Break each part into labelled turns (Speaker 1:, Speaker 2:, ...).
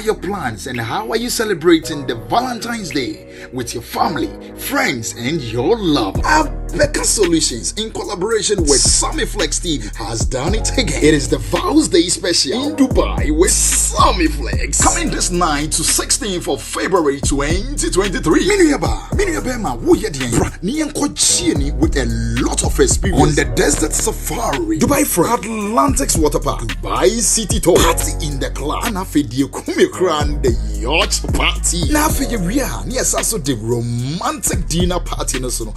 Speaker 1: your plans and how are you celebrating the Valentine's Day with your family, friends, and your lover? Becca Solutions, in collaboration with Sammy Flex TV, has done it again. It is the Vows Day special in Dubai with Sammy Flex. Coming this night to 16th of February 2023. Minuyaba, with a lot of experience on the desert safari, Dubai Front, Atlantic's Water Park, Dubai City Tour, party in the club, and after the the yacht party. Now for you, yes, also the romantic dinner party. No, so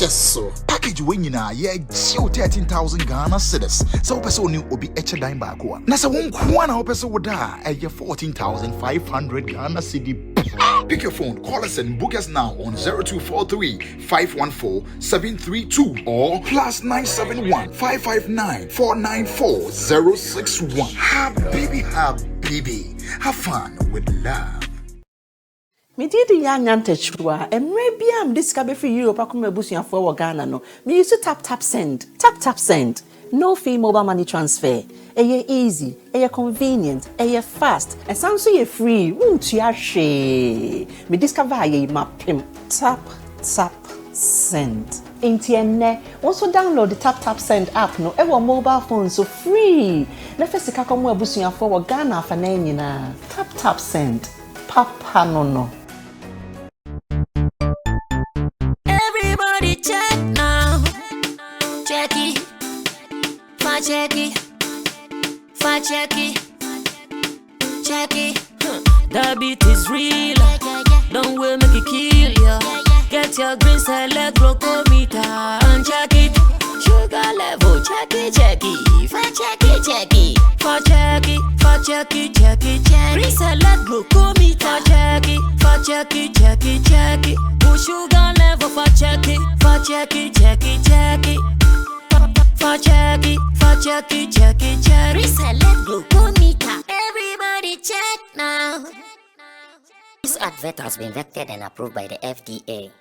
Speaker 1: so package when you know, yeah, 13,000 Ghana cedis. So person new will be each dime back one. Nasa won't one person would die at your 14,500 Ghana cedi. Pick your phone, call us and book us now on 0243-514-732 or +971 559 061. Habibi, have fun with love.
Speaker 2: Me did the young antechua and maybe I'm discovered for Europe. I come a bushing for Ghana. No, me used to tap send. No fee mobile money transfer. Eye easy, eye convenient, eye fast, and sounds so free. Won't you Shay? Me discover ye map tap send. Intienne also download the tap send app no ever mobile phone so free. Na first ka come abusuan for Ghana fa na nyina. Tap send. Papa no.
Speaker 3: Everybody check now. Check it. That beat is real. Don't will make it kill ya. Get your green select glucometer and check it. Sugar level, check it. For check it. Green select glucometer, check it. Push sugar level for check it. Reselect glucometer. Everybody check now. This advert has been vetted and approved by the FDA.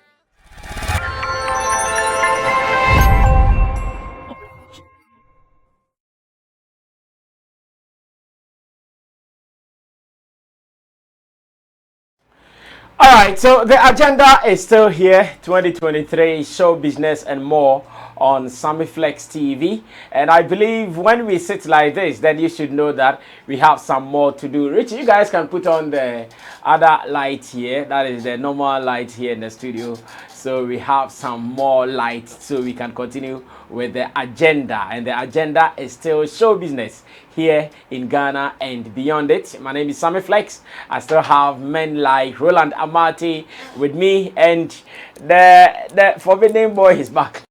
Speaker 4: All right, so the agenda is still here, 2023 show business and more on Sammy Flex TV. And I believe when we sit like this, then you should know that we have some more to do. Richie, you guys can put on the other light here. That is the normal light here in the studio. So we have some more light so we can continue with the agenda. And the agenda is still show business here in Ghana and beyond it. My name is Sammy Flex. I still have men like Roland Amati with me, and the forbidden boy is back.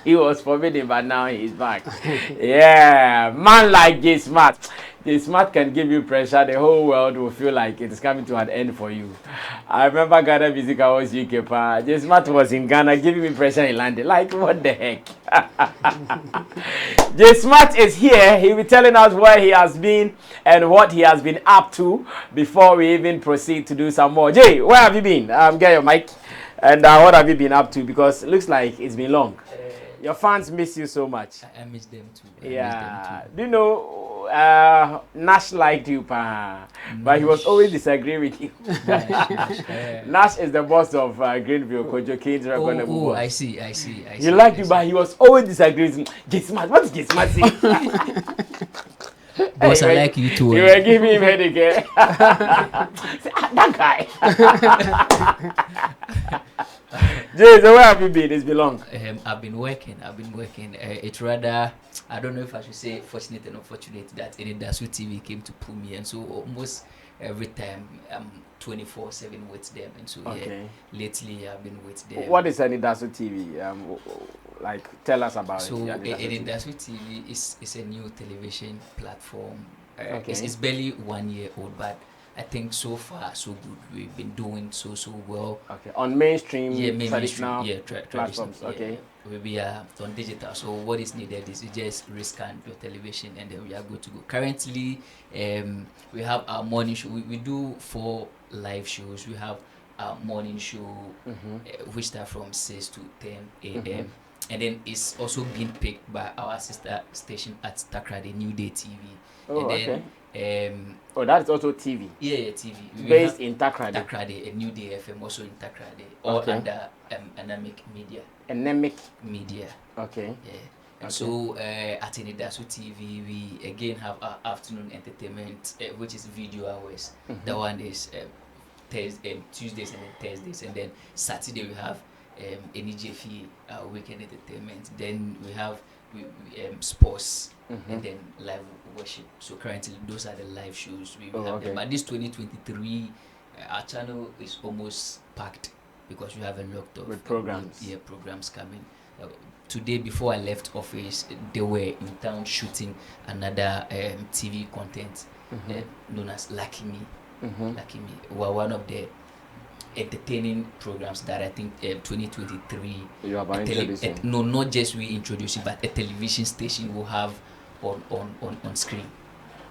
Speaker 4: He was forbidden, but now he's back. Yeah, man like J Smart. J Smart can give you pressure. The whole world will feel like it is coming to an end for you. I remember Ghana Music was UK. J Smart was in Ghana giving me pressure in London. Like, what the heck? J Smart is here. He'll be telling us where he has been and what he has been up to before we even proceed to do some more. Jay, where have you been? Get your mic. And what have you been up to? Because it looks like it's been long. Your fans miss you so much.
Speaker 5: I miss them too.
Speaker 4: Do you know Nash liked you, but he was always disagreeing with you. Nash is the boss of Greenville, Kojo Kings.
Speaker 5: Oh, I see.
Speaker 4: He liked you, but he was always disagreeing. J-Smart, what is J-Smart saying?
Speaker 5: Boss, I like you too.
Speaker 4: You were giving him headache. That guy. Jay, so where have you been? It's been long.
Speaker 5: I've been working. It's rather, I don't know if I should say fortunate and unfortunate that Enidasu TV came to pull me, and so almost every time I'm 24/7 with them, and so lately I've been with them.
Speaker 4: What is Enidasu TV? Like, tell us about it.
Speaker 5: So Enidasu TV is a new television platform. It's barely 1 year old, but I think so far so good. We've been doing so well.
Speaker 4: Okay. On mainstream,
Speaker 5: traditional
Speaker 4: platforms. Okay.
Speaker 5: We are on digital. So what is needed is you just rescan your television and then we are good to go. Currently, we have our morning show. We do 4 live shows. We have our morning show, which start from 6 to 10 a.m. And then it's also being picked by our sister station at Takra, the New Day TV. And then
Speaker 4: Oh, that's also TV.
Speaker 5: Yeah, TV.
Speaker 4: Based in Takrady.
Speaker 5: Takrady, a New Day FM, also in Takrady, or under Anamic Media.
Speaker 4: Anamic
Speaker 5: Media.
Speaker 4: Okay.
Speaker 5: Yeah. And so at Inidasu TV, we again have our afternoon entertainment, which is video hours. The one is Tuesdays and then Thursdays, and then Saturday we have NEJFE, weekend entertainment. Then we have sports, and then live worship. So currently those are the live shows we have them. But this 2023, our channel is almost packed because we have a lot of
Speaker 4: programs.
Speaker 5: Programs coming. Today, before I left office, they were in town shooting another TV content known as Lucky Me. Lucky Me. We're one of the entertaining programs that I think 2023.
Speaker 4: You are about introducing.
Speaker 5: No, not just we introduce it, but a television station will have on screen.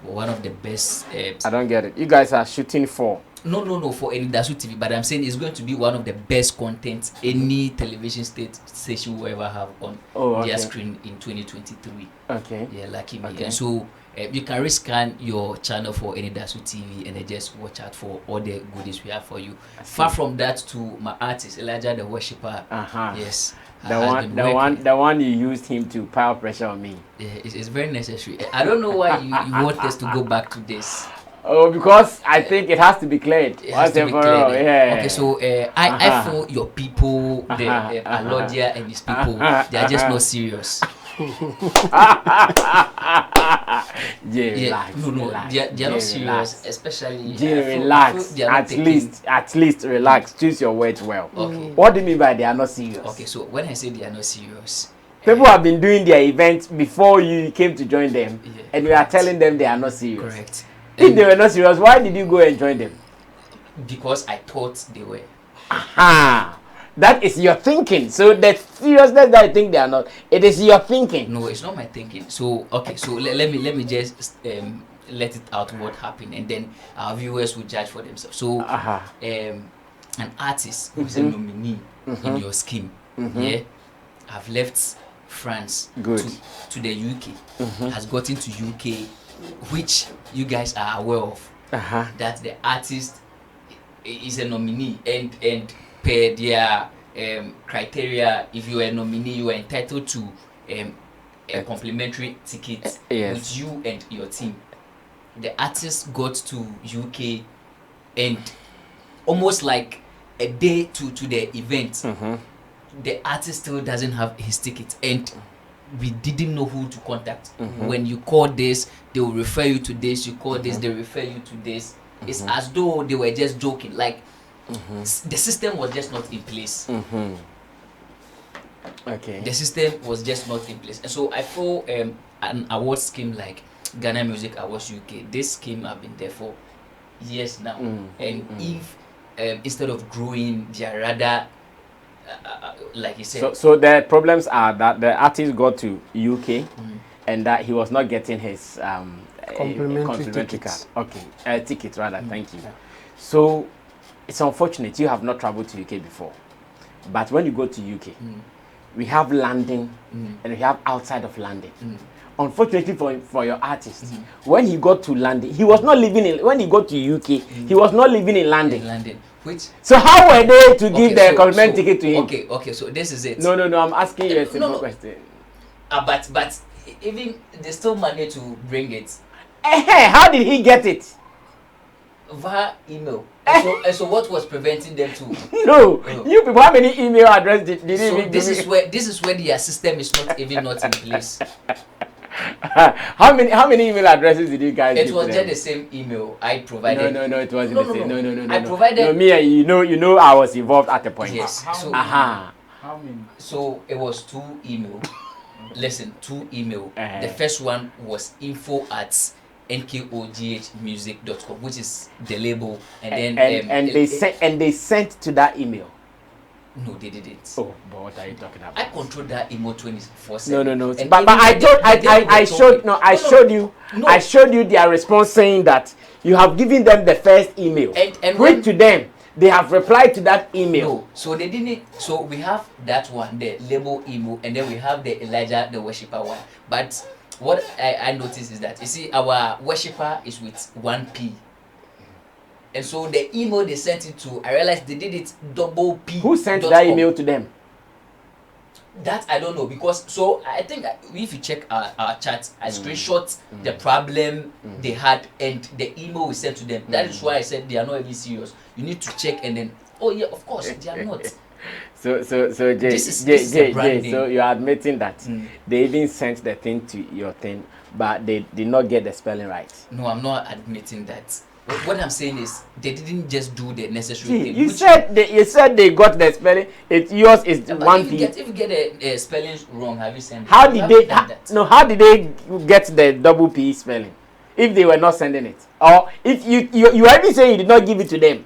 Speaker 5: We're one of the best.
Speaker 4: I don't get it. You guys are shooting for.
Speaker 5: No, for any Dasu TV, but I'm saying it's going to be one of the best content any television station will ever have on their screen in 2023.
Speaker 4: Okay.
Speaker 5: Yeah, Lucky Me.
Speaker 4: Okay.
Speaker 5: And so you can rescan your channel for any Dasu TV and then just watch out for all the goodies we have for you. Far from that, to my artist Elijah the Worshipper. Yes.
Speaker 4: The one you used him to pile pressure on me.
Speaker 5: Yeah, it's very necessary. I don't know why you want us to go back to this.
Speaker 4: Oh, because I think it has to be cleared.
Speaker 5: It has to be cleared.
Speaker 4: Yeah.
Speaker 5: Okay, so I feel your people, the Alodia and these people, they are just not serious.
Speaker 4: Relax.
Speaker 5: They are not serious, especially.
Speaker 4: Relax. At least relax. Choose your words well.
Speaker 5: Okay.
Speaker 4: What do you mean by they are not serious?
Speaker 5: Okay, so when I say they are not serious,
Speaker 4: people have been doing their events before you came to join them, and we are telling them they are not serious.
Speaker 5: Correct.
Speaker 4: If they were not serious, why did you go and join them?
Speaker 5: Because I thought they were.
Speaker 4: Aha! That is your thinking. So the seriousness that I think they are not, it is your thinking.
Speaker 5: No, it's not my thinking. So okay, so let me just let it out what happened, and then our viewers will judge for themselves. So an artist who is a nominee in your scheme, have left France to the UK, has gotten to UK, which you guys are aware of, that the artist is a nominee, and per their criteria, if you are a nominee, you are entitled to a complimentary ticket with you and your team. The artist got to UK, and almost like a day to the event, the artist still doesn't have his ticket, and we didn't know who to contact. When you call this, they will refer you to this. You call this, they refer you to this. It's as though they were just joking. Like the system was just not in place.
Speaker 4: Okay.
Speaker 5: The system was just not in place, and so I feel an award scheme like Ghana Music Awards UK. This scheme have been there for years now, and if instead of growing, they are rather like you said.
Speaker 4: So the problems are that the artist got to UK and that he was not getting his complimentary card. Okay, ticket rather. Thank you. So it's unfortunate you have not traveled to UK before, but when you go to UK, we have London and we have outside of London. Unfortunately for your artist, when he got to London, he was not living in. When he got to UK, he was not living in London.
Speaker 5: Which?
Speaker 4: So how were they to give the complimentary ticket to him?
Speaker 5: Okay. So this is it.
Speaker 4: No. I'm asking you a simple question.
Speaker 5: But even they still managed to bring it.
Speaker 4: How did he get it?
Speaker 5: Via email. So what was preventing them to?
Speaker 4: No. You people, how many email address did he
Speaker 5: so
Speaker 4: give?
Speaker 5: This is where their system is not even not in place.
Speaker 4: How many email addresses did you guys give?
Speaker 5: It was just the same email I provided.
Speaker 4: No, it wasn't the same. No.
Speaker 5: I provided.
Speaker 4: No, me and you know I was involved at the point.
Speaker 5: Yes.
Speaker 6: How many?
Speaker 5: So it was 2 email. Listen, 2 email. The first one was info@nkOGHmusic.com, which is the label, and then
Speaker 4: they sent to that email.
Speaker 5: No, they didn't.
Speaker 4: Oh, but what are you talking about?
Speaker 5: I control that emo 24/7.
Speaker 4: No. But I showed you their response saying that you have given them the first email.
Speaker 5: And
Speaker 4: which to them, they have replied to that email.
Speaker 5: No, so they didn't. So we have that one, the label email, and then we have the Elijah the Worshipper one. But what I noticed is that you see our worshipper is with 1P. And so the email they sent it to, I realized they did it double P.
Speaker 4: Who sent that email to them?
Speaker 5: That I don't know, because so I think if you check our chat, I screenshot the problem they had and the email we sent to them. That is why I said they are not even serious. You need to check and then, oh yeah, of course they are not.
Speaker 4: So Jay,
Speaker 5: This is
Speaker 4: so you're admitting that they even sent the thing to your thing, but they did not get the spelling right.
Speaker 5: No, I'm not admitting that. What I'm saying is they didn't just do the necessary thing.
Speaker 4: You said they got the spelling. Yours is one P.
Speaker 5: If you get a spelling wrong, have you sent it?
Speaker 4: How did they get the double P spelling if they were not sending it? Or if you are even saying you did not give it to them?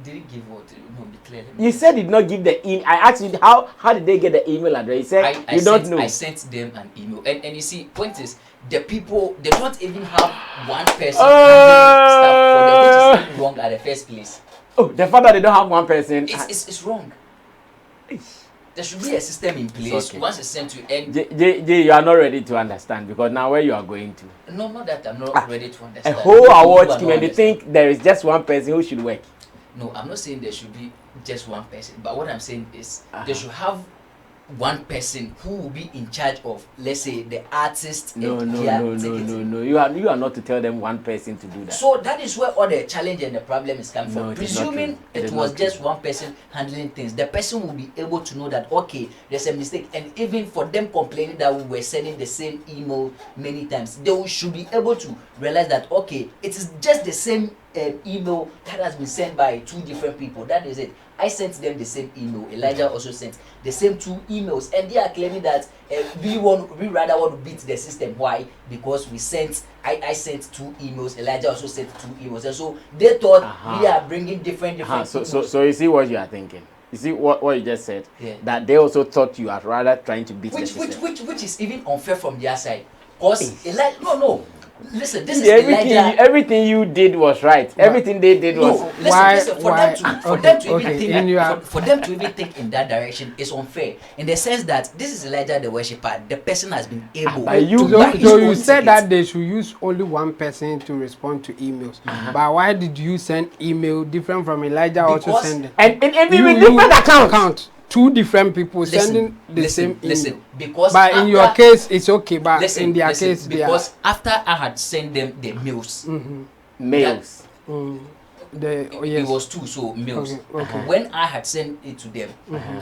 Speaker 5: Did it give what? No, be clear.
Speaker 4: You said did not give the email. I asked you how did they get the email address? You said you don't know.
Speaker 5: I sent them an email, and you see, point is the people they don't even have one person handling stuff for them, which is wrong at the first place.
Speaker 4: Oh, the fact that they don't have one person.
Speaker 5: It's wrong. There should be a system in place. Okay. Once it's sent to and
Speaker 4: J, you are not ready to understand because now where you are going to.
Speaker 5: No, not that I'm not ready to understand.
Speaker 4: A whole award scheme and they think there is just one person who should work.
Speaker 5: No, I'm not saying there should be just one person, but what I'm saying is they should have one person who will be in charge of, let's say, the artist.
Speaker 4: No. You are not to tell them one person to do that.
Speaker 5: So that is where all the challenge and the problem is coming from. Presuming it was just one person handling things, the person will be able to know that okay, there's a mistake, and even for them complaining that we were sending the same email many times, they should be able to realize that okay, it is just the same email that has been sent by two different people. That is it. I sent them the same email. Elijah also sent the same two emails, and they are claiming that we rather want to beat the system. Why? Because I sent two emails. Elijah also sent two emails, and so they thought we are bringing different.
Speaker 4: So you see what you are thinking. You see what you just said. Yeah. That they also thought you are rather trying to beat the system.
Speaker 5: Which is even unfair from their side. Because Elijah, no. Listen, this is
Speaker 4: Elijah. Everything you did was right. Everything they did was.
Speaker 5: Listen, for them to even think in that direction is unfair. In the sense that this is Elijah the worshipper. The person has been able
Speaker 7: to you said tickets. That they should use only one person to respond to emails. But why did you send email different from Elijah
Speaker 5: because
Speaker 7: also sending?
Speaker 4: And with different accounts.
Speaker 7: Two different people sending the same email.
Speaker 5: Listen, because
Speaker 7: but in your case it's okay, but in their case
Speaker 5: because after I had sent them the mails,
Speaker 4: mails.
Speaker 5: It was two, so mails. Okay. When I had sent it to them,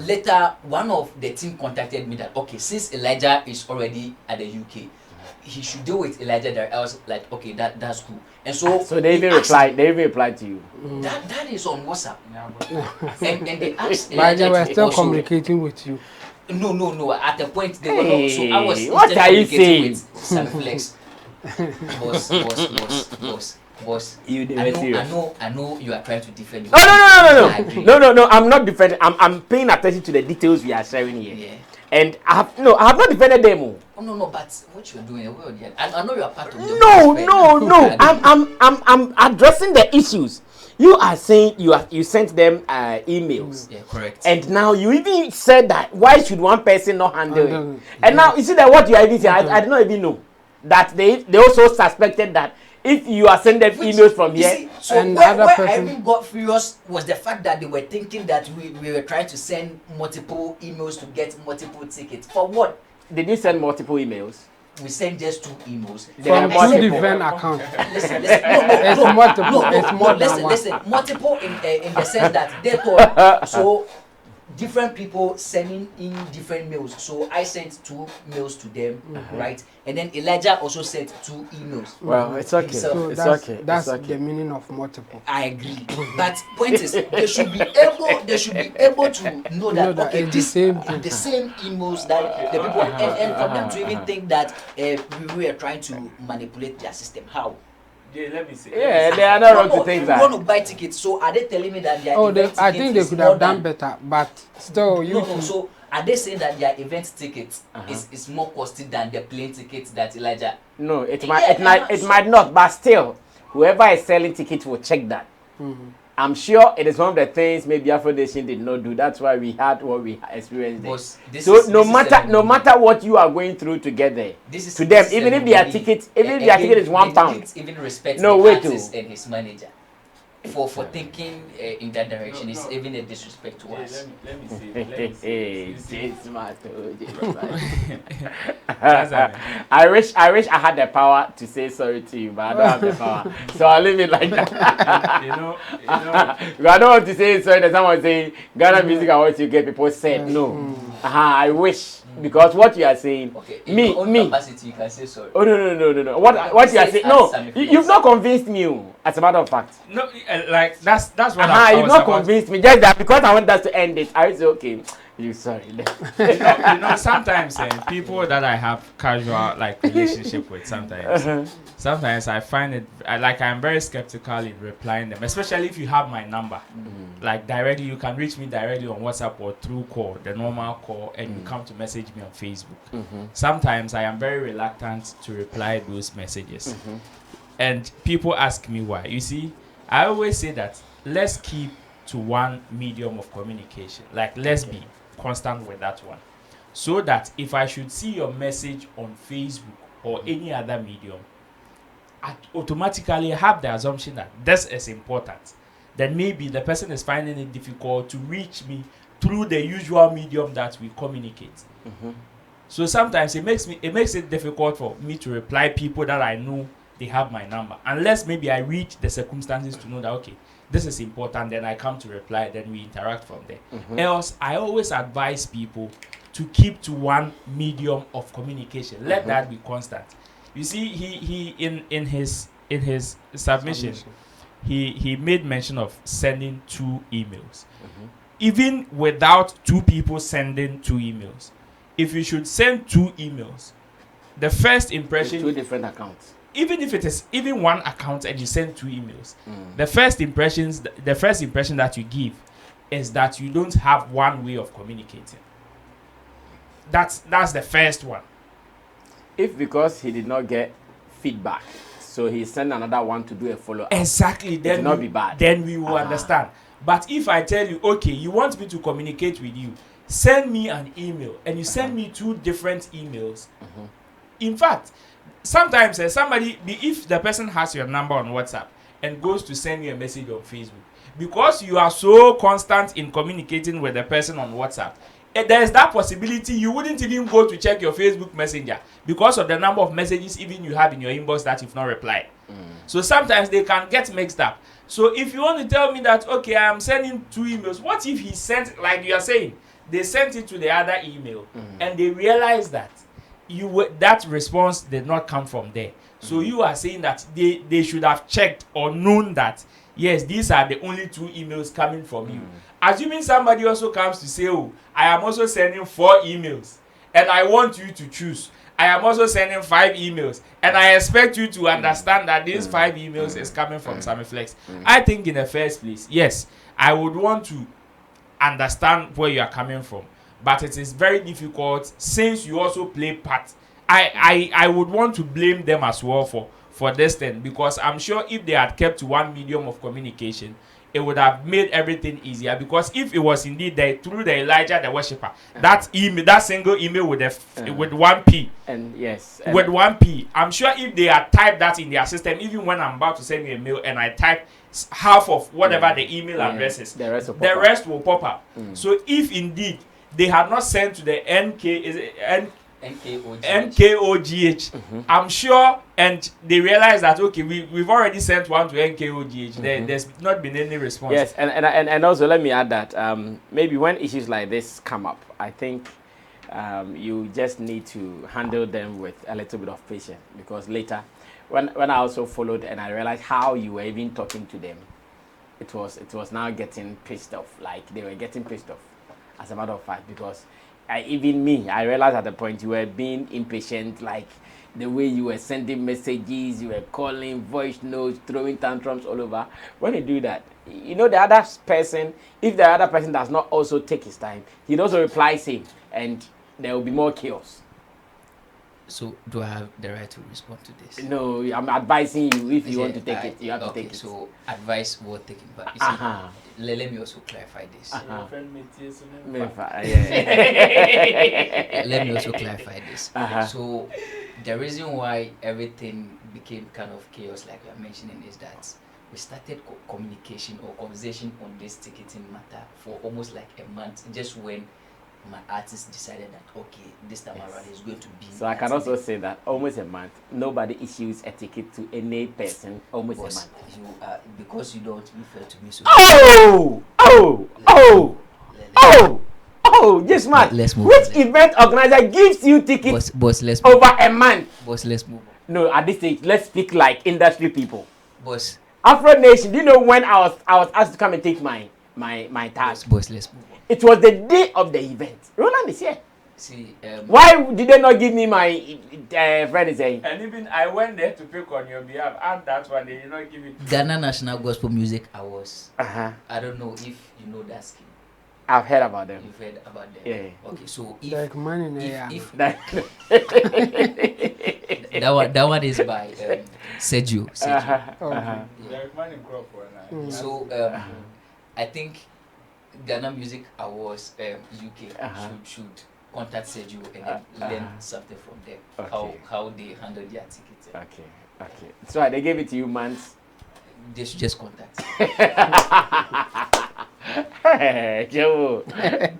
Speaker 5: later one of the team contacted me that okay, since Elijah is already at the UK, he should deal with Elijah there. I was like, okay, that's cool. And so
Speaker 4: they even replied. They even replied to you.
Speaker 5: That is on WhatsApp. and they asked
Speaker 7: Elijah. But they were still communicating with you.
Speaker 5: No. At the point they were not. So I was.
Speaker 4: What are you saying?
Speaker 5: With Sammy Flex. Boss. I know you are trying to defend.
Speaker 4: No. I'm not defending. I'm paying attention to the details we are sharing here. Yeah. And I have not defended them.
Speaker 5: Oh no, but what you are doing, I know you are part of them.
Speaker 4: No. I'm addressing the issues. You are saying you sent them emails.
Speaker 5: Yeah, correct.
Speaker 4: And now you even said that why should one person not handle it? And now you see that what you are even saying, I did not even know that they also suspected that if you are sending emails from here,
Speaker 5: see, so and where I even got furious was the fact that they were thinking that we were trying to send multiple emails to get multiple tickets. For what?
Speaker 4: Did you send multiple emails?
Speaker 5: We sent just two emails.
Speaker 7: From two different accounts.
Speaker 5: Listen, multiple in the sense that they thought so. Different people sending in different mails. So I sent two mails to them, right? And then Elijah also sent two emails.
Speaker 4: Well, it's okay.
Speaker 7: So that's the meaning of multiple.
Speaker 5: I agree. But point is, they should be able to know that okay,
Speaker 7: the same
Speaker 5: emails that the people and for them to even think that we were trying to manipulate their system. How?
Speaker 6: Yeah, let me see.
Speaker 4: Yeah, they are not wrong to think that.
Speaker 5: You want to buy tickets, so are they telling me that their
Speaker 7: I think they could have done better, but still,
Speaker 5: so are they saying that their event tickets is more costly than the plane tickets that Elijah?
Speaker 4: No, it might not, but still, whoever is selling tickets will check that. I'm sure it is one of the things maybe Afro Nation did not do. That's why we had what we experienced. So no matter what you are going through together, to them, even if their ticket, even if their ticket is £1,
Speaker 5: didn't even respect
Speaker 4: no
Speaker 5: the
Speaker 4: way
Speaker 5: artist and his manager. For thinking in that direction is even a disrespect to us.
Speaker 6: Let me say.
Speaker 4: I wish I had the power to say sorry to you, but I don't have the power. So I'll leave it like that.
Speaker 6: you know.
Speaker 4: I don't want to say sorry that someone saying Ghana music I want to get people said no. I wish. Because what you are saying,
Speaker 5: okay, in your own capacity, you can say sorry.
Speaker 4: Oh no. What you are saying? No, you've not convinced me. As a matter of fact,
Speaker 6: no, like that's what
Speaker 4: you've not convinced me. Just that because I want us to end it, I will say okay. You sorry.
Speaker 6: you know, sometimes people that I have casual like relationship with, sometimes I find it I'm very skeptical in replying them, especially if you have my number, like directly. You can reach me directly on WhatsApp or through call, the normal call, and you come to message me on Facebook. Sometimes I am very reluctant to reply those messages, and people ask me why. You see, I always say that let's keep to one medium of communication. Like let's be constant with that one, so that if I should see your message on Facebook or any other medium, I automatically have the assumption that this is important. Then maybe the person is finding it difficult to reach me through the usual medium that we communicate. So sometimes it makes it difficult for me to reply people that I know they have my number, unless maybe I reach the circumstances to know that okay, this is important, then I come to reply, then we interact from there. Else, I always advise people to keep to one medium of communication. Let that be constant. You see, he in his submission, he made mention of sending 2 emails. Even without 2 people sending 2 emails, if you should send 2 emails, the first impression,
Speaker 4: 2 different accounts.
Speaker 6: Even if it is even one account and you send 2 emails, the first impression that you give is that you don't have one way of communicating. That's the first one.
Speaker 4: If because he did not get feedback, so he sent another one to do a follow-up.
Speaker 6: Exactly. Then
Speaker 4: it will not be bad.
Speaker 6: Then we will understand. But if I tell you, okay, you want me to communicate with you, send me an email, and you send me 2 different emails. In fact, sometimes if the person has your number on WhatsApp and goes to send you a message on Facebook, because you are so constant in communicating with the person on WhatsApp, there is that possibility you wouldn't even go to check your Facebook Messenger because of the number of messages even you have in your inbox that you've not replied. So sometimes they can get mixed up. So if you want to tell me that okay, I am sending 2 emails, what if he sent, like you are saying, they sent it to the other email and they realized that that response did not come from there. So you are saying that they should have checked or known that yes, these are the only 2 emails coming from you. Assuming somebody also comes to say, oh, I am also sending 4 emails and I want you to choose. I am also sending 5 emails and I expect you to understand that these 5 emails is coming from Sammy Flex. I think in the first place, yes, I would want to understand where you are coming from. But it is very difficult since you also play part. I would want to blame them as well for this thing, because I'm sure if they had kept to one medium of communication, it would have made everything easier. Because if it was indeed through the Elijah the worshipper, that single email with 1p,
Speaker 4: and yes,
Speaker 6: with 1p, I'm sure if they had typed that in their system, even when I'm about to send you a mail and I type half of whatever the email address is, the rest will pop up. So if indeed they had not sent to the NKOGH, I'm sure, and they realized that okay, we've already sent one to NKOGH. There's not been any response.
Speaker 4: Yes, and also let me add that maybe when issues like this come up, I think you just need to handle them with a little bit of patience, because later, when I also followed and I realized how you were even talking to them, it was now getting pissed off. Like they were getting pissed off, as a matter of fact, because I realized at the point you were being impatient, like the way you were sending messages, you were calling, voice notes, throwing tantrums all over. When you do that, the other person, if the other person does not also take his time, he'd also reply same, and there will be more chaos.
Speaker 5: So do I have the right to respond to this?
Speaker 4: No, I'm advising you if you want to take it, you have to take it.
Speaker 5: So advice worth taking, but you see, let me also clarify this. Let me also clarify this. So the reason why everything became kind of chaos, like you're mentioning, is that we started communication or conversation on this ticketing matter for almost like a month, just when my artist decided that okay, this time around is going to be.
Speaker 4: So I can also say that almost a month, nobody issues a ticket to any person almost a month.
Speaker 5: You because you don't refer to me so.
Speaker 4: Just man.
Speaker 5: Let's move.
Speaker 4: Which event organizer gives you tickets
Speaker 5: let's
Speaker 4: over
Speaker 5: move.
Speaker 4: a month?
Speaker 5: Boss, let's move.
Speaker 4: No, at this stage, let's speak like industry people.
Speaker 5: Boss.
Speaker 4: Afro Nation, do you know when I was asked to come and take my task?
Speaker 5: Boss, let's move on.
Speaker 4: It was the day of the event. Roland is here.
Speaker 5: See,
Speaker 4: why did they not give me my friend is saying?
Speaker 6: And even I went there to pick on your behalf, and that's why they did not give it.
Speaker 5: Ghana National Gospel Music Awards.
Speaker 4: I
Speaker 5: don't know if you know that scheme.
Speaker 4: I've heard about them.
Speaker 5: You've heard about them.
Speaker 4: Yeah.
Speaker 5: Okay, so if
Speaker 7: like money in
Speaker 5: that one is by Sergio. So I think Ghana Music Awards UK should contact Sergio and then learn something from them.
Speaker 4: Okay.
Speaker 5: How they handle their tickets.
Speaker 4: Okay. So they gave it to you months.
Speaker 5: They should just contact.
Speaker 4: Joe.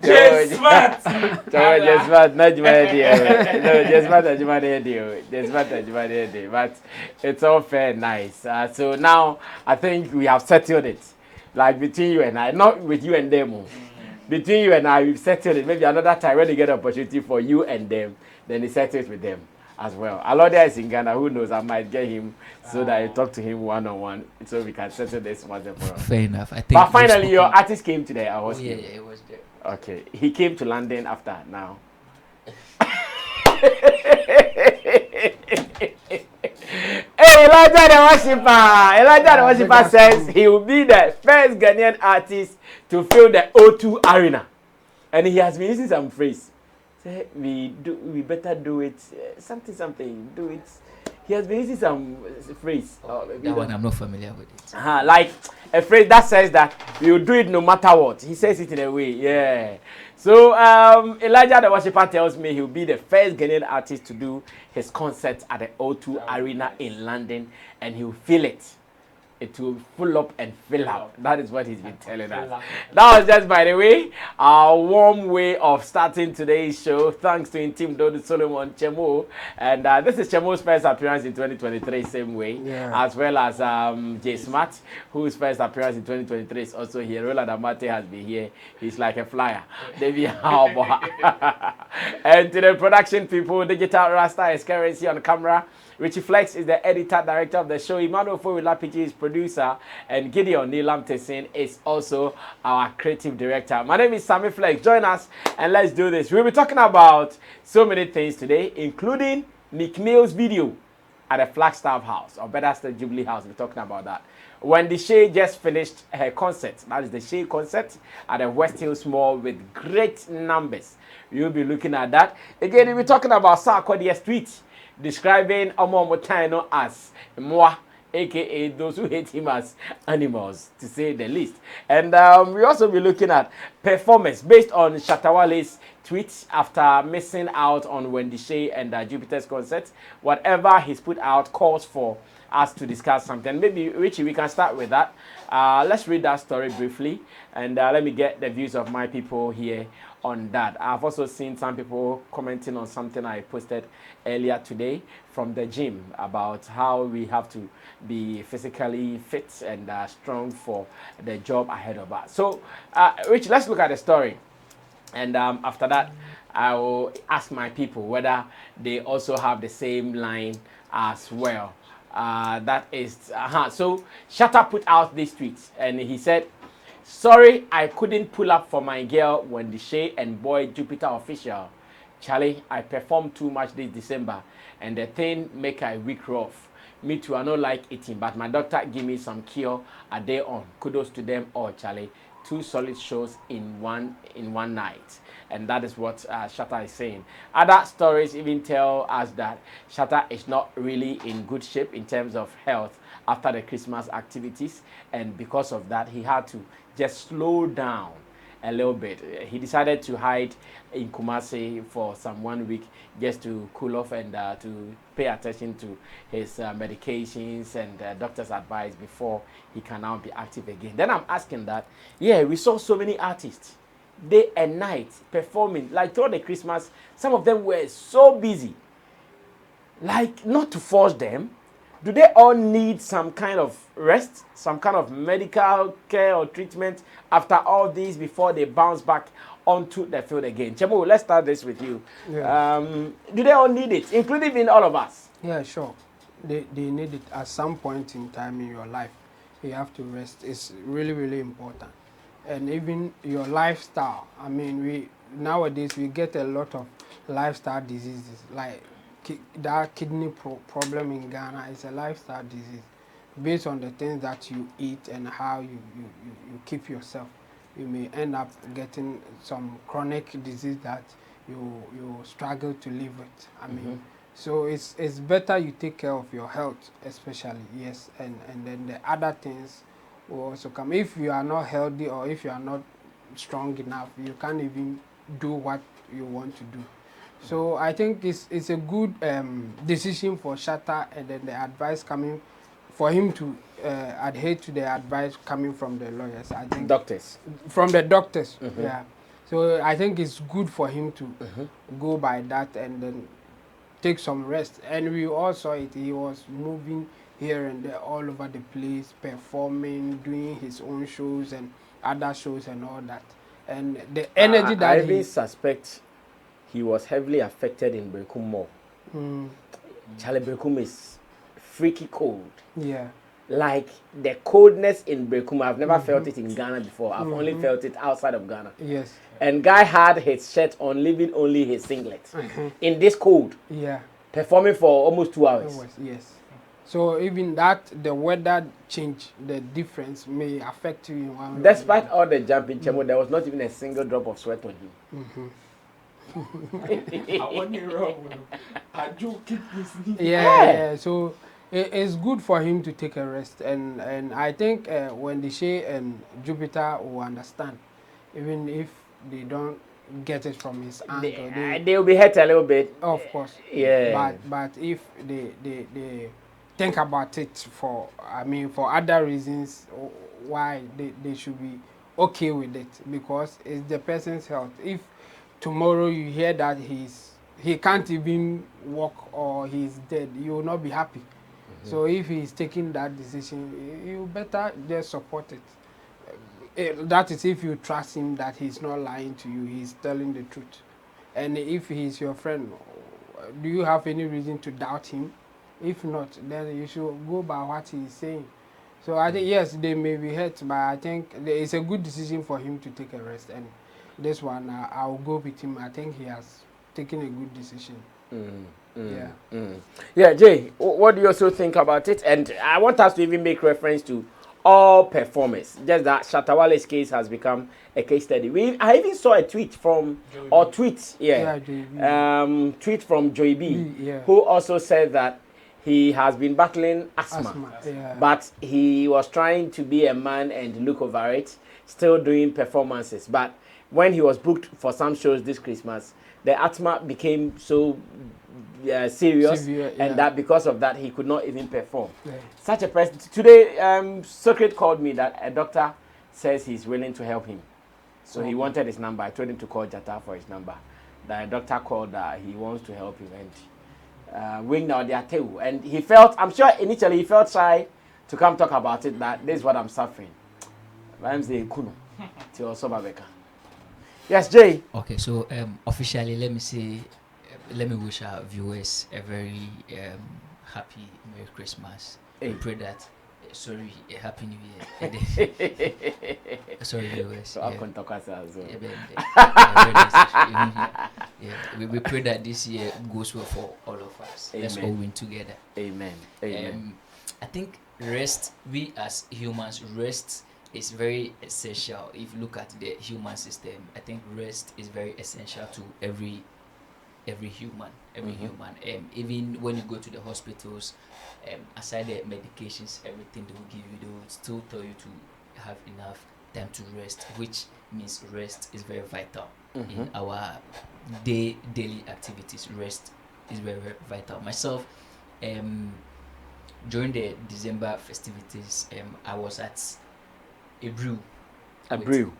Speaker 6: Just smart.
Speaker 4: Just smart. Not my idea. No, just smart. Not my idea. Just smart. Not my idea. But it's all fair, nice. So now I think we have settled it. Like between you and I, not with you and them. Between you and I, we've settled it. Maybe another time when they get an opportunity for you and them, then they settle it with them as well. Alodia is in Ghana. Who knows? I might get him so that I talk to him one-on-one, so we can settle this once and for all.
Speaker 5: Fair enough. I think.
Speaker 4: But finally, your artist came today. I was.
Speaker 5: Yeah, he was there.
Speaker 4: Okay, he came to London after now. Hey, Elijah the worshiper says he will be the first Ghanaian artist to fill the O2 Arena, and he has been using some phrase. Say we better do it. Something. Do it. He has been using some phrase.
Speaker 5: That one I'm not familiar with it.
Speaker 4: Like a phrase that says that we will do it no matter what. He says it in a way, yeah. So Elijah the worshiper tells me he'll be the first Ghanaian artist to do his concert at the O2 Arena in London, and he'll fill it. It will full up and fill up. That is what he's been telling us. That was just, by the way, our warm way of starting today's show. Thanks to Intim Dodo Solomon Chemo. And this is Chemo's first appearance in 2023, same way. Yeah. As well as J Smart, whose first appearance in 2023 is also here. Roland Amate has been here. He's like a flyer. And to the production people, Digital Rasta is currency on camera. Richie Flex is the editor director of the show. Emmanuel Fowilapiji is producer, and Gideon Nilam Tessin is also our creative director. My name is Sammy Flex. Join us and let's do this. We'll be talking about so many things today, including Meek Mill's video at the Flagstaff House, or better still Jubilee House. We're talking about that. Wendy Shay just finished her concert. That is the Shay concert at the West Hills Mall with great numbers. We'll be looking at that. Again, we'll be talking about Sarkodie's tweet describing Omo Motano as moi, aka those who hate him as animals, to say the least. And we also be looking at performance based on Shatta tweet after missing out on Wendy Shay and Jupiter's concert. Whatever he's put out calls for us to discuss something. Maybe, Richie, we can start with that. Let's read that story briefly, and let me get the views of my people here on that. I've also seen some people commenting on something I posted earlier today from the gym about how we have to be physically fit and strong for the job ahead of us. So, Rich, let's look at the story. And after that, I will ask my people whether they also have the same line as well. That is, so Shatta put out this tweet, and he said, "Sorry, I couldn't pull up for my girl Wendy Shay and boy Jupiter official. Charlie, I performed too much this December, and the thing make I weak rough. Me too, I don't like eating, but my doctor give me some cure a day on. Kudos to them all, Charlie. 2 solid shows in one night. And that is what Shatta is saying. Other stories even tell us that Shatta is not really in good shape in terms of health after the Christmas activities. And because of that, he had to just slow down a little bit. He decided to hide in Kumasi for some 1 week just to cool off and to pay attention to his medications and doctor's advice before he can now be active again. Then I'm asking that, yeah, we saw so many artists day and night performing, like throughout the Christmas. Some of them were so busy. Like, not to force them, do they all need some kind of rest, some kind of medical care or treatment after all these before they bounce back onto the field again? Chemo, let's start this with you.
Speaker 7: Yeah.
Speaker 4: Do they all need it, including in all of us?
Speaker 7: Yeah, sure. They need it at some point in time in your life. You have to rest. It's really, really important. And even your lifestyle. I mean, nowadays we get a lot of lifestyle diseases. Like that kidney problem in Ghana is a lifestyle disease based on the things that you eat and how you keep yourself. You may end up getting some chronic disease that you struggle to live with. I mean, so it's better you take care of your health, especially, yes, and then the other things will also come. If you are not healthy or if you are not strong enough, you can't even do what you want to do. So I think it's a good decision for Shatta, and then the advice coming for him to adhere to the advice coming from the lawyers. I think
Speaker 4: Doctors.
Speaker 7: from the doctors, yeah. So I think it's good for him to go by that and then take some rest. And we all saw it. He was moving here and there all over the place, performing, doing his own shows and other shows and all that. And the energy that
Speaker 4: I even suspect he was heavily affected in Brekum more. Charlie Brekum is freaky cold.
Speaker 7: Yeah.
Speaker 4: Like the coldness in Brekum, I've never felt it in Ghana before. I've only felt it outside of Ghana.
Speaker 7: Yes.
Speaker 4: And guy had his shirt on, leaving only his singlet in this cold.
Speaker 7: Yeah.
Speaker 4: Performing for almost 2 hours.
Speaker 7: Yes. So even that, the weather change, the difference may affect you in one way.
Speaker 4: Despite all the jumping, Chemo, there was not even a single drop of sweat on him.
Speaker 6: I want you wrong. I do keep listening.
Speaker 7: Yeah. So it's good for him to take a rest, and I think when the Shay and Jupiter will understand, even if they don't get it from his uncle,
Speaker 4: they will be hurt a little bit.
Speaker 7: Of course.
Speaker 4: Yeah.
Speaker 7: But if they think about it for other reasons why they should be okay with it, because it's the person's health. If tomorrow you hear that he can't even walk or he's dead, you will not be happy. So if he's taking that decision, you better just support it. That is if you trust him that he's not lying to you, he's telling the truth. And if he's your friend, do you have any reason to doubt him? If not, then you should go by what he's saying. So I think, yes, they may be hurt, but I think it's a good decision for him to take a rest. And this one, I'll go with him. I think he has taken a good decision.
Speaker 4: Yeah, Jay, what do you also think about it? And I want us to even make reference to all performers. Just that Shatta Wale's case has become a case study. I even saw a tweet from, tweet from Joy B, who also said that he has been battling asthma. But he was trying to be a man and look over it, still doing performances. But when he was booked for some shows this Christmas, the asthma became so serious, and that because of that he could not even perform. Such a person. Today, Sarkodie called me that a doctor says he's willing to help him. So he wanted his number. I told him to call Jata for his number. The doctor called that he wants to help him, and wing now they are too. And he felt, I'm sure initially he felt shy to come talk about it, that this is what I'm suffering. Yes, Jay.
Speaker 5: Okay, so officially, let me wish our viewers a very happy Merry Christmas. We pray that, a Happy New Year. Sorry, viewers. We pray that this year goes well for all of us. Amen. Let's all win together.
Speaker 4: Amen.
Speaker 5: I think rest, we as humans, rest it's very essential. If you look at the human system, I think rest is very essential to every human, human. Even when you go to the hospitals, aside the medications, everything they will give you, they will still tell you to have enough time to rest, which means rest is very vital in our daily activities. Rest is very, very vital. Myself, during the December festivities, I was at a brew.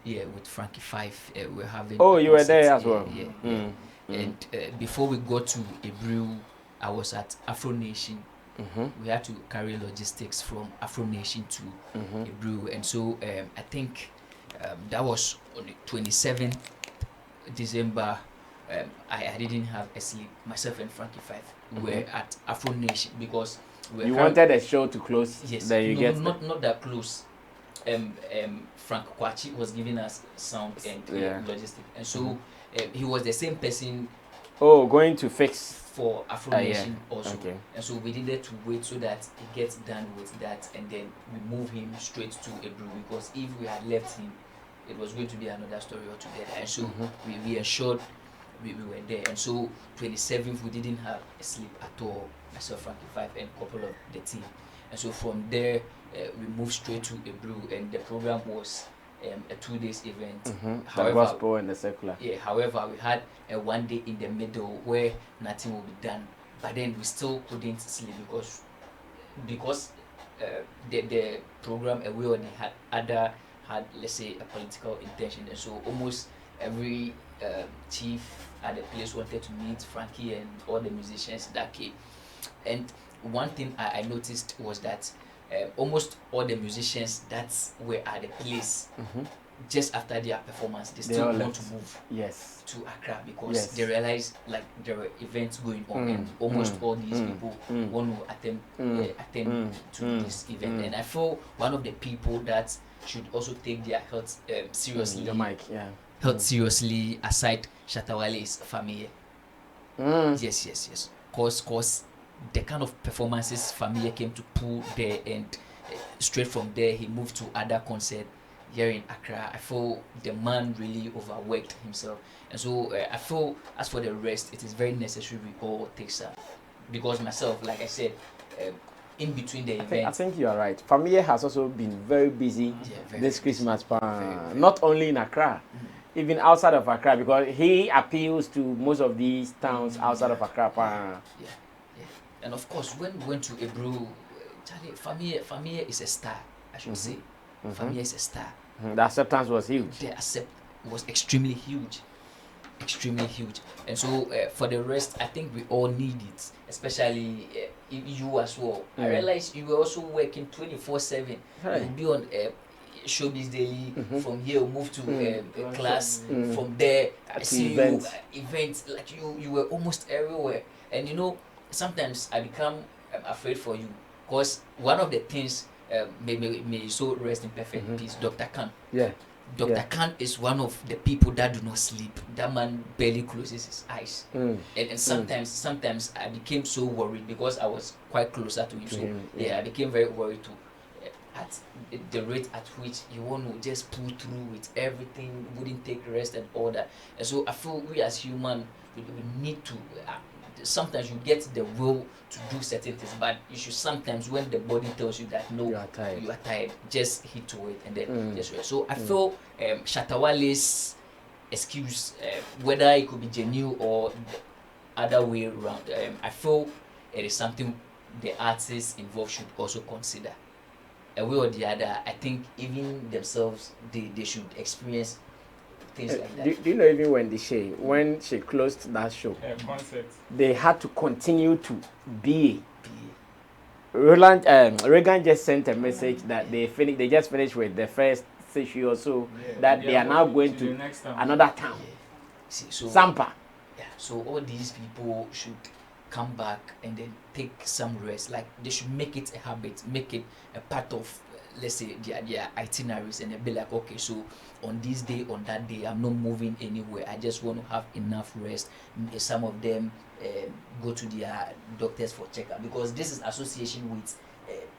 Speaker 5: Yeah, with Frankie Five. We're having.
Speaker 4: Oh, you were there as well.
Speaker 5: Yeah. And before we got to a brew, I was at Afro Nation. We had to carry logistics from Afro Nation to a brew, and so I think that was on the 27th December. I didn't have a sleep. Myself and Frankie Five were at Afro Nation because
Speaker 4: you wanted a show to close.
Speaker 5: Yes,
Speaker 4: then you get
Speaker 5: not that close. Frank Kwachi was giving us sound and logistics, and so he was the same person.
Speaker 4: Oh, going to fix
Speaker 5: for Afro Nation also.
Speaker 4: Okay.
Speaker 5: And so we needed to wait so that he gets done with that, and then we move him straight to a brew, because if we had left him, it was going to be another story altogether. And so we ensured we were there. And so 27th we didn't have a sleep at all, myself, Frankie Five, and a couple of the team. And so from there we moved straight to a brew, and the program was a 2 days event.
Speaker 4: The gospel and the secular.
Speaker 5: Yeah, however, we had a 1 day in the middle where nothing will be done, but then we still couldn't sleep because the program we already had, let's say, a political intention, and so almost every chief at the place wanted to meet Frankie and all the musicians that came. And one thing I noticed was that almost all the musicians that were at the place, just after their performance, they still want to move to Accra, because they realized like there were events going on, and almost all these people want to attend to this event. And I feel one of the people that should also take their health seriously, health seriously, aside Shatta Wale's family. Yes. Cause the kind of performances Family came to pull there, and straight from there he moved to other concert here in Accra. I feel the man really overworked himself, and so I feel as for the rest, it is very necessary we all take some, because myself, like I said, in between the event,
Speaker 4: I think you are right. Family has also been very busy this Christmas, not only in Accra, even outside of Accra, because he appeals to most of these towns outside of Accra.
Speaker 5: And of course, when we went to a brew, Family is a star, I should say. Family is a star.
Speaker 4: The acceptance was huge.
Speaker 5: The accept was extremely huge. And so for the rest, I think we all need it, especially you as well. I realized you were also working 24/7. You'll be on Showbiz Daily. From here we'll move to class. From there I see events. Like you were almost everywhere. And you know, sometimes I become afraid for you, because one of the things may so rest in perfect peace, Dr. Khan. Dr. Khan is one of the people that do not sleep. That man barely closes his eyes. And sometimes I became so worried, because I was quite closer to him. So I became very worried too. At the rate at which you want to just pull through with everything, wouldn't take rest and all that. And so I feel we as human, we need to. Sometimes you get the will to do certain things, but you should sometimes, when the body tells you that no, you are tired, just hit to it and then just rest. So I feel Shatta Wale's excuse, whether it could be genuine or the other way around, I feel it is something the artists involved should also consider. A way or the other, I think even themselves, they should experience things like that.
Speaker 4: Do you know, even when she closed that show, they had to continue to be. Reagan just sent a message that they just finished with the first issue or so, that they are now going to another town.
Speaker 5: See, so,
Speaker 4: Sampa.
Speaker 5: So all these people should come back and then take some rest. Like, they should make it a habit, make it a part of, let's say, their itineraries, and they'll be like, okay, so on this day, on that day, I'm not moving anywhere. I just want to have enough rest. Some of them go to their doctors for checkup, because this is association with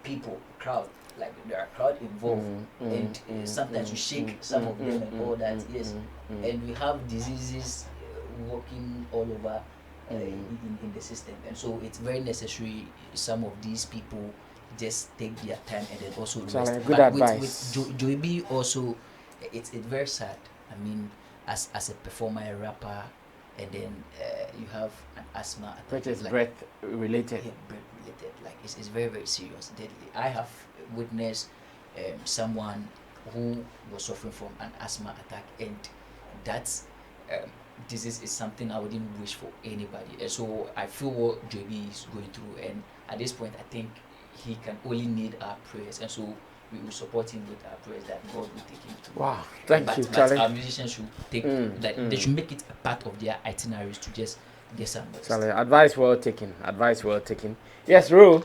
Speaker 5: people, crowd. like there are crowd involved, and sometimes you shake some of them and all that. Yes, and we have diseases walking all over in the system, and so it's very necessary some of these people just take their time and then also rest.
Speaker 4: Good
Speaker 5: But
Speaker 4: advice.
Speaker 5: with Joey B also, it's very sad. I mean, as a performer, a rapper, and then you have an asthma attack,
Speaker 4: Which is
Speaker 5: like,
Speaker 4: breath related.
Speaker 5: yeah, breath related. Like it's very very serious, deadly. I have witnessed someone who was suffering from an asthma attack, and that's disease is something I wouldn't wish for anybody. And so I feel what JB is going through, and at this point I think he can only need our prayers, and so we will support him with our prayers that God will take him through.
Speaker 4: Wow, thank you,
Speaker 5: But
Speaker 4: Charlie.
Speaker 5: our musicians should take that they should make it a part of their itineraries to just get some rest.
Speaker 4: Charlie, advice well taken. Advice well taken. Yes, Ru.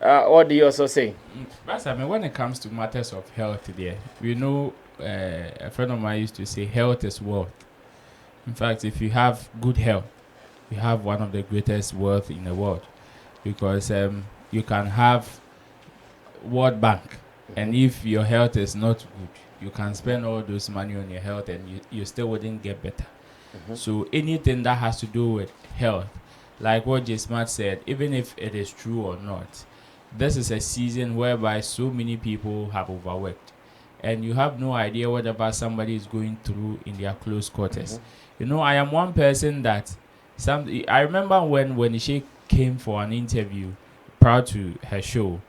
Speaker 4: What do you also say?
Speaker 6: But I mean, when it comes to matters of health, there, we know a friend of mine used to say, health is wealth. In fact, if you have good health, you have one of the greatest wealth in the world, because you can have World Bank, and if your health is not good, you can spend all those money on your health, and you still wouldn't get better. So anything that has to do with health, like what J Smart said, even if it is true or not, this is a season whereby so many people have overworked, and you have no idea whatever somebody is going through in their close quarters. You know, I am one person that I remember when Shay came for an interview prior to her show,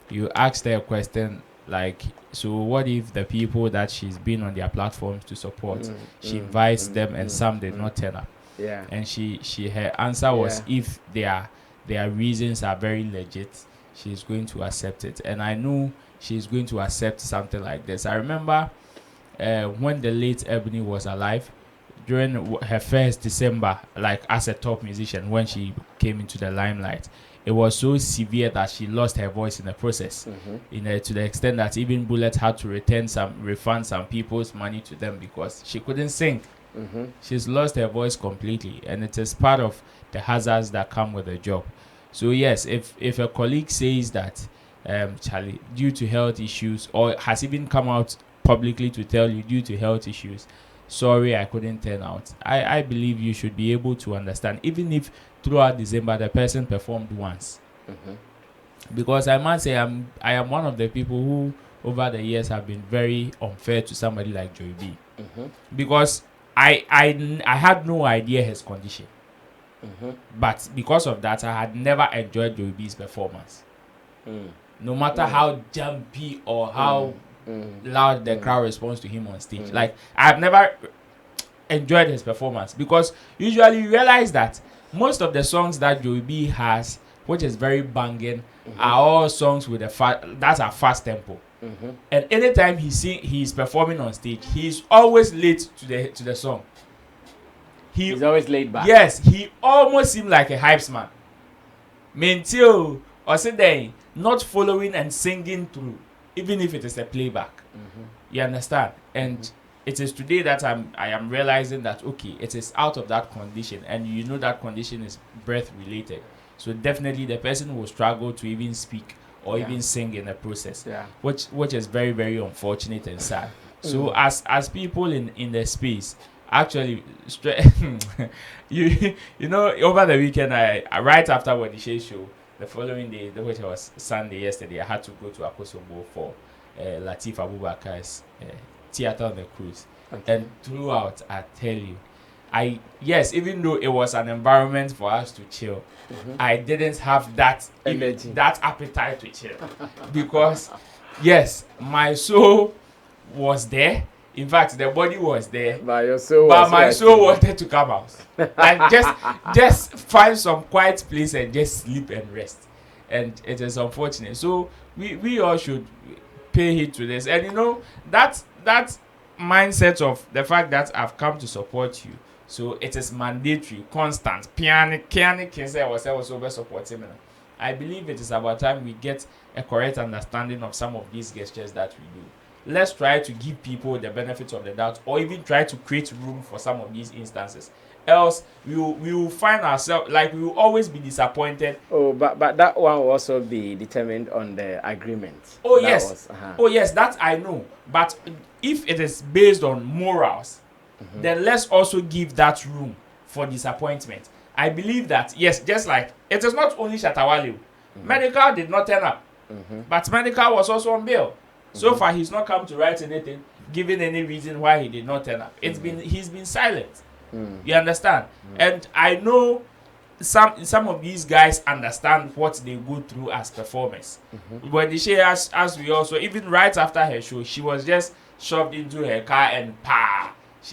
Speaker 6: you asked her a question like, so what if the people that she's been on their platforms to support, she invites them and some did not turn up?
Speaker 4: Yeah.
Speaker 6: And her answer was, if their reasons are very legit, she's going to accept it. And I knew she's going to accept something like this. I remember when the late Ebony was alive, during her first December, like as a top musician, when she came into the limelight, it was so severe that she lost her voice in the process, to the extent that even Bullet had to refund some people's money to them because she couldn't sing. She's lost her voice completely, and it is part of the hazards that come with the job. So yes, if a colleague says that Charlie, due to health issues, or has even come out publicly to tell you due to health issues, sorry, I couldn't turn out, I believe you should be able to understand, even if throughout December the person performed once. Because I must say I am one of the people who over the years have been very unfair to somebody like Joey B. Because I had no idea his condition. But because of that, I had never enjoyed Joey B's performance. No matter how jumpy or how loud the crowd responds to him on stage. Like, I've never enjoyed his performance, because usually you realize that most of the songs that Joey B has, which is very banging, are all songs with that's a fast tempo. And anytime he's performing on stage, he's always late to the song. He's
Speaker 4: always laid back.
Speaker 6: Yes, he almost seemed like a hypes man. Until or sit there, not following and singing through, even if it is a playback. You understand? And it is today that I am realizing that, okay, it is out of that condition, and you know that condition is breath related. So definitely the person will struggle to even speak or even sing in the process. Which is very, very unfortunate and sad. So as people in the space, actually, you know, over the weekend, I right after Wendy Shay show, the following day, which was Sunday yesterday, I had to go to Akosombo for Latif Abubakar's theater on the cruise. And throughout, I tell you, even though it was an environment for us to chill, I didn't have that
Speaker 4: energy,
Speaker 6: that appetite to chill, because yes, my soul was there. In fact, the body was there, but my soul wanted to come out. Like just find some quiet place and just sleep and rest. And it is unfortunate. So we all should pay heed to this. And you know, that mindset of the fact that I've come to support you, so it is mandatory, constant. I believe it is about time we get a correct understanding of some of these gestures that we do. Let's try to give people the benefit of the doubt, or even try to create room for some of these instances. else we will find ourselves like we will always be disappointed.
Speaker 4: Oh, but that one will also be determined on the agreement.
Speaker 6: Oh
Speaker 4: that
Speaker 6: yes,
Speaker 4: was,
Speaker 6: oh yes, that I know. But if it is based on morals, then let's also give that room for disappointment. I believe that yes, just like it is not only Shatta Wale. Medical did not turn up, but Medical was also on bail. So far, he's not come to write anything, giving any reason why he did not turn up. He's been silent. You understand? And I know some of these guys understand what they go through as performers. When the Shay, as we also, even right after her show, she was just shoved into her car and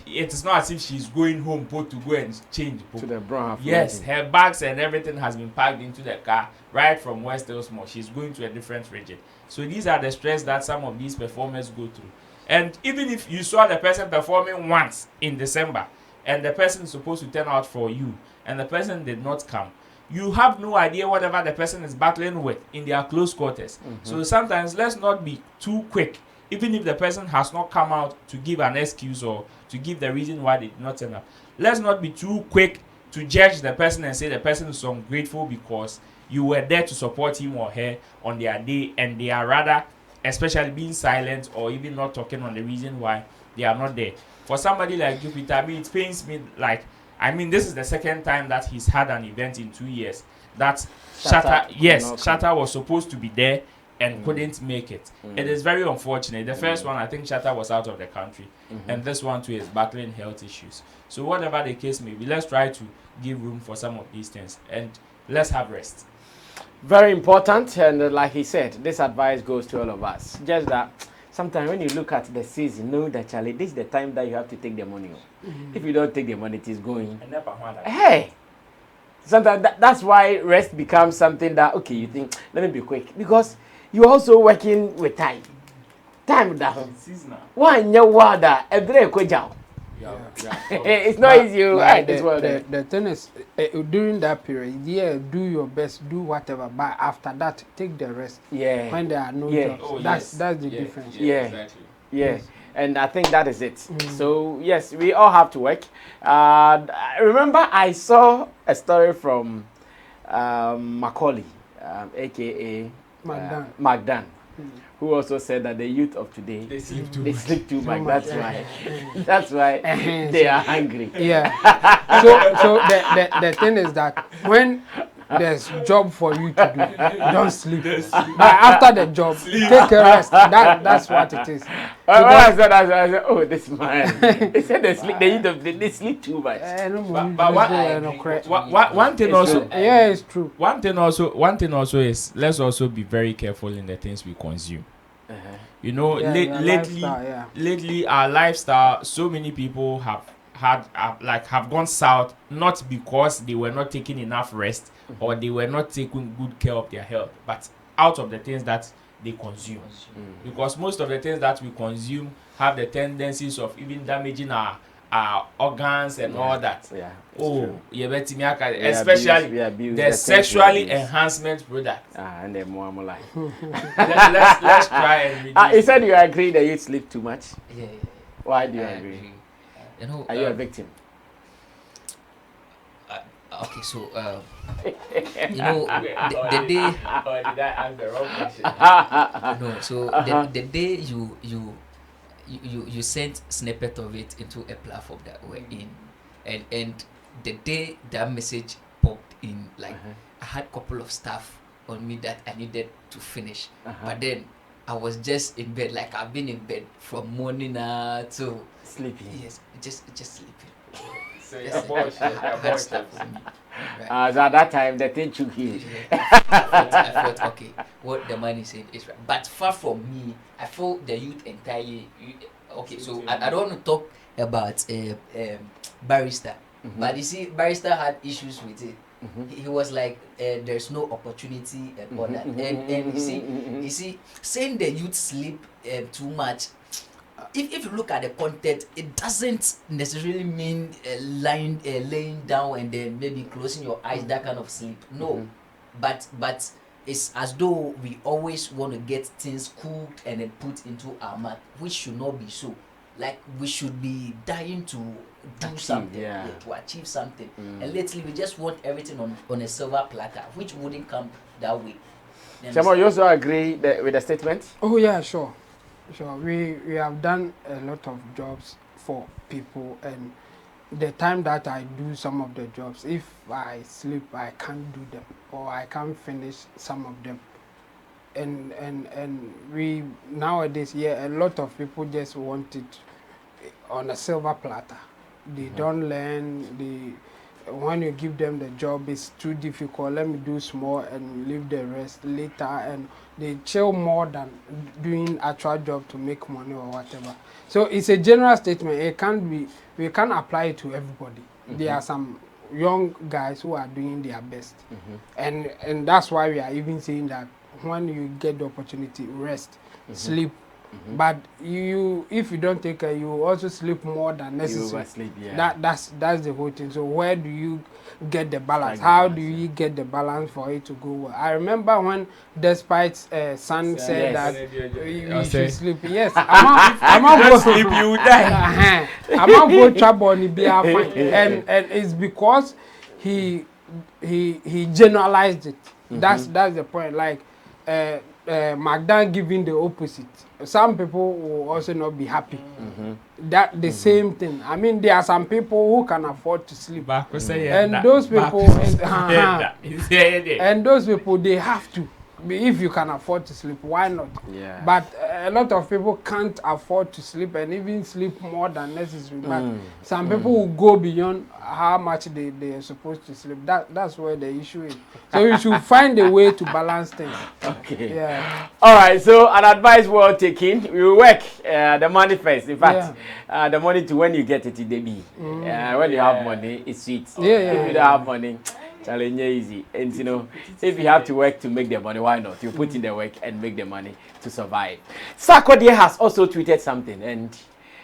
Speaker 6: it is not as if she's going home to go and change.
Speaker 4: To the brown.
Speaker 6: Yes, her bags and everything has been packed into the car right from West Elsmore. She's going to a different region. So these are the stress that some of these performers go through. And even if you saw the person performing once in December and the person is supposed to turn out for you and the person did not come, you have no idea whatever the person is battling with in their close quarters. So sometimes let's not be too quick. Even if the person has not come out to give an excuse or to give the reason why they did not turn up, let's not be too quick to judge the person and say the person is ungrateful because you were there to support him or her on their day and they are rather, especially being silent or even not talking on the reason why they are not there. For somebody like Jupiter, I mean, it pains me like, this is the second time that he's had an event in 2 years that Shatta was supposed to be there and couldn't make it. It is very unfortunate. The first one, I think Shatta was out of the country, and this one too is battling health issues. So whatever the case may be, let's try to give room for some of these things and let's have rest.
Speaker 4: Very important, and like he said, this advice goes to all of us. Just that sometimes when you look at the season, know that Charlie, this is the time that you have to take the money. If you don't take the money, it is going. Hey, sometimes that's why rest becomes something that you think, let me be quick, because you're also working with time. Time down. One year water, a break with you. It's not easy.
Speaker 7: The thing is, during that period, do your best, do whatever. But after that, take the rest.
Speaker 4: Yeah.
Speaker 7: When there are no jobs, that's the difference.
Speaker 6: Exactly.
Speaker 4: Yes. And I think that is it. So yes, we all have to work. Remember, I saw a story from Macaulay, aka Magdan, who also said that the youth of today they sleep too much. That's why they are hungry.
Speaker 7: Yeah. So the thing is that when there's job for you to do, don't sleep. But after the job, take a rest. That's what it is.
Speaker 4: When I said, oh, this man. They said they sleep too much.
Speaker 6: But one thing also,
Speaker 7: it's true.
Speaker 6: One thing also is let's also be very careful in the things we consume. You know, lately our lifestyle, so many people have gone south, not because they were not taking enough rest or they were not taking good care of their health, but out of the things that they consume. Because most of the things that we consume have the tendencies of even damaging our organs and all that. Especially the sexually enhancement product.
Speaker 4: And the more like.
Speaker 6: Let's try and reduce.
Speaker 4: He said you agree that you sleep too much.
Speaker 5: Yeah.
Speaker 4: Why do you agree?
Speaker 5: You know,
Speaker 4: are you a victim?
Speaker 5: Okay, so you know, the day.
Speaker 6: Or did I ask the wrong question?
Speaker 5: No, so the day you sent snippet of it into a platform that we're in, and the day that message popped in, like I had a couple of stuff on me that I needed to finish, but then I was just in bed, like I've been in bed from morning to sleeping. Yes, just sleeping.
Speaker 6: So you're
Speaker 5: stuff for me.
Speaker 4: Right. So at that time, the thing took you.
Speaker 5: I felt okay. What the man is saying is right, but far from me, I felt the youth entirely. Okay, so I don't want to talk about Barrister, but you see, Barrister had issues with it. He was like, there's no opportunity and all that. And you see, saying the youth sleep too much. If you look at the content, it doesn't necessarily mean laying down and then maybe closing your eyes, that kind of sleep. No, but it's as though we always want to get things cooked and then put into our mouth, which should not be so. like we should be dying to do something, to achieve something. And lately we just want everything on a silver platter, which wouldn't come that way.
Speaker 4: Chamo, you also agree with the statement?
Speaker 7: Oh yeah, sure. We have done a lot of jobs for people, and the time that I do some of the jobs, if I sleep, I can't do them, or I can't finish some of them. And we nowadays, a lot of people just want it on a silver platter. They don't learn. When you give them the job, it's too difficult. Let me do small and leave the rest later. And they chill more than doing actual job to make money or whatever. So it's a general statement. It can't be. We can't apply it to everybody. There are some young guys who are doing their best, and that's why we are even saying that when you get the opportunity, rest, sleep. But if you don't take care, you also sleep more than necessary.
Speaker 4: Sleep,
Speaker 7: That's the whole thing. So where do you get the balance? How do you get the balance for it to go well? I remember when, despite son said that you should sleep. Yes, I'm not go
Speaker 6: sleep, you die.
Speaker 7: I'm not go trouble on the beer fine. And it's because he generalized it. That's the point. Like Magdan giving the opposite. Some people will also not be happy. That the same thing. I mean, there are some people who can afford to sleep, and those people, and those people, they have to. If you can afford to sleep, why not?
Speaker 4: Yeah.
Speaker 7: But a lot of people can't afford to sleep, and even sleep more than necessary. But some people will go beyond how much they are supposed to sleep. That's where the issue is. So you should find a way to balance things.
Speaker 4: Okay.
Speaker 7: Yeah.
Speaker 4: All right. So an advice well taken. We will work the money first. In fact, the money to when you get it, it be. When you have money, it's sweet. If you don't have money, challenge easy. And you know, if you have to work to make the money, why not? You put in the work and make the money to survive. Sarkodie has also tweeted something, and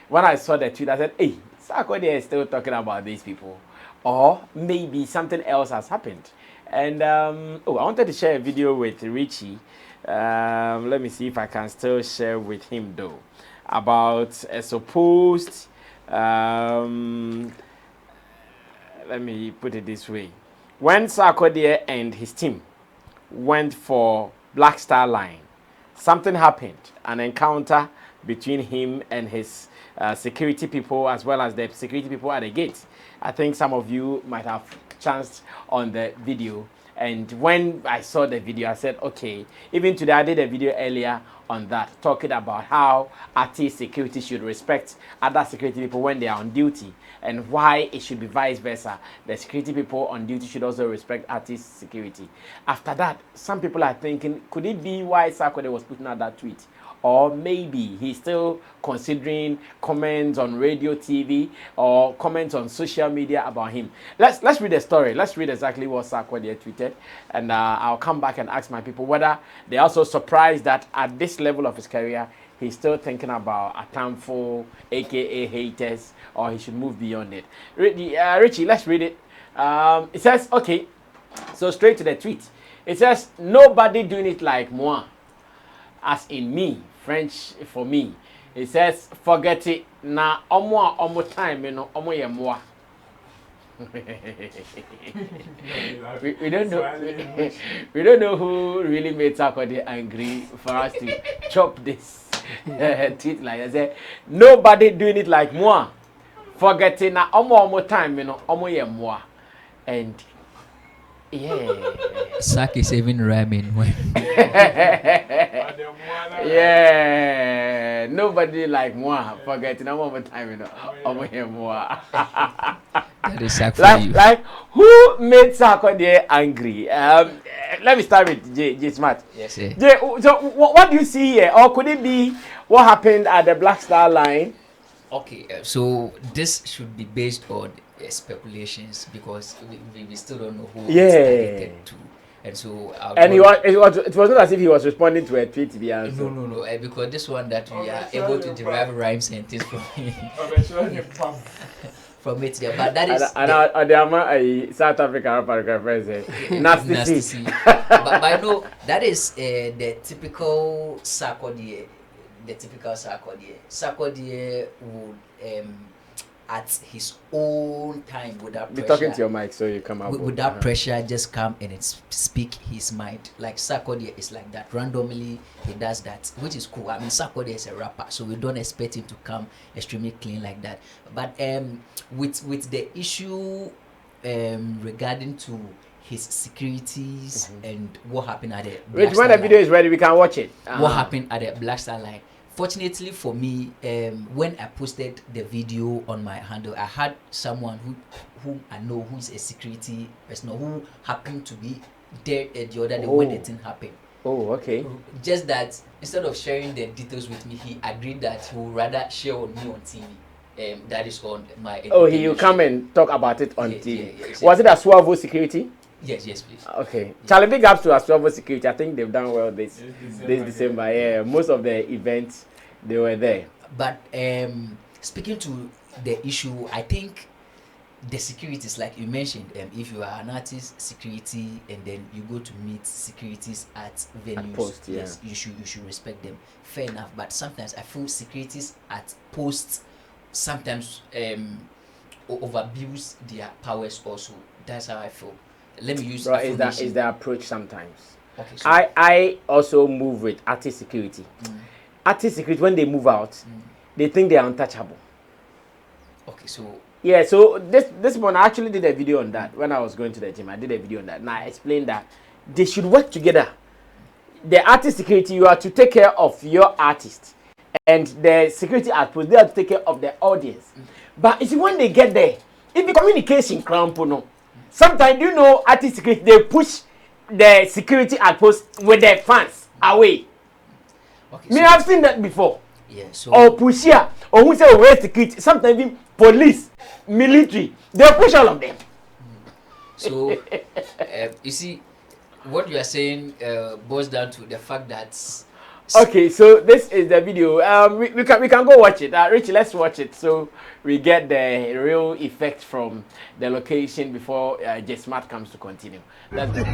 Speaker 4: when I saw the tweet, I said, "Hey, Sarkodie is still talking about these people, or maybe something else has happened." And I wanted to share a video with Richie. Let me see if I can still share with him though, about a supposed. Let me put it this way. When Sarkodie and his team went for Black Star Line, something happened, an encounter between him and his security people, as well as the security people at the gate. I think some of you might have chanced on the video. And when I saw the video, I said, okay, even today I did a video earlier on that, talking about how artist security should respect other security people when they are on duty, and why it should be vice versa. The security people on duty should also respect artist security. After that, some people are thinking, could it be why Sarkodie was putting out that tweet? Or maybe he's still considering comments on radio, TV, or comments on social media about him. Let's read the story. Let's read exactly what Sarkodie tweeted, and I'll come back and ask my people whether they're also surprised that at this level of his career, he's still thinking about a handful, aka haters, or he should move beyond it. Richie, let's read it. It says, okay, so straight to the tweet. It says, nobody doing it like moi. As in me, French for me. It says, forget it. Na omo time, you know, omo ye moi. we don't know. We don't know who really made Sarkodie angry for us to chop this tweet like I said. Nobody doing it like moi. Forget it. Na omo time, you know, omo ye moi. And yeah,
Speaker 5: Sak is even rhyming when.
Speaker 4: Yeah, nobody like moi. Forget no more time, you know. Moi.
Speaker 5: That is Sak for you.
Speaker 4: Like who made Sarkodie angry? Let me start with J Smart.
Speaker 5: Yes, sir.
Speaker 4: J, so what do you see here, or could it be what happened at the Black Star Line?
Speaker 5: Okay, so this should be based on speculations, because we still don't know who it's targeted to. And so
Speaker 4: it was not as if he was responding to a tweet to be answered.
Speaker 5: No, because this one that we are able to derive rhyme sentence from from it, yeah, but that is
Speaker 4: South African nasty.
Speaker 5: But I know that is the typical Sarkodie the typical Sarkodie would at his own time without pressure.
Speaker 4: Be talking to your mic so you come out.
Speaker 5: Without pressure, just come and speak his mind. Like Sarkodie is like that. Randomly, he does that, which is cool. I mean, Sarkodie is a rapper, so we don't expect him to come extremely clean like that. But with the issue regarding to his securities and what happened at the
Speaker 4: when the video is ready, we can watch it.
Speaker 5: What happened at the Black Star Line? Fortunately for me, when I posted the video on my handle, I had someone whom I know who is a security person who happened to be there at the other day when the thing happened.
Speaker 4: Oh, okay.
Speaker 5: Just that instead of sharing the details with me, he agreed that he would rather share on me on TV. That is on my.
Speaker 4: Oh, he'll come and talk about it on TV.
Speaker 5: Yes.
Speaker 4: Was it a Suavo security?
Speaker 5: Yes, please.
Speaker 4: Okay. Charlie, big ups to Suavo security. I think they've done well this December. Yeah, most of the events they were there.
Speaker 5: But speaking to the issue, I think the securities, like you mentioned, if you are an artist, security, and then you go to meet securities at venues,
Speaker 4: post, yeah.
Speaker 5: yes, you should respect them. Fair enough. But sometimes I feel securities at posts sometimes overabuse their powers also. That's how I feel. Let me use
Speaker 4: is the approach sometimes.
Speaker 5: Okay, so
Speaker 4: I also move with artist security. Artist security, when they move out, they think they are untouchable.
Speaker 5: Okay, so
Speaker 4: yeah, so this one I actually did a video on that when I was going to the gym. I did a video on that. Now I explained that they should work together. The artist security, you are to take care of your artist, and the security outpost, they are to take care of the audience. But you see, when they get there, if the communication cramp, no, sometimes you know artist security they push the security outpost with their fans away.
Speaker 5: okay,
Speaker 4: Me, I've seen that before.
Speaker 5: yeah, so
Speaker 4: Or push here, or who say where security. Sometimes even police, military, they push all of them.
Speaker 5: so you see, what you are saying boils down to the fact that
Speaker 4: Okay, so this is the video. We can go watch it. Richie, let's watch it so we get the real effect from the location before J Smart comes to continue. Let's go.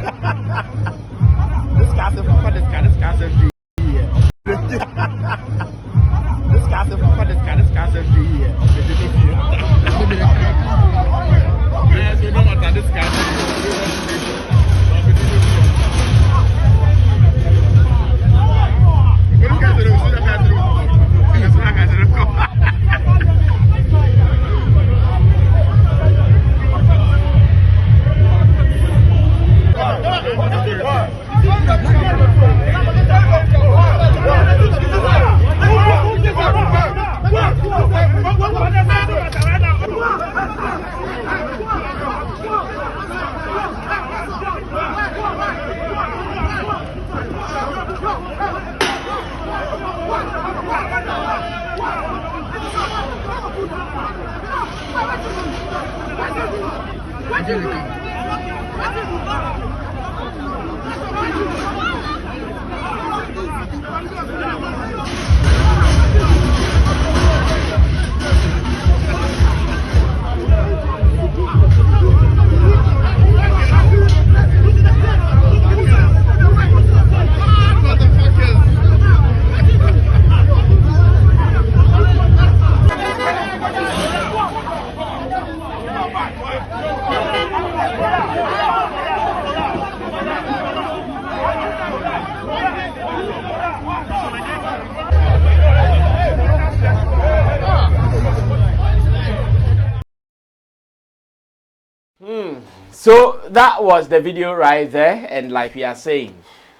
Speaker 4: So that was the video right there, and like we are saying,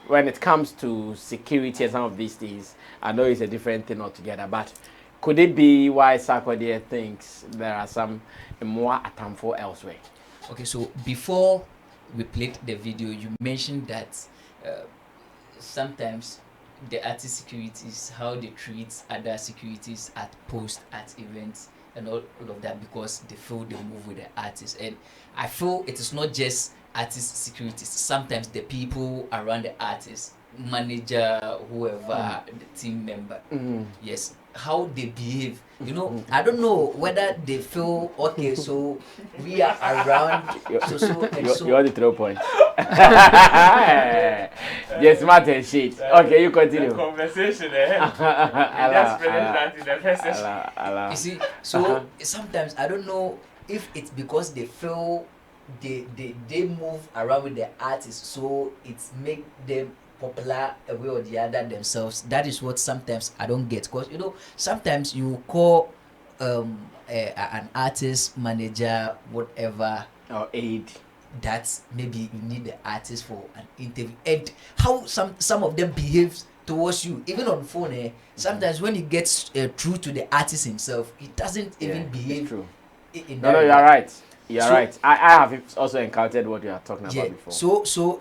Speaker 4: when it comes to security and some of these things, I know it's a different thing altogether, but could it be why Sarkodie thinks there are some more harmful elsewhere?
Speaker 5: Okay, so before we played the video, you mentioned that sometimes the artist securities, how they treat other securities at post, at events, and all of that, because they feel they move with the artist. And I feel it is not just artist securities. Sometimes the people around the artist, manager, whoever, the team member, yes, how they behave. You know, I don't know whether they feel okay. So we are around. So
Speaker 4: You want to throw points. Yes, smart and shit. Okay, you continue.
Speaker 6: The conversation ahead. We just finished that in the first session.
Speaker 5: You see, so sometimes I don't know if it's because they feel they move around with the artists, so it's make them popular a way or the other themselves. That is what sometimes I don't get, because you know sometimes you call an artist manager whatever
Speaker 4: or aid,
Speaker 5: that maybe you need the artist for an interview, and how some of them behaves towards you even on phone, sometimes when he gets through to the artist himself, he doesn't even behave
Speaker 4: true.
Speaker 5: In
Speaker 4: No, you're right. You're right. I have also encountered what you are talking about before.
Speaker 5: So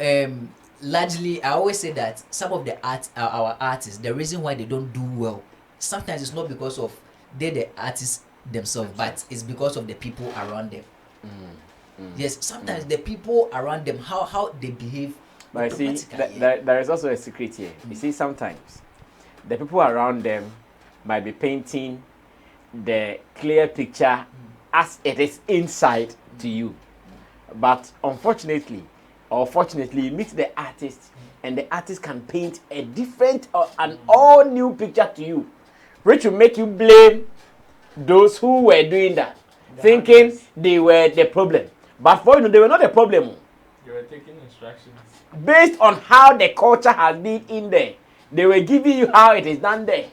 Speaker 5: largely I always say that some of the our artists, the reason why they don't do well sometimes it's not because of the artists themselves, but it's because of the people around them. Yes, sometimes the people around them, how they behave.
Speaker 4: But you see, there is also a secret here. You see, sometimes the people around them might be painting the clear picture as it is inside to you. But unfortunately, or fortunately, you meet the artist and the artist can paint a different or an all new picture to you, which will make you blame those who were doing that, thinking they were the problem. But for you know, they were not the problem.
Speaker 6: You were taking instructions.
Speaker 4: Based on how the culture has been in there, they were giving you how it is done there.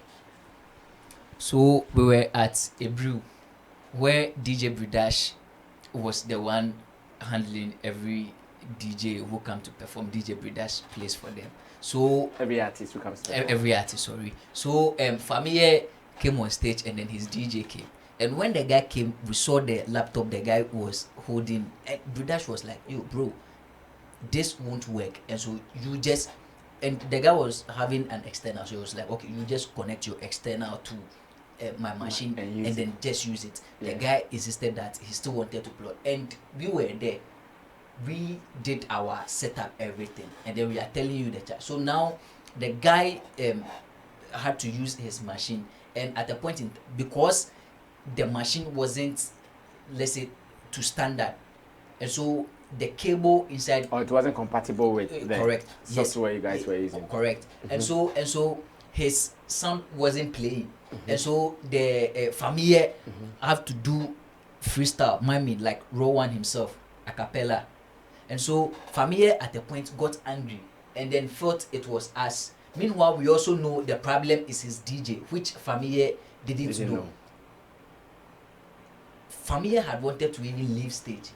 Speaker 5: So we were at a brew where DJ Bridash was the one handling every DJ who come to perform. DJ Bridash plays for them. So
Speaker 4: every artist who comes to
Speaker 5: every artist, sorry. So Famille came on stage and then his DJ came. And when the guy came, we saw the laptop the guy was holding. And Bridash was like, "Yo, bro, this won't work." And so you just, and the guy was having an external, so he was like, "Okay, you just connect your external to my machine and then just use it." The guy insisted that he still wanted to plug, and we were there. We did our setup, everything, and then we are telling you the charge. So now the guy had to use his machine, and at a point in because the machine wasn't, let's say, to standard, and so the cable inside,
Speaker 4: or it wasn't compatible with the
Speaker 5: correct
Speaker 4: software you guys were using.
Speaker 5: Correct. And so his sound wasn't playing, and so the Famille have to do freestyle, miming, like Rowan himself, a cappella. And so Famille at a point got angry and then thought it was us. Meanwhile, we also know the problem is his DJ, which Famille didn't know. Famille had wanted to even leave stage,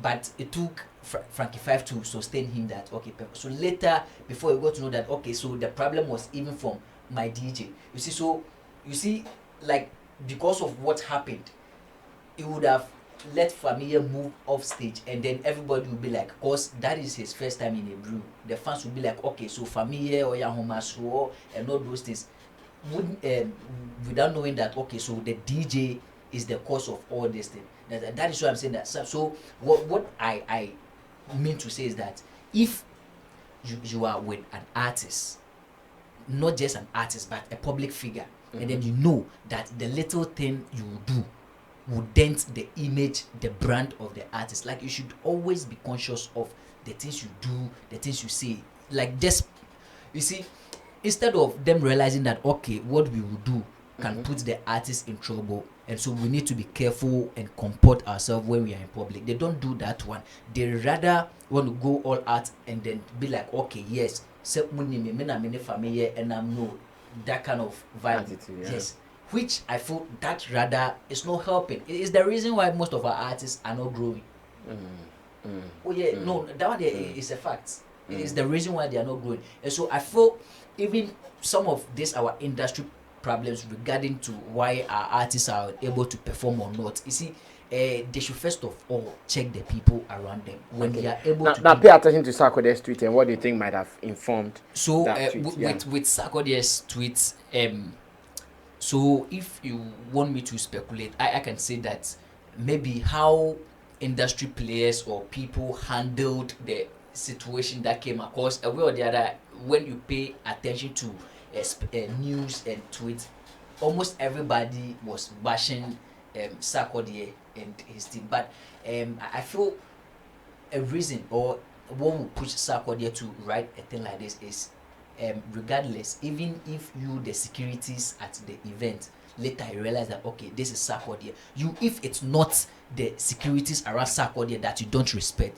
Speaker 5: but it took Frankie 5 to sustain him that, okay, so later, before we got to know that, okay, so the problem was even from my DJ. You see, like, because of what happened, it would have let Famille move off stage, and then everybody would be like, cause that is his first time in a brew, the fans would be like, okay, so Famille or Yahomaso and all those things, without knowing that, okay, so the DJ is the cause of all this thing. That is why I'm saying that. So what I mean to say is that if you are with an artist, not just an artist but a public figure, and then you know that the little thing you do would dent the image, the brand of the artist, like you should always be conscious of the things you do, the things you say. Like, just, you see, instead of them realizing that, okay, what we will do can put the artist in trouble, and so we need to be careful and comport ourselves when we are in public. They don't do that one. They rather want to go all out and then be like, okay, yes, family, and I'm no, that kind of vibe.
Speaker 4: Attitude, yeah.
Speaker 5: Yes, which I feel that rather is not helping. It is the reason why most of our artists are not growing. Oh yeah, no, that one is a fact. It is the reason why they are not growing. And so I feel even some of this our industry problems regarding to why our artists are able to perform or not. You see, they should first of all check the people around them when they are able to.
Speaker 4: Now pay attention to Sarkodie's tweet and what do you think might have informed.
Speaker 5: So
Speaker 4: that tweet?
Speaker 5: with Sarkodie's tweets, so if you want me to speculate, I can say that maybe how industry players or people handled the situation that came across a way or the other. When you pay attention to news and tweets, almost everybody was bashing Sarkodie and his team. But I feel a reason, or what will push Sarkodie to write a thing like this is, regardless, even if you the securities at the event later you realize that okay, this is Sarkodie. You, if it's not the securities around Sarkodie that you don't respect,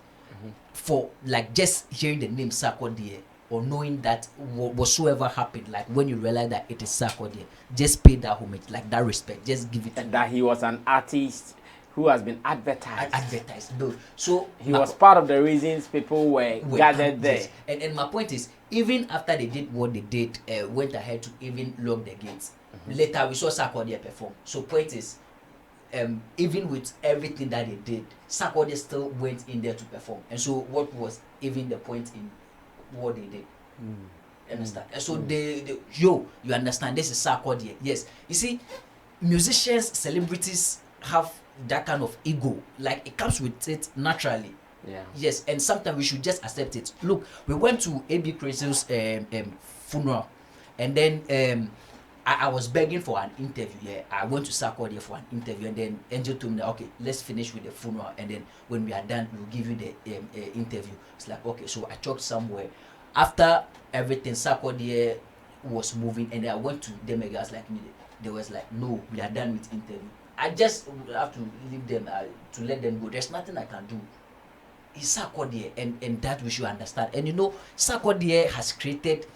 Speaker 5: for like just hearing the name Sarkodie or knowing that whatsoever happened, like when you realize that it is Sarkodie, just pay that homage, like that respect, just give it.
Speaker 4: And that he was an artist who has been advertised.
Speaker 5: No. So
Speaker 4: he was part of the reasons people were gathered there.
Speaker 5: Yes. And my point is, even after they did what they did, went ahead to even lock the gates. Later we saw Sarkodie perform. So point is, even with everything that they did, Sarkodie still went in there to perform. And so what was even the point in what they did? Understand? And so you understand, this is Sarkodie. Yes. You see, musicians, celebrities have that kind of ego, like it comes with it naturally.
Speaker 4: Yeah.
Speaker 5: Yes, and sometimes we should just accept it. Look, we went to A.B. Crazel's funeral, and then I was begging for an interview. Yeah, I went to Sarkodie for an interview, and then Angel told me that, okay, let's finish with the funeral, and then when we are done, we'll give you the interview. It's like, okay, so I talked somewhere. After everything, Sarkodie was moving, and I went to them again. I was like, they was like, no, we are done with interview. I just have to leave them, to let them go. There's nothing I can do. It's Sarkodie, and that we should understand. And you know, Sarkodie has created,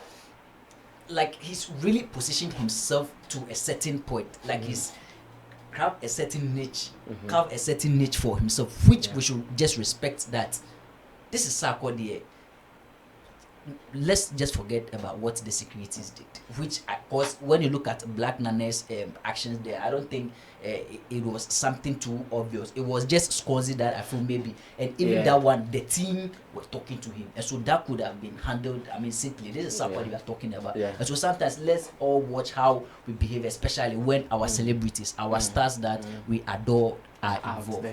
Speaker 5: like, he's really positioned himself to a certain point. Like he's carved a certain niche, for himself, which we should just respect that. This is Sarkodie. Let's just forget about what the securities did, which of course when you look at Black Nana's actions there, I don't think it was something too obvious. It was just Scorsese that I feel maybe, and even that one, the team were talking to him, and so that could have been handled, I mean, simply. This is somebody we are talking about. And so sometimes let's all watch how we behave, especially when our celebrities, our stars that we adore are involved.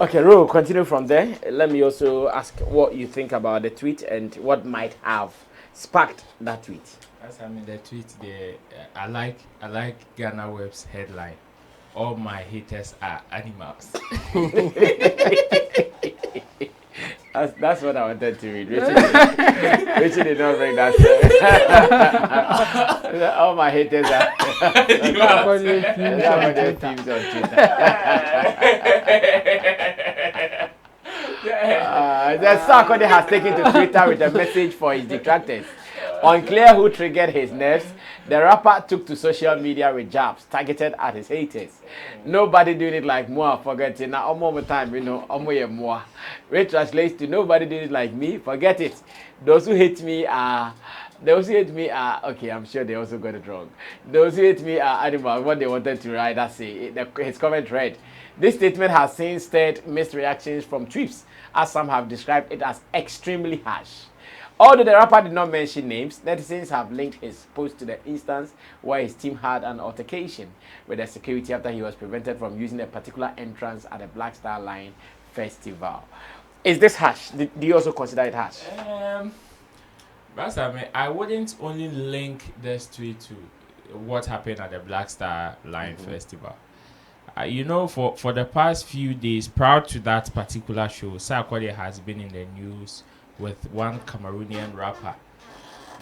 Speaker 4: Okay, Ro, continue from there. Let me also ask what you think about the tweet and what might have sparked that tweet.
Speaker 6: As I mean, the tweet there, I like Ghana Web's headline. All my haters are animals.
Speaker 4: That's what I wanted to read. Richard did not bring that. All my haters are themes on Twitter. The Sarkodie has taken to Twitter with a message for his detractors. Unclear who triggered his nerves, the rapper took to social media with jabs targeted at his haters. Nobody doing it like Moa, forgetting now all more time, you know, Moa. Which translates to nobody did it like me, forget it. Those who hate me are okay, I'm sure they also got it wrong. Those who hate me are animals, what they wanted to write, that's it. His comment read, this statement has since stirred mixed reactions from tweets, as some have described it as extremely harsh. Although the rapper did not mention names, netizens have linked his post to the instance where his team had an altercation with the security after he was prevented from using a particular entrance at the Black Star Line Festival. Is this harsh? Do you also consider it harsh?
Speaker 6: I wouldn't only link this tweet to what happened at the Black Star Line Festival. You know, for the past few days, prior to that particular show, Sarkodie has been in the news with one Cameroonian rapper.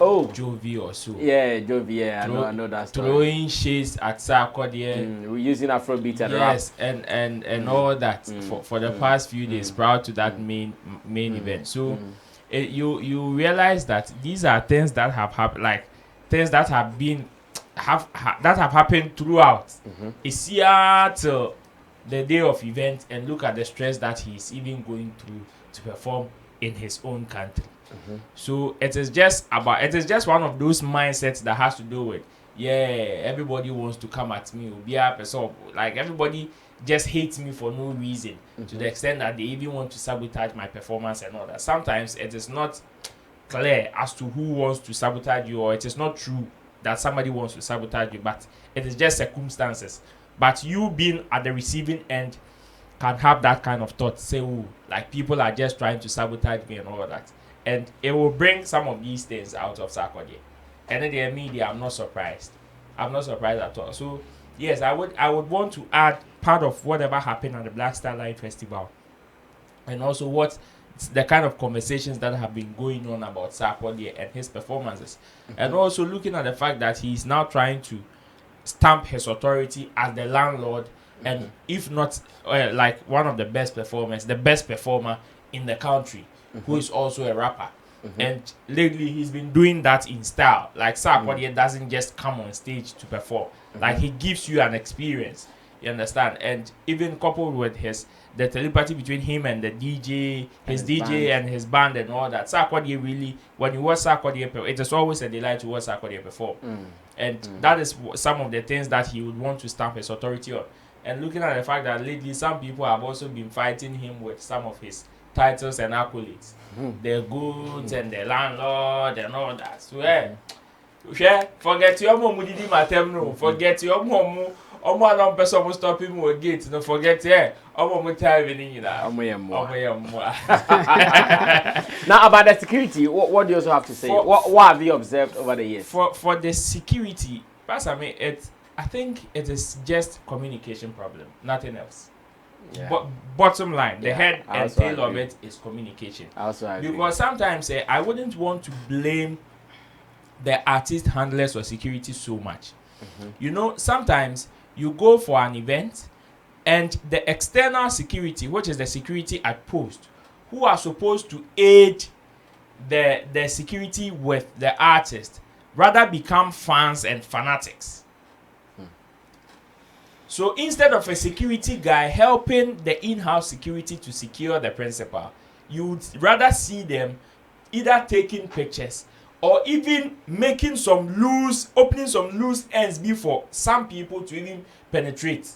Speaker 4: Oh,
Speaker 6: Jovi or so.
Speaker 4: Yeah, Jovi, yeah, I know that story.
Speaker 6: Throwing shades at Sarkodie.
Speaker 4: We're using Afrobeat and rap.
Speaker 6: Yes, and all that for the past few days prior to that main event. So you realize that these are things that have happened, like things that have been that have happened throughout. It's here till the day of event, and look at the stress that he's even going through to perform in his own country. So it is just one of those mindsets that has to do with everybody wants to come at me, like everybody just hates me for no reason, to the extent that they even want to sabotage my performance and all that. Sometimes it is not clear as to who wants to sabotage you, or it is not true that somebody wants to sabotage you, but it is just circumstances. But you being at the receiving end can have that kind of thought, say, oh, like people are just trying to sabotage me and all of that. And it will bring some of these things out of Sarkodie. And in the media, I'm not surprised. I'm not surprised at all. So, yes, I would want to add part of whatever happened at the Black Star Line Festival, and also what the kind of conversations that have been going on about Sarkodie and his performances, and also looking at the fact that he's now trying to stamp his authority as the landlord, and if not like one of the best performers, the best performer in the country, who is also a rapper. And lately he's been doing that in style. Like Sarkodie doesn't just come on stage to perform. Like he gives you an experience. You understand? And even coupled with the telepathy between him and the DJ, his DJ and his band and all that. Sarkodie really, when you watch Sarkodie, it is always a delight to watch Sarkodie perform. And that is some of the things that he would want to stamp his authority on. And looking at the fact that lately some people have also been fighting him with some of his titles and accolades. The goods and the landlord and all that. So forget your mom did matem no. Forget your mom. One person will stop him with gates. No forget
Speaker 4: Now about the security, what do you also have to say? What have you observed over the years?
Speaker 6: For the security, I think it is just communication problem, nothing else. But bottom line, the head and tail of it is communication.
Speaker 4: I also agree.
Speaker 6: Because sometimes I wouldn't want to blame the artist handlers or security so much. You know, sometimes you go for an event and the external security, which is the security at post, who are supposed to aid the security with the artist, rather become fans and fanatics. So instead of a security guy helping the in-house security to secure the principal, you would rather see them either taking pictures or even opening some loose ends before some people to even penetrate.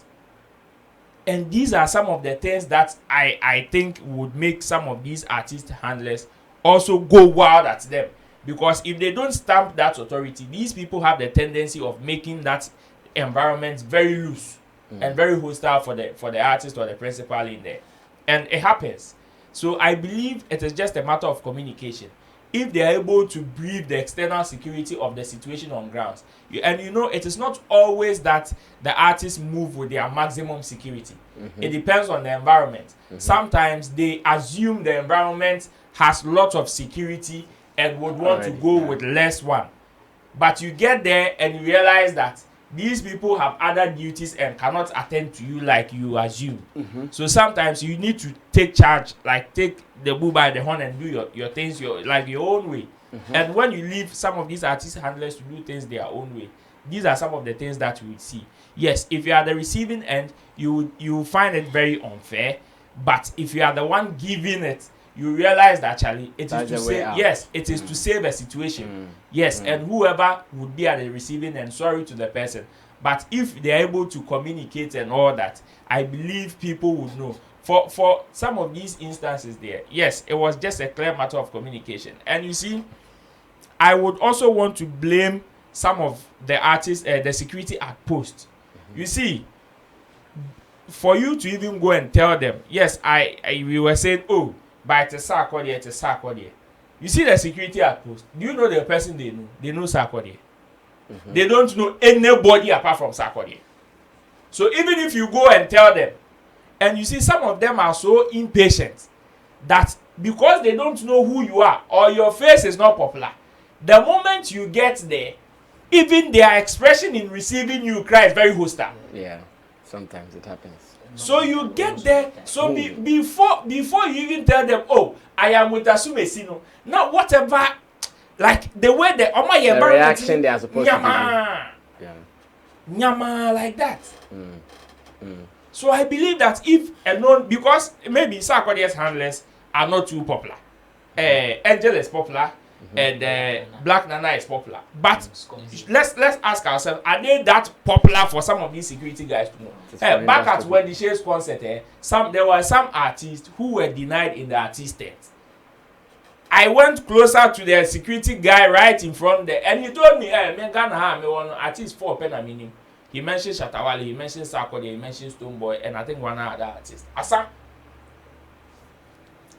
Speaker 6: And these are some of the things that I think would make some of these artist handlers also go wild at them. Because if they don't stamp that authority, these people have the tendency of making that environment very loose and very hostile for the artist or the principal in there. And it happens. So I believe it is just a matter of communication. If they are able to brief the external security of the situation on grounds, and you know, it is not always that the artists move with their maximum security. It depends on the environment. Sometimes they assume the environment has lots of security and would want to go with less one. But you get there and you realize that these people have other duties and cannot attend to you like you assume. So sometimes you need to take charge, like take the bull by the horn and do your things your own way. And when you leave some of these artist handlers to do things their own way, these are some of the things that you would see. Yes, if you are the receiving end, you find it very unfair. But if you are the one giving it, you realize that actually it is to save. Yes, it is to save a situation. Yes, and whoever would be at the receiving end, sorry to the person. But if they are able to communicate and all that, I believe people would know. For some of these instances there, yes, it was just a clear matter of communication. And you see, I would also want to blame some of the artists, the security at post. You see, for you to even go and tell them, yes, we were saying, oh, but it's a Sarkodie. You see the security at post. Do you know the person they know? They know Sarkodie. They don't know anybody apart from Sarkodie. So even if you go and tell them, and you see some of them are so impatient that because they don't know who you are or your face is not popular, the moment you get there, even their expression in receiving you cries very hostile.
Speaker 4: Yeah, sometimes it happens.
Speaker 6: So you get there. So before you even tell them, oh, I am with Asumesino. Now whatever, like the way the
Speaker 4: reaction they are supposed to do. Yeah.
Speaker 6: Nyama like that. So I believe that if because maybe Sarkodie's handlers are not too popular. Angel is popular. And Black Nana is popular, but let's ask ourselves: are they that popular for some of these security guys to know? Back at Wendy Shay's concert, there were some artists who were denied in the artist tent. I went closer to the security guy right in front there, and he told me, "Me Ghana, me one artist for pen meaning." He mentioned Shatta, Wale, he mentioned Sarkodie, he mentioned Stonebwoy, and I think one other artist. Asa.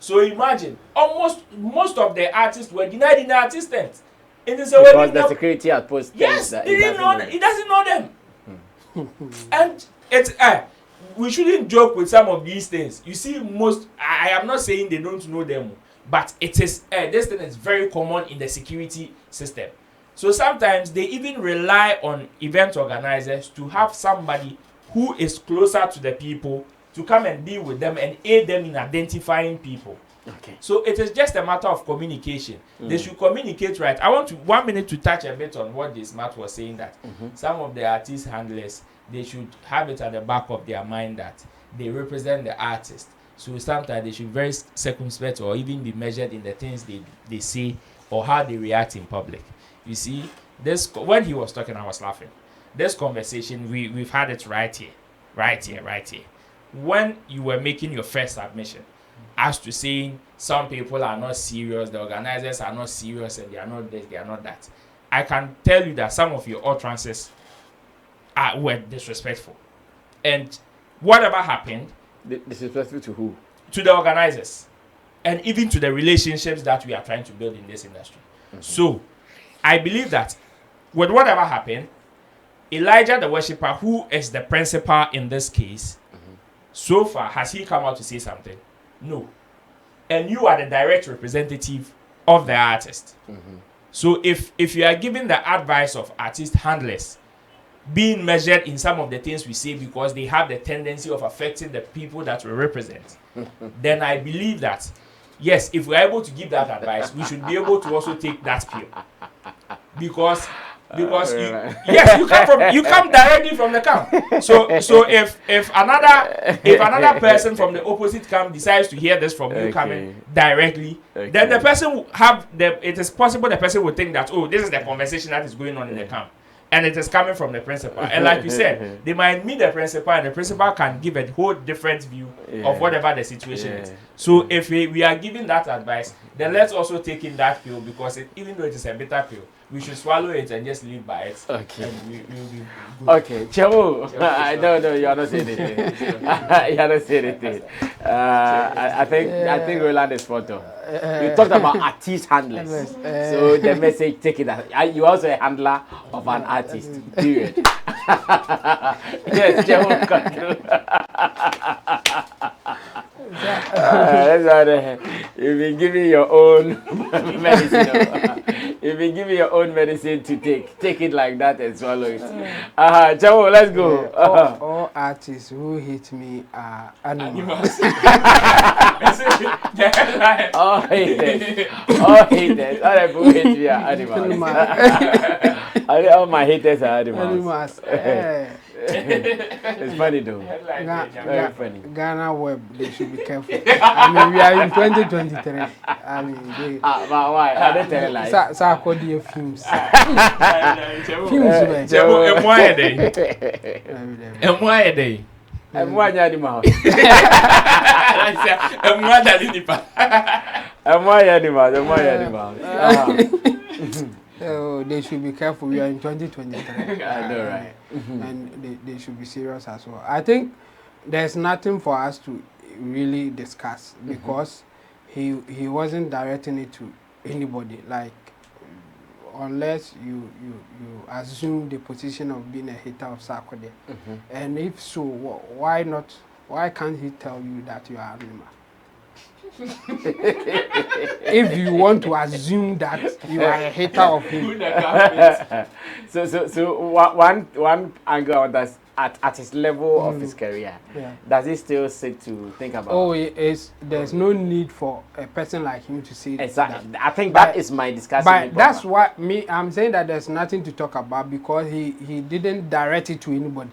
Speaker 6: So imagine, most of the artists were denied in the artist tent.
Speaker 4: Because the security at post.
Speaker 6: Yes, he doesn't know them. And it's we shouldn't joke with some of these things. You see, I am not saying they don't know them, but it is this thing is very common in the security system. So sometimes they even rely on event organizers to have somebody who is closer to the people to come and be with them and aid them in identifying people.
Speaker 4: Okay.
Speaker 6: So it is just a matter of communication. They should communicate right. I want 1 minute to touch a bit on what this Matt was saying, that some of the artist handlers, they should have it at the back of their mind that they represent the artist. So sometimes they should be very circumspect or even be measured in the things they say or how they react in public. You see, this when he was talking, I was laughing. This conversation, we've had it right here. When you were making your first submission, as to saying some people are not serious, the organizers are not serious, and they are not this, they are not that. I can tell you that some of your utterances were disrespectful. And whatever happened...
Speaker 4: Disrespectful to who?
Speaker 6: To the organizers. And even to the relationships that we are trying to build in this industry. So, I believe that with whatever happened, Elijah the worshipper, who is the principal in this case, so far, has he come out to say something? No. And you are the direct representative of the artist. So if you are giving the advice of artist handlers being measured in some of the things we say because they have the tendency of affecting the people that we represent, then I believe that, yes, if we are able to give that advice, we should be able to also take that pill. Because you come directly from the camp. So if another person from the opposite camp decides to hear this from you coming directly, then the person it is possible the person will think that, oh, this is the conversation that is going on in the camp. And it is coming from the principal. And like you said, they might meet the principal and the principal can give a whole different view of whatever the situation is. So if we are giving that advice, then let's also take in that pill, because even though it is a bitter pill, we should swallow it and just live by it. Okay. And we'll be good.
Speaker 4: Okay. Chemo. No, you are not saying anything. You are not saying anything. I think Roland is spot on. You talked about artist handlers. So the message, take it as you also a handler of an artist. Period. Yes, Chemo control. That's right. You've been giving your own medicine. You've been giving your own medicine to take. Take it like that and swallow it. Chamo, let's go.
Speaker 7: All artists who hate me are animals.
Speaker 4: All haters. All haters. All people who hate me are animals. All my haters are animals. It's funny though. Very funny.
Speaker 7: Ghana Web, they should be careful. I mean, we are in 2023. I mean,
Speaker 4: but why? I don't tell you like.
Speaker 7: Sarkodie films. So they should be careful. We are in 2023.
Speaker 4: I know, right?
Speaker 7: And they should be serious as well. I think there's nothing for us to really discuss because he wasn't directing it to anybody. Like, unless you assume the position of being a hater of Sarkodie. And if so, why not? Why can't he tell you that you are animal? If you want to assume that you are a hater of him.
Speaker 4: So one angle on that at his level of his career, does he still sit to think about?
Speaker 7: Oh, there's no need for a person like him to say
Speaker 4: exactly. That. I think that is my discussion.
Speaker 7: But that's why I'm saying that there's nothing to talk about because he didn't direct it to anybody.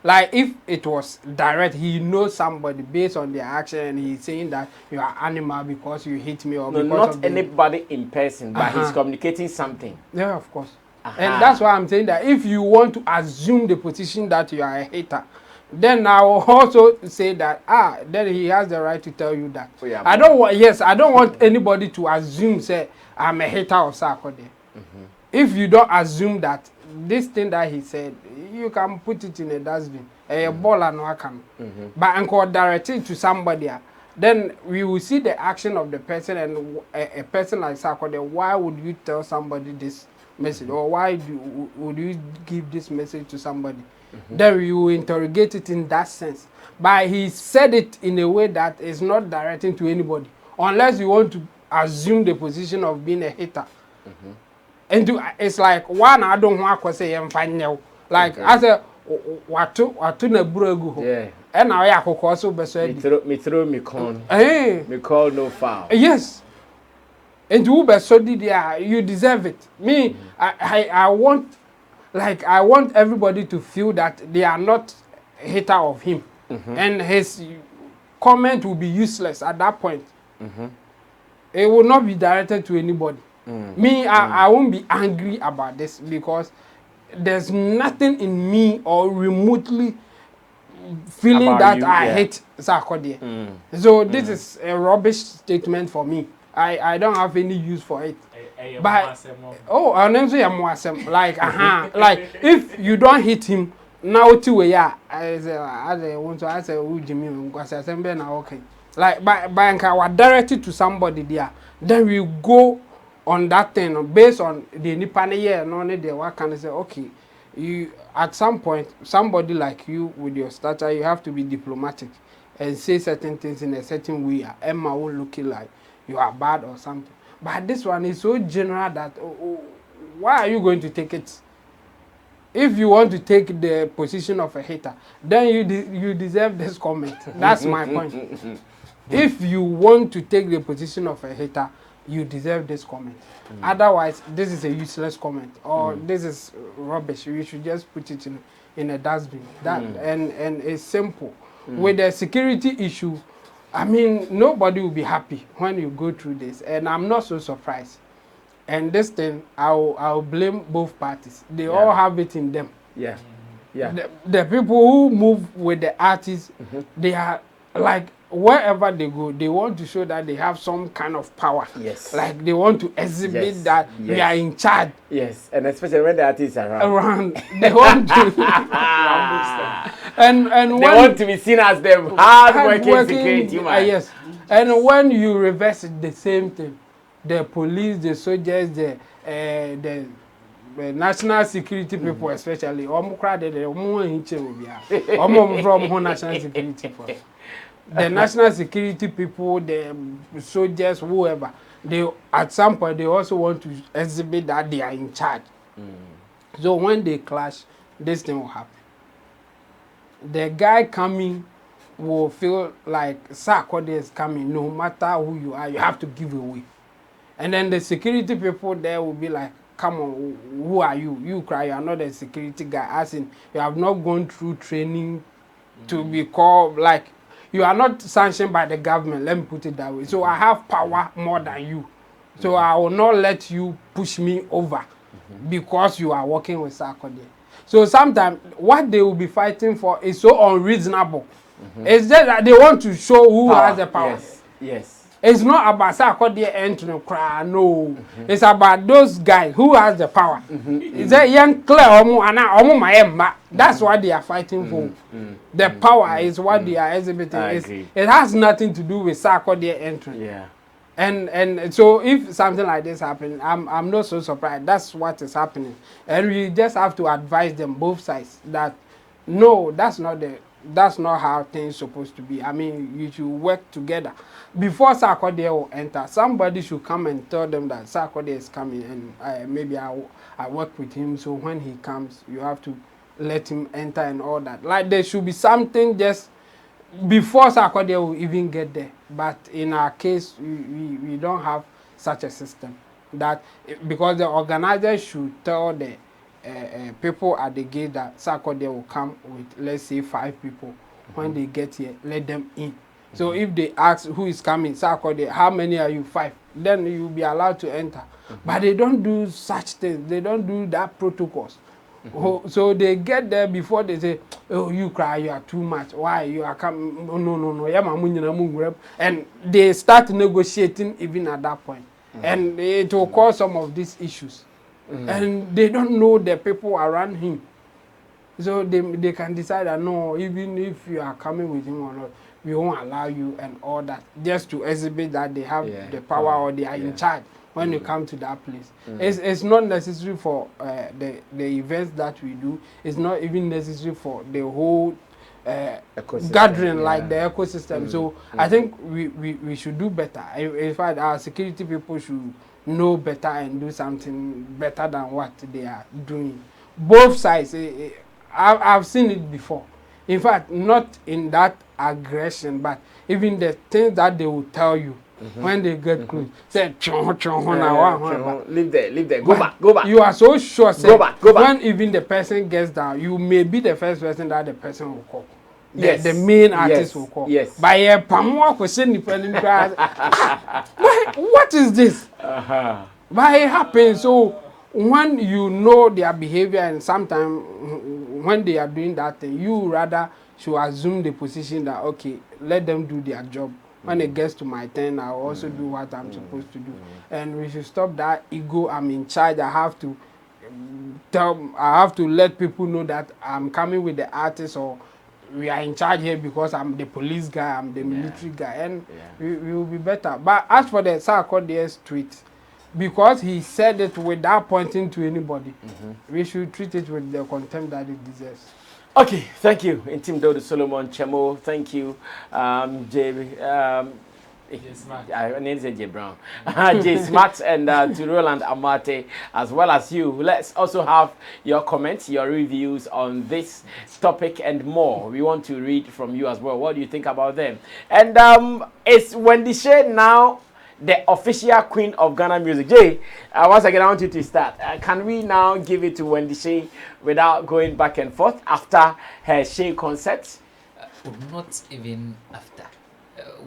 Speaker 7: Like, if it was direct, he knows somebody based on their action and he's saying that you are animal because you hit me or because
Speaker 4: not anybody in person, but he's communicating something.
Speaker 7: Yeah, of course. And that's why I'm saying that if you want to assume the position that you are a hater, then I will also say that, then he has the right to tell you that. Oh, yeah, I don't want anybody to assume, say, I'm a hater of Sarkodie. If you don't assume that, this thing that he said, you can put it in a dustbin. A ball and no can. But and direct it to somebody, then we will see the action of the person, and a person like Sarkodie, why would you tell somebody this message, or why would you give this message to somebody? Then you interrogate it in that sense. But he said it in a way that is not directing to anybody, unless you want to assume the position of being a hater. And it's like one I don't want to say I'm fine now. Like I said, what na buregu ho.
Speaker 4: Yeah.
Speaker 7: And now I also persuade.
Speaker 4: Me throw me con.
Speaker 7: Hey.
Speaker 4: Me call no foul.
Speaker 7: Yes. And you persuade there, you deserve it. Me, I want, like I want everybody to feel that they are not a hater of him, and his comment will be useless at that point. It will not be directed to anybody. Me, I won't be angry about this because there's nothing in me or remotely feeling
Speaker 4: about
Speaker 7: that
Speaker 4: you,
Speaker 7: I hate Sarkodie. So this is a rubbish statement for me. I don't have any use for it. But and then say like like if you don't hit him now to I say Jimmy okay. Like by I directed to somebody there, then we go on that thing based on the Nipane year no need the what can I say okay. You at some point somebody like you with your stature you have to be diplomatic and say certain things in a certain way. Emma will look like you are bad or something. But this one is so general that why are you going to take it? If you want to take the position of a hater, then you deserve this comment. That's my point. If you want to take the position of a hater, you deserve this comment. Otherwise, this is a useless comment or this is rubbish. You should just put it in a dustbin. That and it's simple. With the security issue, I mean, nobody will be happy when you go through this, and I'm not so surprised. And this thing, I'll blame both parties. They all have it in them.
Speaker 4: Yeah, yeah.
Speaker 7: The people who move with the artists, they are like wherever they go, they want to show that they have some kind of power.
Speaker 4: Yes.
Speaker 7: Like they want to exhibit that they are in charge.
Speaker 4: Yes, and especially when the artists are around.
Speaker 7: They want to. and
Speaker 4: they
Speaker 7: when
Speaker 4: want to be seen as them hard-working security man.
Speaker 7: Yes. And when you reverse it, the same thing. The police, the soldiers, the national security people, especially, from national security for. The national security people, the soldiers, whoever, they at some point they also want to exhibit that they are in charge. So when they clash, this thing will happen. The guy coming will feel like Sarkodie is coming. No matter who you are, you have to give away. And then the security people there will be like, come on, who are you? You cry, you are not a security guy. As in, you have not gone through training to be called, like, you are not sanctioned by the government, let me put it that way. So I have power more than you. So I will not let you push me over because you are working with Sarkodie. So sometimes what they will be fighting for is so unreasonable. It's just that they want to show who has the power.
Speaker 4: Yes, yes.
Speaker 7: It's not about Sarkodie entering cry, no. It's about those guys who has the power. It's a young clear that's what they are fighting for. The power is what they are exhibiting. It has nothing to do with Sarkodie entering.
Speaker 4: Yeah.
Speaker 7: And so if something like this happens, I'm not so surprised. That's what is happening. And we just have to advise them both sides that no, that's not how things supposed to be. I mean, you should work together. Before Sarkodie will enter, somebody should come and tell them that Sarkodie is coming and maybe I work with him. So when he comes, you have to let him enter and all that. Like there should be something just before Sarkodie will even get there. But in our case, we don't have such a system. That because the organizers should tell the people at the gate that Sarkodie will come with, let's say, 5 people. When they get here, let them in. So if they ask who is coming, Sarkodie, how many are you? 5. Then you will be allowed to enter. But they don't do such things. They don't do that protocols. So they get there before they say, oh, you cry, you are too much. Why? You are coming. No. And they start negotiating even at that point. And it will cause some of these issues. And they don't know the people around him. So they can decide that no, even if you are coming with him or not, we won't allow you and all that. Just to exhibit that they have the power or they are in charge when you come to that place. It's not necessary for the events that we do. It's not even necessary for the whole gathering, like the ecosystem. So I think we should do better. In fact, our security people should know better and do something better than what they are doing. Both sides. I've seen it before. In fact, not in that aggression, but even the things that they will tell you when they get close. Say,
Speaker 4: leave there, go back.
Speaker 7: You are so sure. Say,
Speaker 4: go back.
Speaker 7: When even the person gets down, you may be the first person that the person will call. The main artist will call.
Speaker 4: Yes.
Speaker 7: By a what is this? But it happens. So when you know their behavior, and sometimes when they are doing that thing, you rather should assume the position that, okay, let them do their job. When it gets to my turn, I'll also do what I'm supposed to do. And we should stop that ego. I'm in charge. I have to let people know that I'm coming with the artist, or we are in charge here because I'm the police guy, I'm the military guy, and we will be better. But as for the Sarkodie's tweet, because he said it without pointing to anybody, we should treat it with the contempt that it deserves.
Speaker 4: Okay, thank you, Intim Dodo Solomon Chemo. Thank you, J Brown, J Smart, and to Roland Amate, as well as you. Let's also have your comments, your reviews on this topic and more. We want to read from you as well. What do you think about them? And it's Wendy Shay now the official queen of Ghana music. Jay, once again, I want you to start. Can we now give it to Wendy Shay without going back and forth after her Shay concert?
Speaker 5: Not even after.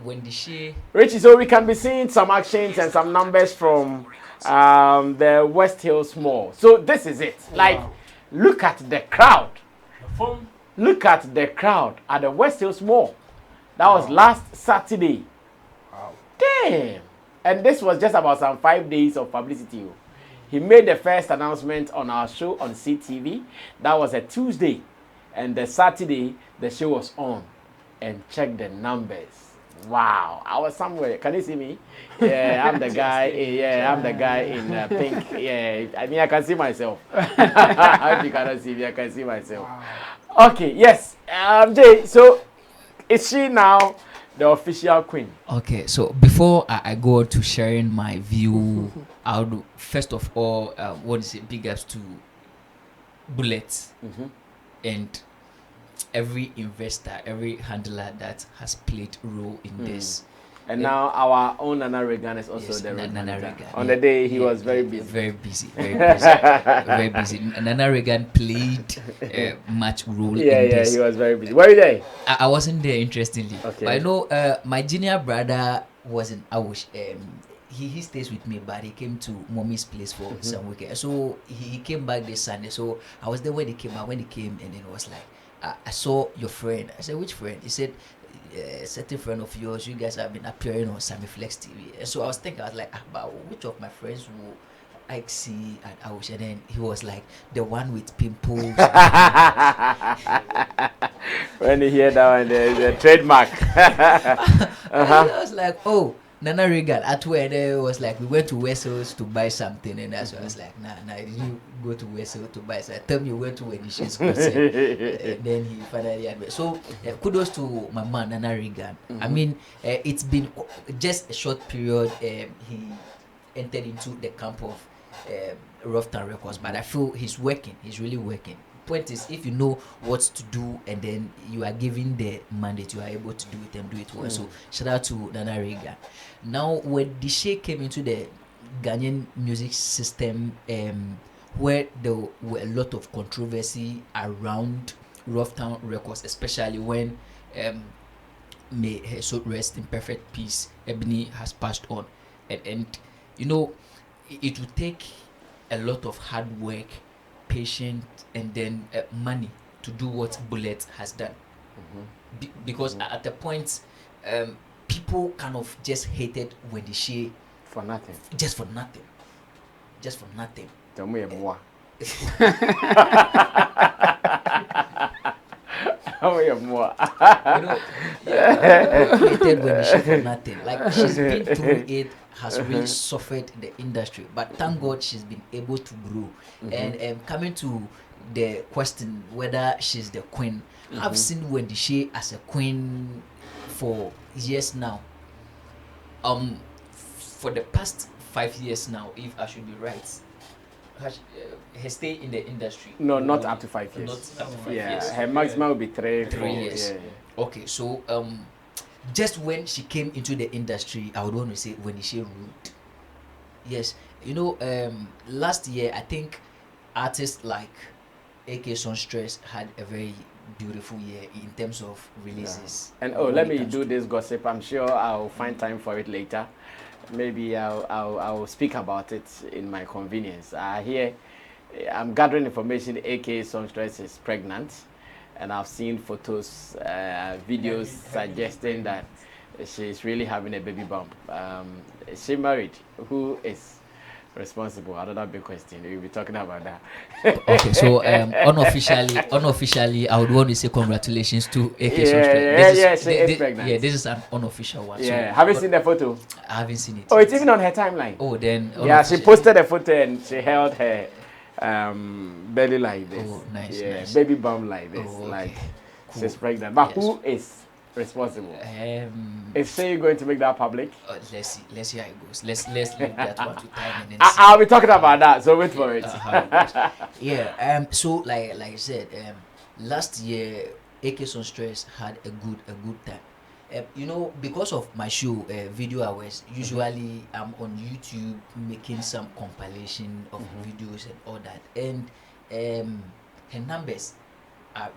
Speaker 5: Wendy Shay.
Speaker 4: Richie, so we can be seeing some actions and some numbers from the West Hills Mall. So this is it. Like, look at the crowd. Look at the crowd at the West Hills Mall. That was last Saturday. Wow. Damn. And this was just about some 5 days of publicity. He made the first announcement on our show on CTV. That was a Tuesday. And the Saturday, the show was on. And check the numbers. Wow. I was somewhere. Can you see me? Yeah, I'm the guy. Yeah, I'm the guy in pink. Yeah, I mean, I can see myself. If you cannot see me, I can see myself. Wow. Okay, yes. Jay, so is she now the official queen?
Speaker 5: Okay, so before I go to sharing my view, I would first of all, big ups to Bullet and every investor, every handler that has played a role in this.
Speaker 4: And now our own Nana Regan is also the
Speaker 5: Nana Regan.
Speaker 4: On the day he was very busy.
Speaker 5: Very busy. Very busy. Nana Regan played much role in this.
Speaker 4: Yeah, he was very busy. Were you there?
Speaker 5: I wasn't there, interestingly.
Speaker 4: Okay.
Speaker 5: But I know my junior brother was in Awush. He stays with me, but he came to mommy's place for some weekend. So he came back this Sunday. So I was there when he came out. When he came, and then it was like, I saw your friend. I said, which friend? He said, a certain friend of yours, you guys have been appearing on Sammy Flex TV. And so I was thinking, I was like, but which of my friends will I see at Awush? And then he was like, the one with pimples.
Speaker 4: When you hear that one, there's a trademark.
Speaker 5: I was like, oh, Nana Regan at where there was like, we went to Wessels to buy something, and that's why I was like, nah, did you go to Wessels to buy something? Tell me you went to Wendy Shay's concert. And then he finally admitted. So kudos to my man Nana Regan. I mean, it's been just a short period. He entered into the camp of Rough Town Records, but I feel he's working. He's really working. Point is, if you know what to do and then you are given the mandate, you are able to do it and do it well. So shout out to Nana Regan. Now, when the Shay came into the Ghanaian music system, where there were a lot of controversy around Rough Town Records, especially when may her soul rest in perfect peace, Ebony has passed on, and you know, it would take a lot of hard work, patience, and then money to do what Bullet has done. Because at the point, people kind of just hated Wendy Shay
Speaker 4: for nothing.
Speaker 5: Just for nothing. Just for nothing.
Speaker 4: Tell me more. How are you more?
Speaker 5: You know, yeah, created when she for nothing. Like she's been through it, has really suffered the industry, but thank God she's been able to grow. And coming to the question whether she's the queen, I've seen Wendy Shay as a queen for years now. For the past 5 years now, if I should be right. Her stay in the industry.
Speaker 4: No, not up to 5 years.
Speaker 5: Not up to 5
Speaker 4: yeah,
Speaker 5: years.
Speaker 4: her maximum will be 3
Speaker 5: years.
Speaker 4: Yeah.
Speaker 5: Okay, so just when she came into the industry, I would want to say when she ruled. Yes, you know, last year I think artists like AK Sunstress had a very beautiful year in terms of releases.
Speaker 4: And let me do this gossip. I'm sure I'll find time for it later. Maybe I'll speak about it in my convenience. I'm gathering information. AK Songstress is pregnant, and I've seen photos, videos suggesting that she's really having a baby bump. Is she married? Who is responsible? Another big question. We'll be talking about that.
Speaker 5: Okay, so unofficially, I would want to say congratulations to AK Songstress.
Speaker 4: She is pregnant.
Speaker 5: Yeah, this is an unofficial one.
Speaker 4: Yeah,
Speaker 5: so,
Speaker 4: have you seen the photo?
Speaker 5: I haven't seen it.
Speaker 4: Oh, it's even on her timeline.
Speaker 5: Oh, then.
Speaker 4: Yeah, she posted a photo and she held her belly like this.
Speaker 5: Oh, nice.
Speaker 4: Yeah,
Speaker 5: nice.
Speaker 4: baby bump like this.
Speaker 5: Oh, okay.
Speaker 4: Like
Speaker 5: Cool.
Speaker 4: she's pregnant. But
Speaker 5: Yes.
Speaker 4: who is responsible?
Speaker 5: Is
Speaker 4: Shay going to make that public?
Speaker 5: let's see how it goes. Let's leave that one to time and then see.
Speaker 4: I'll be talking about that, so wait for it.
Speaker 5: How it goes. Yeah. So like I said, last year AK Sunstress had a good time. You know, because of my show, Video Hours, usually I'm on YouTube making some compilation of videos and all that, and her numbers are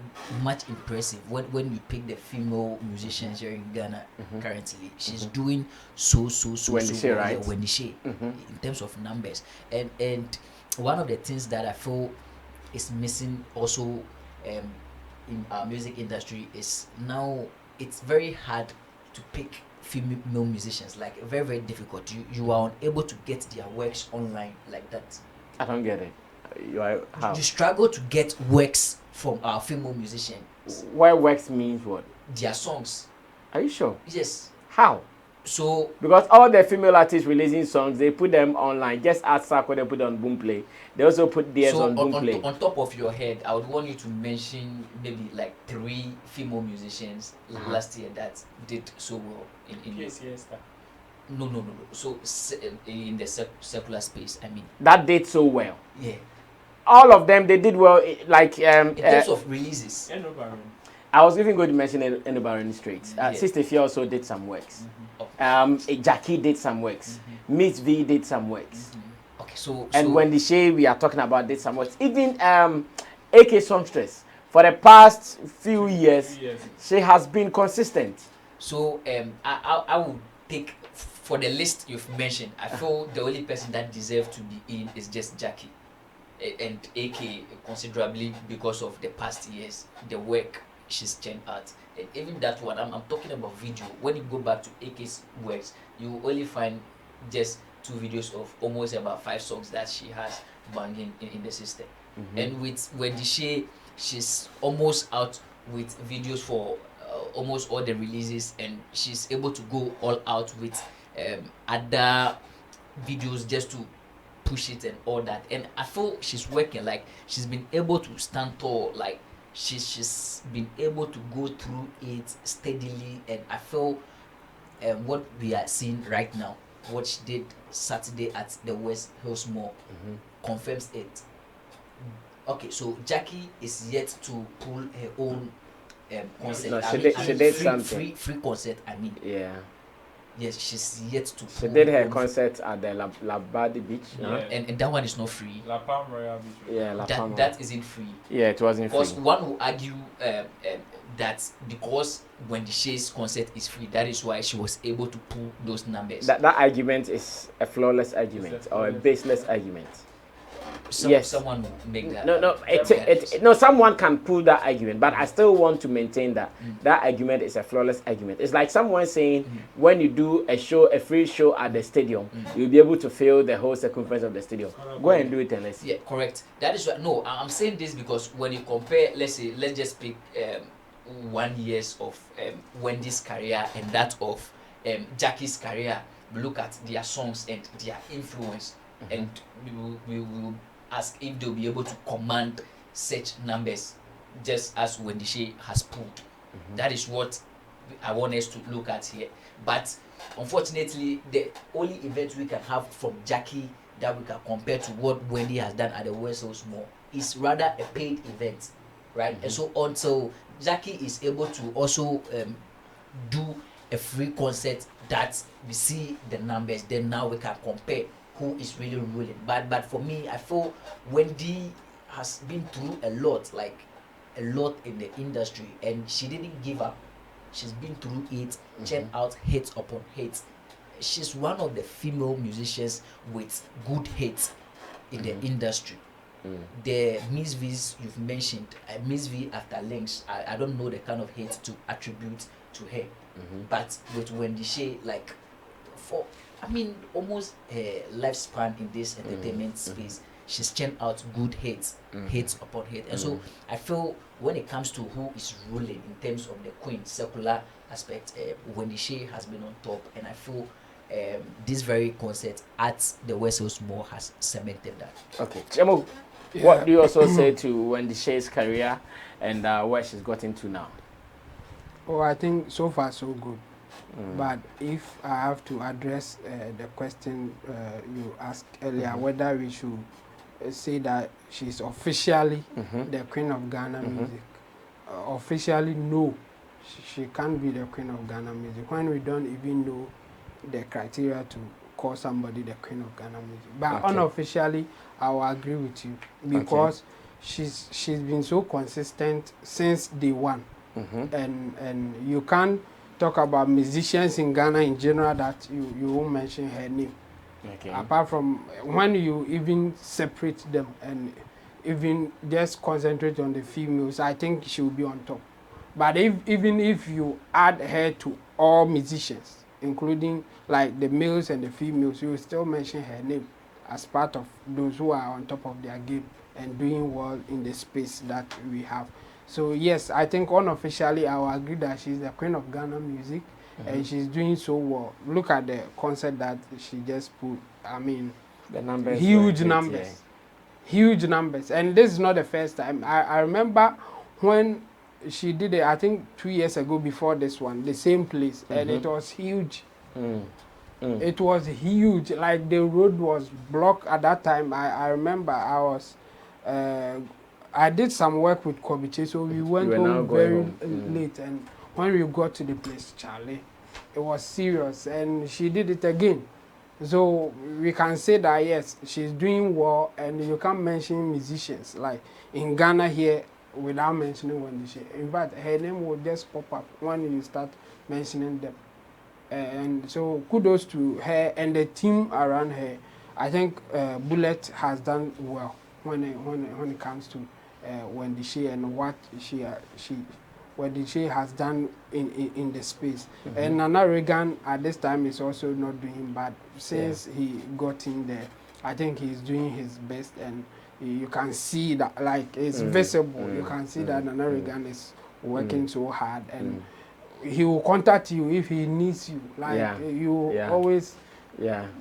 Speaker 5: much impressive. When you pick the female musicians here in Ghana currently, she's doing so
Speaker 4: Wendy Shay,
Speaker 5: well.
Speaker 4: right?
Speaker 5: Yeah, Wendy Shay, in terms of numbers, and one of the things that I feel is missing also in our music industry is now it's very hard to pick female musicians, like very difficult. You are unable to get their works online like that.
Speaker 4: I don't get it. How?
Speaker 5: You struggle to get works from our female musicians,
Speaker 4: Why works means what?
Speaker 5: their songs.
Speaker 4: Are you sure?
Speaker 5: Yes.
Speaker 4: How?
Speaker 5: So
Speaker 4: Because all the female artists releasing songs, they put them online. Just as Sarkodie put on Boomplay. They also put theirs
Speaker 5: so
Speaker 4: on Boomplay.
Speaker 5: on top of your head, I would want you to mention maybe like 3 female musicians last year that did so well in
Speaker 6: Yes.
Speaker 5: No. So in the secular space, I mean.
Speaker 4: That did so well.
Speaker 5: Yeah.
Speaker 4: All of them, they did well. Like
Speaker 5: In terms of releases.
Speaker 4: I was even going to mention Enobaron Straits.
Speaker 5: Yeah.
Speaker 4: Sister Fia also did some works.
Speaker 5: Okay.
Speaker 4: Jackie did some works. Miss V did some works.
Speaker 5: Okay, so
Speaker 4: And Wendy Shay, we are talking about, did some works. Even AK Songstress, for the past few years, she has been consistent.
Speaker 5: So I will take for the list you've mentioned. I feel the only person that deserves to be in is just Jackie, and AK considerably because of the past years, the work she's churned out, and even that one. I'm talking about video. When you go back to AK's works, you only find just 2 videos of almost about 5 songs that she has banging in the system. And with Wendy Shay, she's almost out with videos for almost all the releases, and she's able to go all out with other videos just to push it and all that. And I feel she's working, like she's been able to stand tall, like she's been able to go through it steadily. And I feel what we are seeing right now, what she did Saturday at the West Hills Mall, confirms it. Okay, so Jackie is yet to pull her own concert.
Speaker 4: No, she did something.
Speaker 5: Free concert, I mean.
Speaker 4: Yeah.
Speaker 5: Yes, she's yet to
Speaker 4: She
Speaker 5: pull
Speaker 4: did her
Speaker 5: own
Speaker 4: concert at the Labadi Beach.
Speaker 6: Yeah.
Speaker 5: and that one is not free.
Speaker 6: La Palm Royal Beach.
Speaker 4: Yeah, La Palma.
Speaker 5: That isn't free.
Speaker 4: Yeah, it wasn't
Speaker 5: Because
Speaker 4: free.
Speaker 5: one will argue that because Wendy Shay's concert is free, that is why she was able to pull those numbers.
Speaker 4: That argument is a flawless argument or a baseless argument. Yes.
Speaker 5: Someone will make that.
Speaker 4: No, someone can pull that argument, but I still want to maintain that that argument is a flawless argument. It's like someone saying when you do a free show at the stadium, you'll be able to fill the whole circumference of the stadium. Go and do it and let's see.
Speaker 5: Yeah, correct. That is what. No, I'm saying this because when you compare, let's just pick 1 year of Wendy's career and that of Jackie's career, we look at their songs and their influence, and we will ask if they'll be able to command such numbers just as Wendy Shay has pulled. That is what I want us to look at here. But unfortunately, the only event we can have from Jackie that we can compare to what Wendy has done at the West Coast Mall is rather a paid event, right? And so until Jackie is able to also do a free concert that we see the numbers, then now we can compare who is really ruling. But for me, I feel Wendy has been through a lot in the industry, and she didn't give up. She's been through it, churned out hits upon hits. She's one of the female musicians with good hits in the industry. The Miss V's you've mentioned, Miss V after Links, I don't know the kind of hate to attribute to her. But with Wendy Shay, like for almost her lifespan in this entertainment space, she's churned out good hits, hits upon hits. And so I feel when it comes to who is ruling in terms of the queen circular aspect, Wendy Shay has been on top, and I feel this very concert at the West Coast Mall has cemented that.
Speaker 4: Okay, Chemo, what do you also say to Wendy Shay's career and where she's got into now?
Speaker 7: Oh, I think so far so good. But if I have to address the question you asked earlier, whether we should say that she's officially the queen of Ghana music, officially no, she can't be the queen of Ghana music when we don't even know the criteria to call somebody the queen of Ghana music. But unofficially, I will agree with you because she's been so consistent since day one, and you can't talk about musicians in Ghana in general that you won't mention her name. Apart from when you even separate them and even just concentrate on the females, I think she will be on top. But even if you add her to all musicians, including like the males and the females, you will still mention her name as part of those who are on top of their game and doing well in the space that we have. So yes, I think unofficially I will agree that she's the queen of Ghana music, and she's doing so well. Look at the concert that she just put. I mean,
Speaker 4: the numbers,
Speaker 7: huge numbers, huge numbers. And this is not the first time. I remember when she did it, I think 2 years ago before this one, the same place, and it was huge. It was huge. Like the road was blocked at that time. I remember I did some work with Kobiche, so we went home very late, and when we got to the place, Charlie, it was serious, and she did it again. So we can say that yes, she's doing well, and you can't mention musicians like in Ghana here without mentioning Wendy Shay. In fact, her name will just pop up when you start mentioning them. And so kudos to her and the team around her. I think Bullet has done well when it comes to Wendy Shay and what Wendy Shay has done in the space. And Nana Reagan at this time is also not doing bad since he got in there. I think he's doing his best, and you can see that, like, it's visible. You can see that Nana Reagan is working so hard, and he will contact you if he needs you. Like you always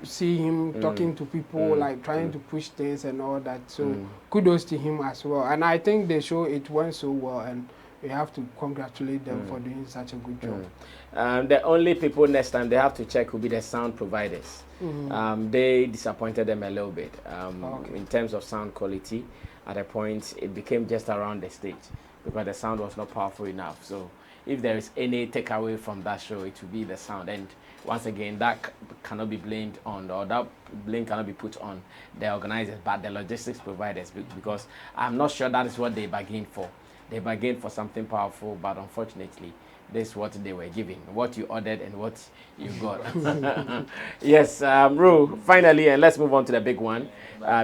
Speaker 7: see him talking to people, like trying to push things and all that. So kudos to him as well. And I think the show, it went so well, and we have to congratulate them for doing such a good job.
Speaker 4: The only people next time they have to check will be the sound providers. They disappointed them a little bit in terms of sound quality. At a point, it became just around the stage because the sound was not powerful enough. So if there is any takeaway from that show, it will be the sound. And once again, that cannot be blamed on, or that blame cannot be put on the organizers, but the logistics providers, because I'm not sure that is what they bargained for. They bargained for something powerful, but unfortunately, this is what they were giving, what you ordered and what you got. Yes, Ru, finally, and let's move on to the big one,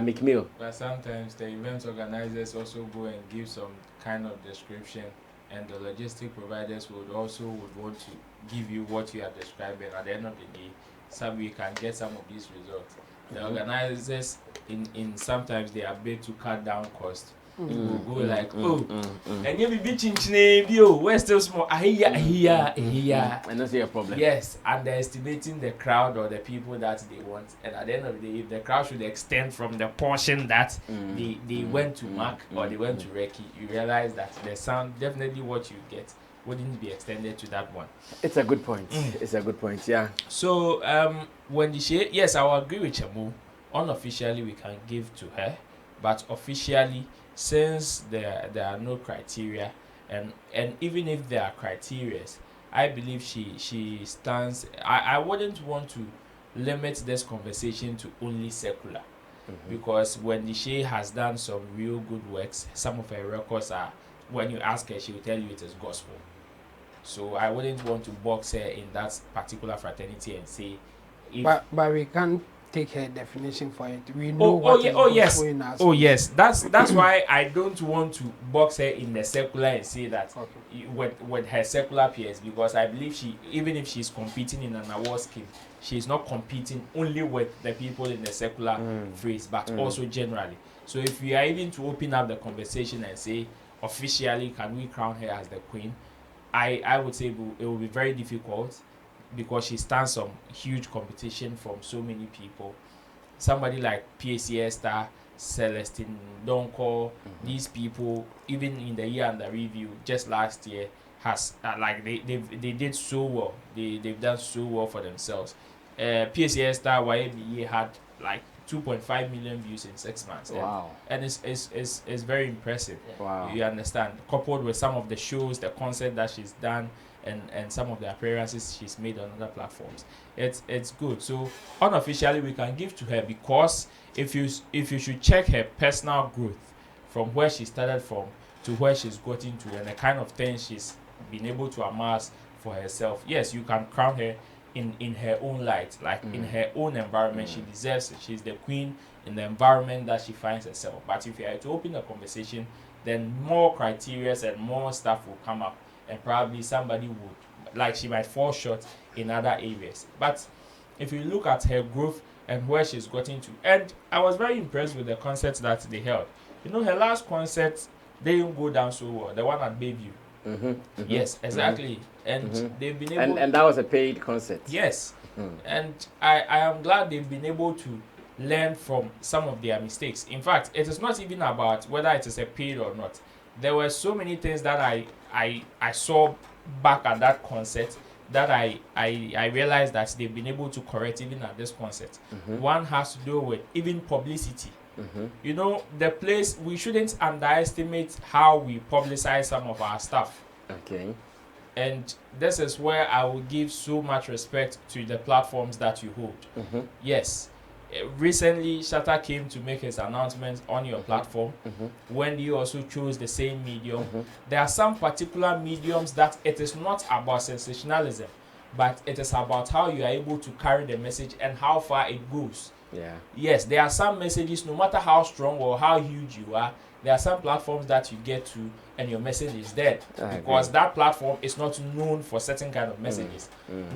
Speaker 4: Meek Mill.
Speaker 6: But sometimes the event organizers also go and give some kind of description, and the logistic providers would want to give you what you are describing. At the end of the day, we can get some of these results. The organizers, in sometimes they are bid to cut down costs. will go like, and you be bitching, bio, we're still small. Here.
Speaker 4: And that's your problem.
Speaker 6: Yes, underestimating the crowd or the people that they want. And at the end of the day, if the crowd should extend from the portion that they went to Mark or they went to Reki, you realize that the sound, definitely what you get, wouldn't be extended to that one.
Speaker 4: It's a good point. It's a good point, yeah.
Speaker 6: So, Wendy Shay, yes, I will agree with Chamu. Unofficially, we can give to her, but officially, since there are no criteria, and even if there are criteria, I believe she stands. I wouldn't want to limit this conversation to only secular, because Wendy Shay has done some real good works. Some of her records are, when you ask her, she will tell you it is gospel. So I wouldn't want to box her in that particular fraternity and say,
Speaker 7: but we can't take her definition for it. We know
Speaker 6: yes. That's why I don't want to box her in the secular and say that with her secular peers, because I believe even if she's competing in an award scheme, she's not competing only with the people in the secular phrase, but also generally. So if we are even to open up the conversation and say officially, can we crown her as the queen? I would say it will be very difficult, because she stands some huge competition from so many people. Somebody like PACS star, Celestine Donko, these people, even in the year under review, just last year, has they did so well. They've done so well for themselves. PACS star YBA had like 2.5 million views in 6 months.
Speaker 4: Wow.
Speaker 6: And it's very impressive.
Speaker 4: Wow.
Speaker 6: You understand? Coupled with some of the shows, the concert that she's done, and some of the appearances she's made on other platforms. It's good. So unofficially we can give to her, because if you should check her personal growth from where she started from to where she's gotten to, and the kind of things she's been able to amass for herself, yes, you can crown her in her own light, like in her own environment. She deserves it. She's the queen in the environment that she finds herself. But if you are to open a conversation, then more criteria and more stuff will come up, and probably somebody would, like, she might fall short in other areas. But if you look at her growth and where she's gotten to, and I was very impressed with the concerts that they held. You know, her last concert, they didn't go down so well, the one at Bayview. Yes, exactly. And they've been able,
Speaker 4: and that was a paid concert.
Speaker 6: Yes. And I am glad they've been able to learn from some of their mistakes. In fact, it is not even about whether it is a paid or not. There were so many things that I saw back at that concert that I realized that they've been able to correct even at this concert. One has to do with even publicity. You know, the place, we shouldn't underestimate how we publicize some of our stuff.
Speaker 4: Okay.
Speaker 6: And this is where I will give so much respect to the platforms that you hold. Yes. Recently, Shatta came to make his announcement on your platform. Wendy also chose the same medium. There are some particular mediums that it is not about sensationalism, but it is about how you are able to carry the message and how far it goes.
Speaker 4: Yeah.
Speaker 6: Yes, there are some messages, no matter how strong or how huge you are, there are some platforms that you get to and your message is dead, because that platform is not known for certain kind of messages.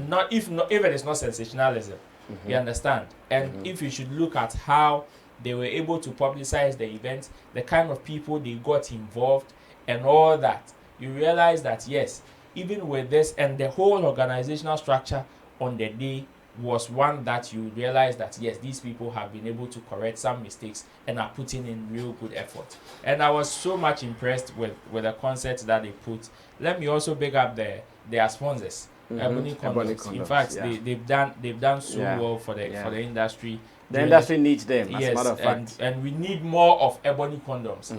Speaker 6: Not if it is not sensationalism. You understand? And if you should look at how they were able to publicize the event, the kind of people they got involved and all that, you realize that yes, even with this and the whole organizational structure on the day was one that you realize that yes, these people have been able to correct some mistakes and are putting in real good effort. And I was so much impressed with the concept that they put. Let me also big up their sponsors, Ebony Condoms. In fact, they've done so well for the industry.
Speaker 4: The industry needs them, as a matter of fact.
Speaker 6: And we need more of Ebony Condoms,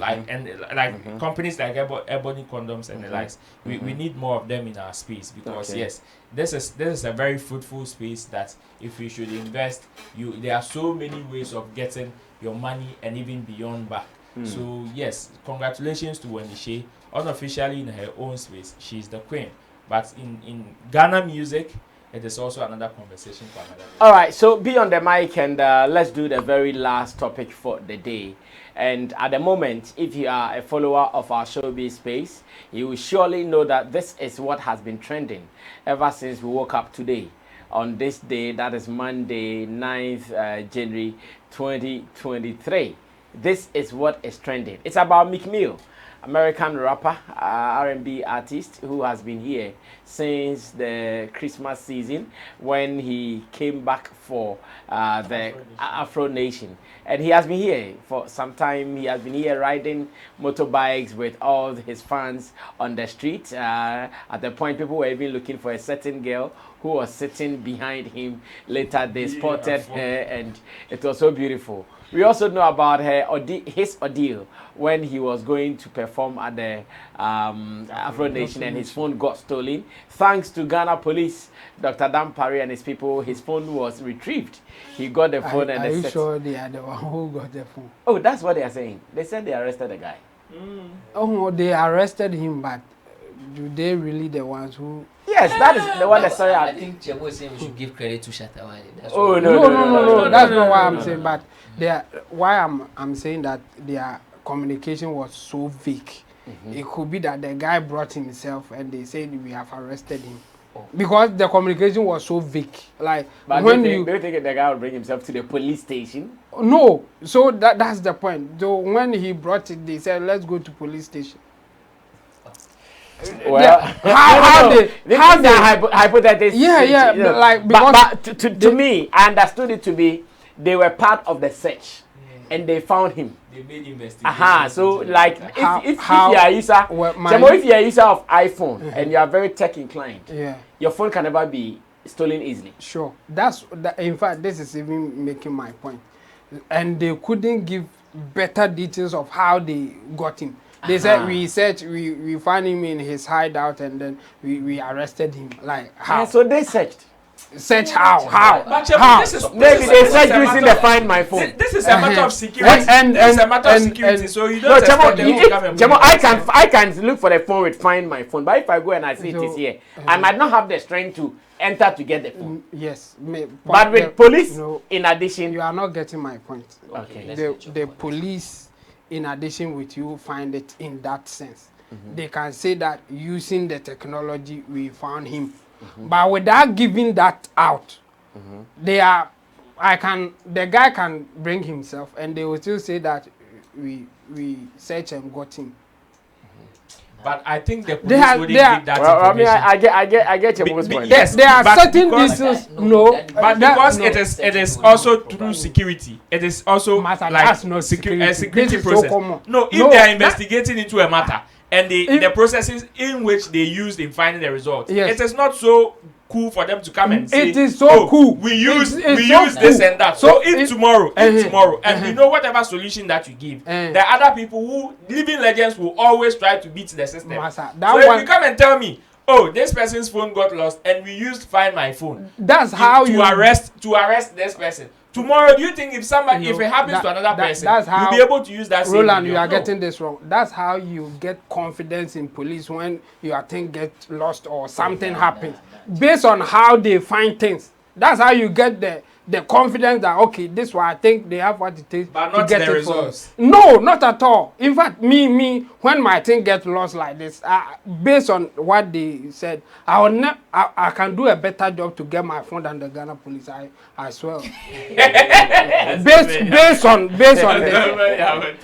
Speaker 6: companies like Ebony Condoms and the likes. We need more of them in our space, because yes, this is a very fruitful space that if you should invest, there are so many ways of getting your money and even beyond back. So yes, congratulations to Wendy Shay. Unofficially in her own space, she's the queen. But in Ghana music, it is also another conversation for another day.
Speaker 4: All right, so be on the mic and let's do the very last topic for the day. And at the moment, if you are a follower of our showbiz space, you will surely know that this is what has been trending ever since we woke up today. On this day, that is Monday, 9th January 2023. this is what is trending. It's about Meek Mill, American rapper, R&B artist who has been here since the Christmas season when he came back for the Afro Nation. And he has been here for some time. He has been here riding motorbikes with all his fans on the street. At the point, people were even looking for a certain girl who was sitting behind him. Later, they spotted her, and it was so beautiful. We also know about his ordeal when he was going to perform at the Afro Nation and his phone got stolen. Thanks to Ghana police, Dr. Dan Parry and his people, his phone was retrieved. He got the phone and
Speaker 7: are you sure they are the one who got the phone?
Speaker 4: Oh, that's what they are saying. They said they arrested the guy.
Speaker 7: Oh, they arrested him, but do they really the ones who?
Speaker 4: Yes, that is the one that story.
Speaker 5: I think Chemo is saying we should give credit to Shatta.
Speaker 4: Oh
Speaker 7: no. That's not why I'm saying. But why I'm saying that their communication was so vague. It could be that the guy brought himself and they said we have arrested him. Because the communication was so vague. Like
Speaker 4: but
Speaker 7: when
Speaker 4: do you think the guy would bring himself to the police station?
Speaker 7: No. So that's the point. So when he brought it, they said let's go to police station.
Speaker 4: Well,
Speaker 7: how they
Speaker 4: hypothetical.
Speaker 7: Yeah,
Speaker 4: you know,
Speaker 7: like because
Speaker 4: but to me, I understood it to be they were part of the search, and they found him.
Speaker 6: They made investigation.
Speaker 4: So like if you are a user, if you are a user of iPhone and you are very tech inclined, your phone can never be stolen easily.
Speaker 7: Sure, in fact this is even making my point, and they couldn't give better details of how they got him. They said we found him in his hideout and then we arrested him. Like how?
Speaker 4: So they searched.
Speaker 7: Search how?
Speaker 4: Maybe they searched using the Find My Phone.
Speaker 6: This is a matter of security. This is a matter of security. So you don't expect them to come and bring
Speaker 4: I can look for the phone with Find My Phone, but if I go and I see it is here, I might not have the strength to enter to get the phone.
Speaker 7: Yes,
Speaker 4: but with police, in addition,
Speaker 7: you are not getting my point.
Speaker 4: Okay.
Speaker 7: The police, in addition with you, find it in that sense. They can say that using the technology we found him, but without giving that out, the guy can bring himself, and they will still say that we search and got him.
Speaker 6: But I think the police wouldn't give that information.
Speaker 4: I get your point.
Speaker 7: Yes, there are certain details.
Speaker 6: But because it is also through security. It is also like a security process. No, if they are investigating into a matter and the processes in which they used in finding the result, it is not so cool for them to come and say,
Speaker 7: it is so cool.
Speaker 6: We use this and that. So if tomorrow, and you know whatever solution that you give, there are other people who living legends will always try to beat the system. So if you come and tell me, oh, this person's phone got lost and we used Find My Phone,
Speaker 7: that's how
Speaker 6: to arrest this person. Tomorrow, do you think if it happens to another person, you'll be able to use that same
Speaker 7: Roland,
Speaker 6: video?
Speaker 7: you are getting this wrong. That's how you get confidence in police when your thing gets lost or something happens. Based on how they find things. That's how you get the confidence that, okay, this one, I think they have what it takes to get the results. No, not at all. In fact, me, when my thing gets lost like this, based on what they said, I can do a better job to get my phone than the Ghana police. I swear. based on this,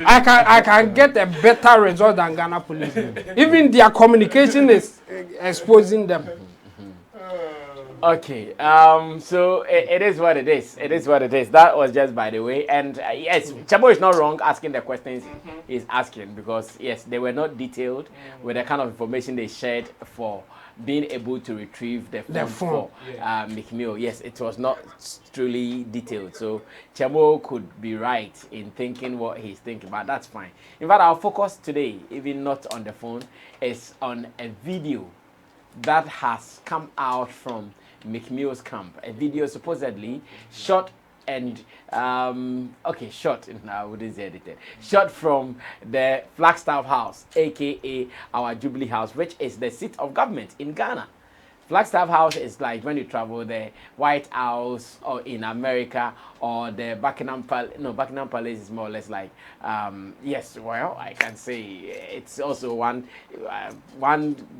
Speaker 7: I can get a better result than Ghana police. Even their communication is exposing them.
Speaker 4: Okay, so it is what it is. It is what it is. That was just by the way. And yes, Chabo is not wrong asking the questions he's asking because, yes, they were not detailed with the kind of information they shared for being able to retrieve the phone for Meek Mill. Yes, it was not truly detailed. So Chabo could be right in thinking what he's thinking, but that's fine. In fact, our focus today, even not on the phone, is on a video that has come out from Meek Mill's camp. A video supposedly shot and shot from the Flagstaff House, aka our Jubilee House, which is the seat of government in Ghana. Flagstaff House is like when you travel the White House or in America or the Buckingham Palace. No, Buckingham Palace is more or less like, yes, well, I can say it's also one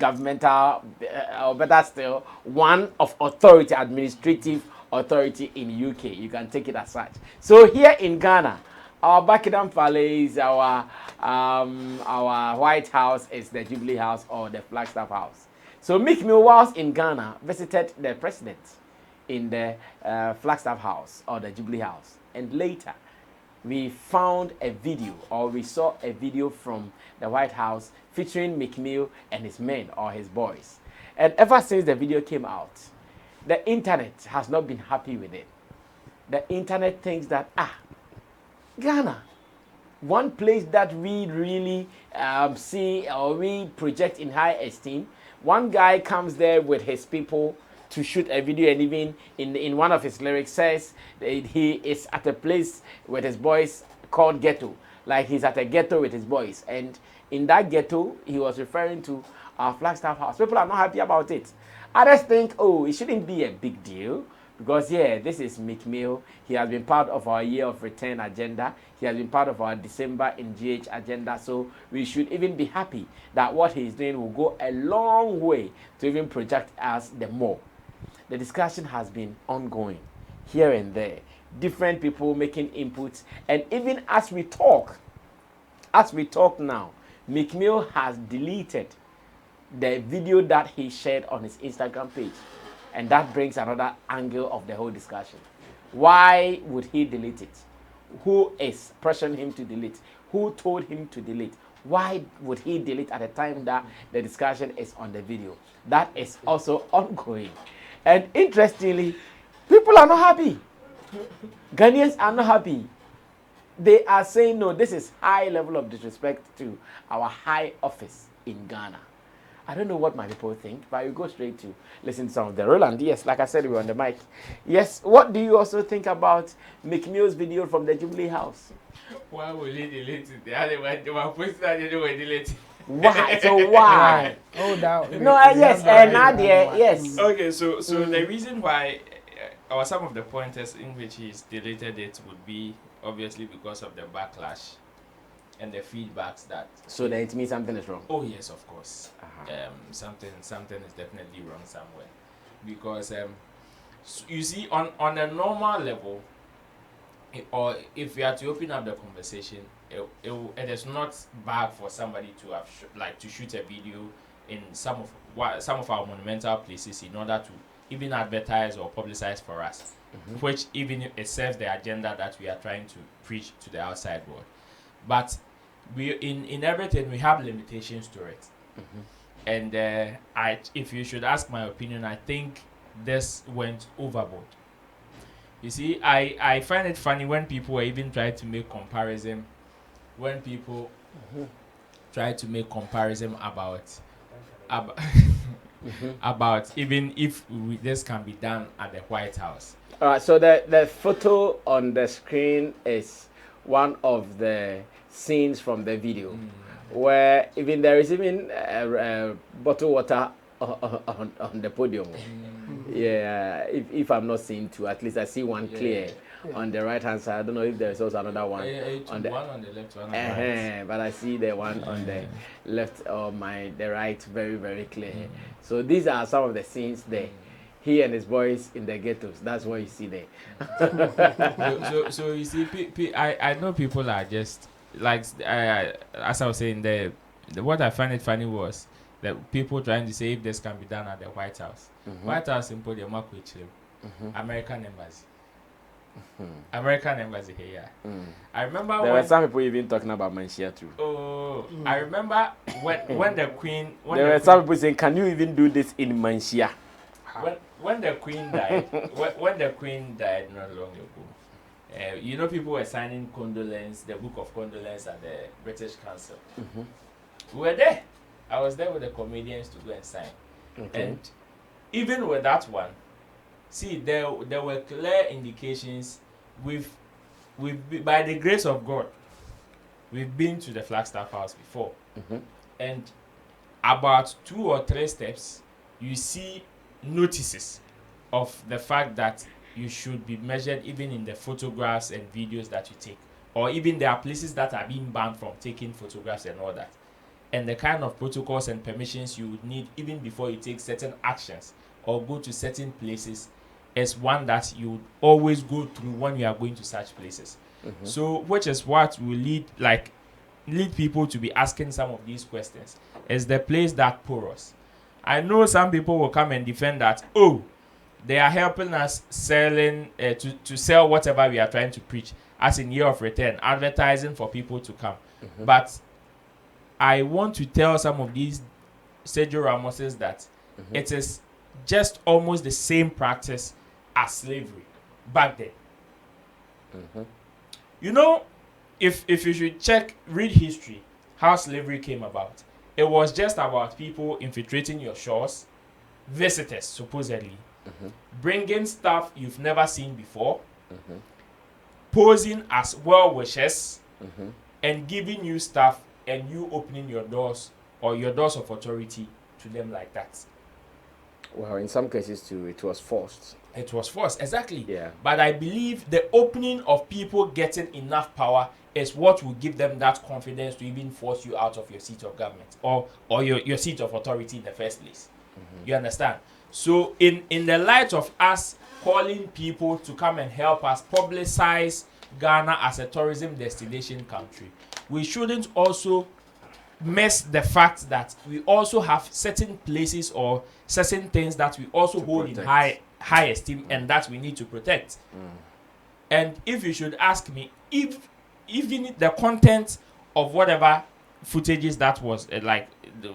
Speaker 4: governmental, or better still, one of authority, administrative authority in UK. You can take it as such. So here in Ghana, Our Buckingham Palace, our White House is the Jubilee House or the Flagstaff House. So Meek Mill, whilst in Ghana, visited the president in the Flagstaff House or the Jubilee House. And later, we found a video, or we saw a video from the White House featuring Meek Mill and his men or his boys. And ever since the video came out, the internet has not been happy with it. The internet thinks that, Ghana, one place that we really see or we project in high esteem, one guy comes there with his people to shoot a video, and even in one of his lyrics says he is at a place with his boys called ghetto, like he's at a ghetto with his boys, and in that ghetto he was referring to our Flagstaff House. People are not happy about it. Others think, it shouldn't be a big deal because this is Meek Mill. He has been part of our year of return agenda. He has been part of our December in GH agenda, so we should even be happy that what he's doing will go a long way to even project us the more. The discussion has been ongoing here and there, different people making inputs, and even as we talk now, Meek Mill has deleted the video that he shared on his Instagram page, and that brings another angle of the whole discussion. Why would he delete it? Who is pressuring him to delete? Who told him to delete? Why would he delete at the time that the discussion is on the video? That is also ongoing. And interestingly, people are not happy. Ghanaians are not happy. They are saying, no, this is high level of disrespect to our high office in Ghana. I don't know what my people think, but we go straight to listen to some of the Roland. Yes, like I said, we're on the mic. Yes, what do you also think about Meek Mill's video from the Jubilee House?
Speaker 6: Why will he delete it? The other one, they were posting that they were delete it.
Speaker 4: Why? So why? Yes.
Speaker 6: Okay, so the reason why, or some of the pointers in which he's deleted it would be obviously because of the backlash and the feedbacks that.
Speaker 4: So that it means something is wrong.
Speaker 6: Oh yes, of course. Something is definitely wrong somewhere, because you see, on a normal level, or if we are to open up the conversation, it is not bad for somebody to have to shoot a video in some of our monumental places in order to even advertise or publicize for us, which even it serves the agenda that we are trying to preach to the outside world. But we in everything we have limitations to it, and if you should ask my opinion, I think this went overboard. You see, I find it funny when people even try to make comparison. When people try to make comparison about even if this can be done at the White House.
Speaker 4: All right. So the photo on the screen is one of the scenes from the video, where even there is even bottled water on the podium. Yeah, if I'm not seeing two, at least I see one clear on the right hand side. I don't know if there's also another one
Speaker 6: on the left, one on the right.
Speaker 4: But I see the one on the left or the right very, very clear. So these are some of the scenes there. He and his boys in the ghettos. That's what you see there.
Speaker 6: so you see, I know people are just like, as I was saying, what I find it funny was that people trying to say if this can be done at the White House. White House in the American Embassy. American Embassy here. I remember
Speaker 4: there were some people even talking about Manchia too.
Speaker 6: I remember when the Queen.
Speaker 4: There were some people saying, "Can you even do this in Manchia?"
Speaker 6: When the Queen died, when the Queen died not long ago, people were signing the book of condolence at the British Council. We were there. I was there with the comedians to go and sign. And even with that one, see, there were clear indications. By the grace of God, we've been to the Flagstaff House before. And about 2 or 3 steps, you see notices of the fact that you should be measured even in the photographs and videos that you take. Or even there are places that are being banned from taking photographs and all that. And the kind of protocols and permissions you would need even before you take certain actions or go to certain places is one that you would always go through when you are going to such places. So, which is what will lead people to be asking some of these questions. Is the place that porous? I know some people will come and defend that, oh, they are helping us selling to sell whatever we are trying to preach as in year of return, advertising for people to come. But I want to tell some of these Sergio Ramoses that it is just almost the same practice as slavery back then. You know, if you should read history, how slavery came about. It was just about people infiltrating your shores, visitors supposedly, bringing stuff you've never seen before, posing as well-wishers, and giving you stuff and you opening your doors or your doors of authority to them like that.
Speaker 4: Well, in some cases too, it was forced.
Speaker 6: It was forced, exactly.
Speaker 4: Yeah.
Speaker 6: But I believe the opening of people getting enough power is what will give them that confidence to even force you out of your seat of government or your seat of authority in the first place. You understand? So in the light of us calling people to come and help us publicize Ghana as a tourism destination country, we shouldn't also miss the fact that we also have certain places or certain things that we also hold in high esteem and that we need to protect. And if you should ask me, if even the content of whatever footages that was like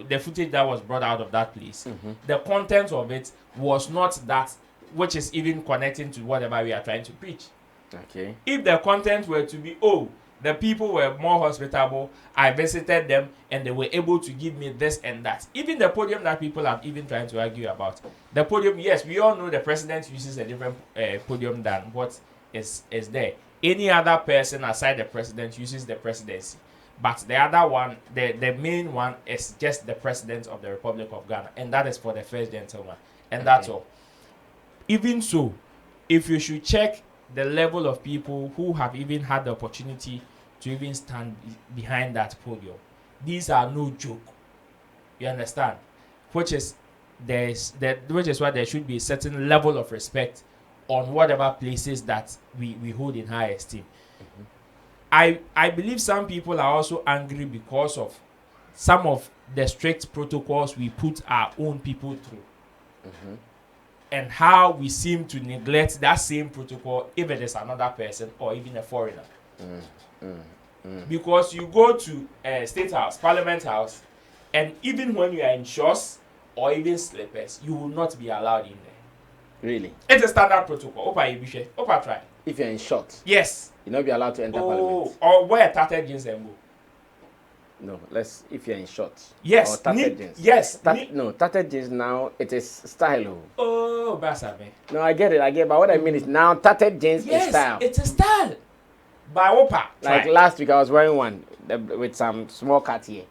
Speaker 6: the footage that was brought out of that place, the content of it was not that which is even connecting to whatever we are trying to preach.
Speaker 4: Okay.
Speaker 6: If the content were to be, oh, the people were more hospitable, I visited them and they were able to give me this and that. Even the podium that people are even trying to argue about. The podium, yes, we all know the president uses a different podium than what is there. Any other person aside the president uses the presidency. But the other one, the main one is just the president of the Republic of Ghana. And that is for the first gentleman. And that's all. Even so, if you should check the level of people who have even had the opportunity to even stand behind that podium, these are no joke. You understand? Which is why there should be a certain level of respect on whatever places that we hold in high esteem. I believe some people are also angry because of some of the strict protocols we put our own people through. And how we seem to neglect that same protocol if it is another person or even a foreigner. Because you go to a State House, Parliament House, and even when you are in shorts or even slippers, you will not be allowed in there.
Speaker 4: Really?
Speaker 6: It's a standard protocol. Opa try.
Speaker 4: If you're in shorts,
Speaker 6: yes,
Speaker 4: you'll not be allowed to enter Parliament.
Speaker 6: Or wear tattered jeans and go.
Speaker 4: No, if you're in shorts.
Speaker 6: Yes,
Speaker 4: or tattered jeans.
Speaker 6: Yes.
Speaker 4: No, tattered jeans now, it is style.
Speaker 6: Oh, Basabe.
Speaker 4: No, I get it. But what I mean is now tattered jeans is style.
Speaker 6: It's a style. By Opa.
Speaker 4: Like last week I was wearing one with some small cut here.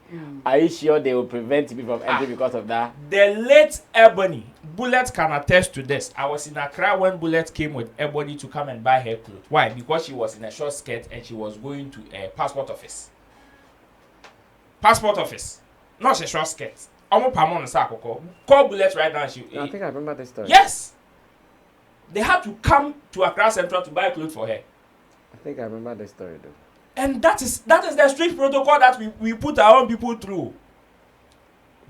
Speaker 4: Are you sure they will prevent me from entering because of that?
Speaker 6: The late Ebony, Bullet can attest to this. I was in Accra when Bullet came with Ebony to come and buy her clothes. Why? Because she was in a short skirt and she was going to a passport office. Passport office. Not a short skirt. Call Bullet right now.
Speaker 4: I think I remember this story.
Speaker 6: Yes. They had to come to Accra Central to buy clothes for her.
Speaker 4: I think I remember this story though.
Speaker 6: And that is the strict protocol that we put our own people through.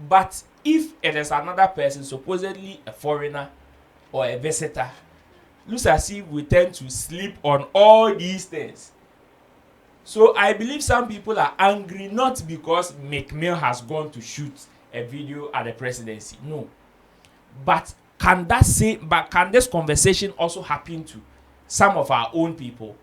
Speaker 6: But if it is another person, supposedly a foreigner or a visitor, looks as if we tend to sleep on all these things. So I believe some people are angry not because Meek has gone to shoot a video at the presidency. No. But can this conversation also happen to some of our own people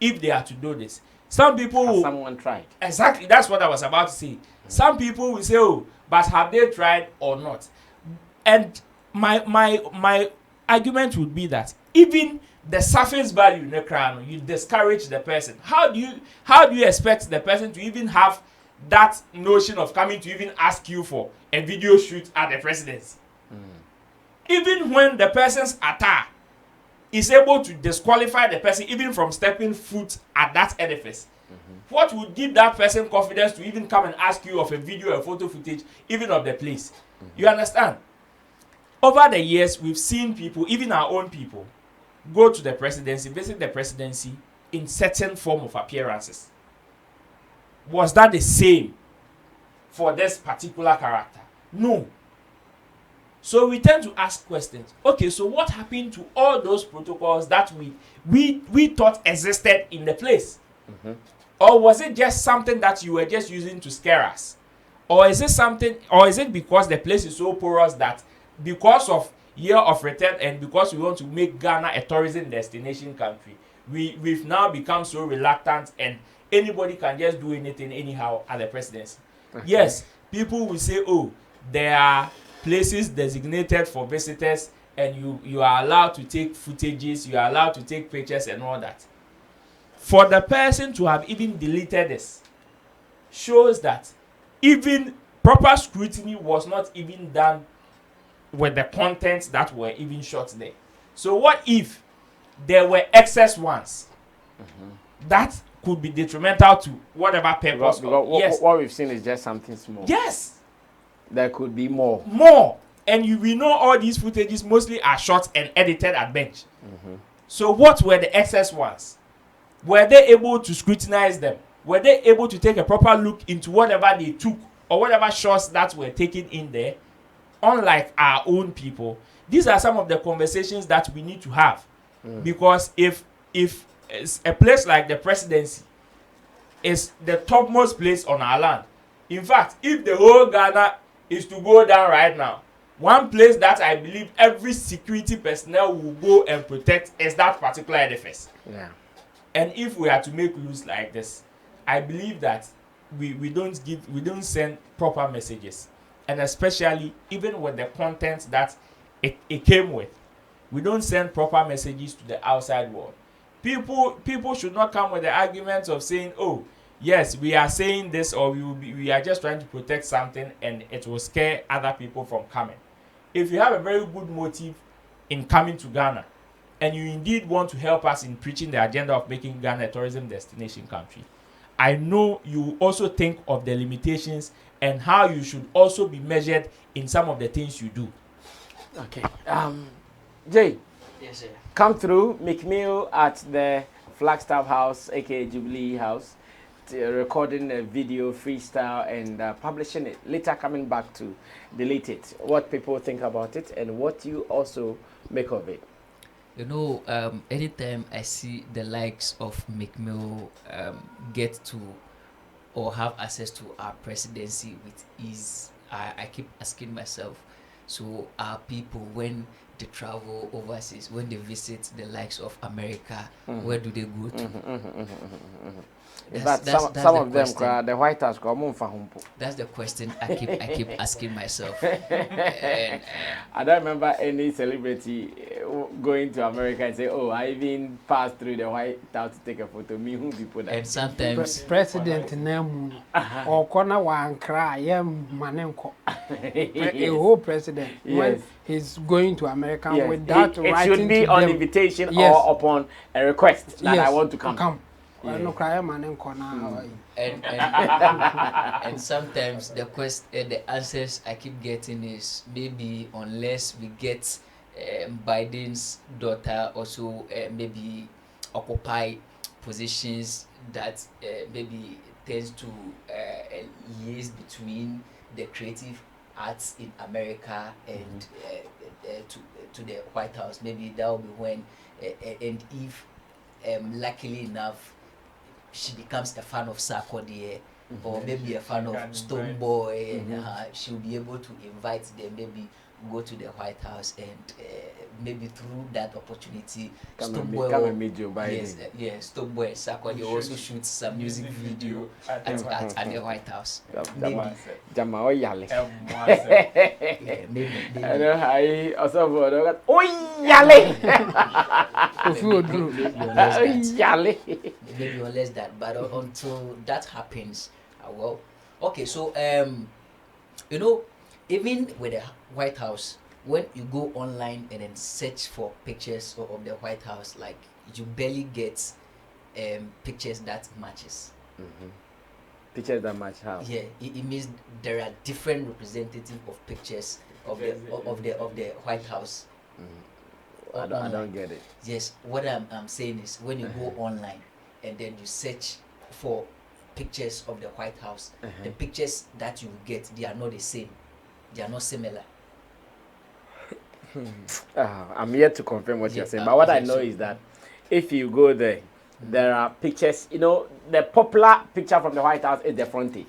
Speaker 6: if they are to do this? Some people will,
Speaker 4: someone tried.
Speaker 6: Exactly, that's what I was about to say. Some people will say, oh, but have they tried or not? And my argument would be that even the surface value in the crown, you discourage the person. How do you expect the person to even have that notion of coming to even ask you for a video shoot at the presidency? Even when the person's attire is able to disqualify the person even from stepping foot at that edifice, what would give that person confidence to even come and ask you of a video or photo footage even of the place? You understand? Over the years, we've seen people, even our own people, go to the presidency, visit the presidency in certain form of appearances. Was that the same for this particular character? No. So we tend to ask questions. Okay, so what happened to all those protocols that we thought existed in the place? Or was it just something that you were just using to scare us? Or is it because the place is so porous that because of year of return and because we want to make Ghana a tourism destination country, we've now become so reluctant and anybody can just do anything anyhow at the presidency? Yes, people will say, oh, there are places designated for visitors and you are allowed to take footages, you are allowed to take pictures and all that. For the person to have even deleted this shows that even proper scrutiny was not even done with the contents that were even shot there. So what if there were excess ones that could be detrimental to whatever purpose?
Speaker 4: Yes. What we've seen is just something small.
Speaker 6: Yes.
Speaker 4: There could be more.
Speaker 6: More. And we know all these footages mostly are shot and edited at bench. So what were the excess ones? Were they able to scrutinize them? Were they able to take a proper look into whatever they took or whatever shots that were taken in there? Unlike our own people, these are some of the conversations that we need to have. Because if a place like the presidency is the topmost place on our land, in fact, if the whole Ghana is to go down right now, one place that I believe every security personnel will go and protect is that particular edifice.
Speaker 4: Yeah.
Speaker 6: And if we are to make rules like this, I believe that we don't send proper messages. And especially even with the content that it came with, we don't send proper messages to the outside world. People should not come with the arguments of saying, oh, yes, we are saying this or we are just trying to protect something and it will scare other people from coming. If you have a very good motive in coming to Ghana, and you indeed want to help us in preaching the agenda of making Ghana a tourism destination country, I know you also think of the limitations and how you should also be measured in some of the things you do.
Speaker 4: Okay. Jay.
Speaker 5: Yes, sir.
Speaker 4: Come through Meek at the Flagstaff House, aka Jubilee House, recording a video freestyle and publishing it. Later coming back to delete it. What people think about it and what you also make of it.
Speaker 5: You know, anytime I see the likes of Meek get to or have access to our presidency with ease, I keep asking myself, so our people, when they travel overseas, when they visit the likes of America, where do they go to?
Speaker 4: In fact, some of them cry the White House.
Speaker 5: That's the question I keep asking myself. And,
Speaker 4: I don't remember any celebrity going to America and say, "Oh, I even passed through the White House to take a photo." Me who people that.
Speaker 5: And sometimes
Speaker 7: President Nemu or Kona wan cry manenko. A whole president when he's going to America without writing.
Speaker 4: It should be on invitation or upon a request that I want to come.
Speaker 5: And sometimes the answers I keep getting is maybe unless we get Biden's daughter also maybe occupy positions that maybe tends to liaise between the creative arts in America and to the White House. Maybe that will be when and if luckily enough she becomes a fan of Sarkodie or maybe a fan of Stoneboy, and she'll be able to invite them, maybe go to the White House and maybe through that opportunity Stoneboy Stoneboy and Sarkodie also shoot some music video at the White House. Maybe. Maybe unless that, but until that happens, well, okay. So you know, even with the White House, when you go online and then search for pictures of the White House, like you barely get pictures that matches.
Speaker 4: Pictures that match how?
Speaker 5: Yeah, it means there are different representative of pictures of the White House.
Speaker 4: I don't get it.
Speaker 5: Yes, what I'm saying is when you go online and then you search for pictures of the White House, the pictures that you get, they are not the same. They are not similar.
Speaker 4: I'm yet to confirm what you're saying, but what I know is that if you go there, there are pictures. You know, the popular picture from the White House is the frontage.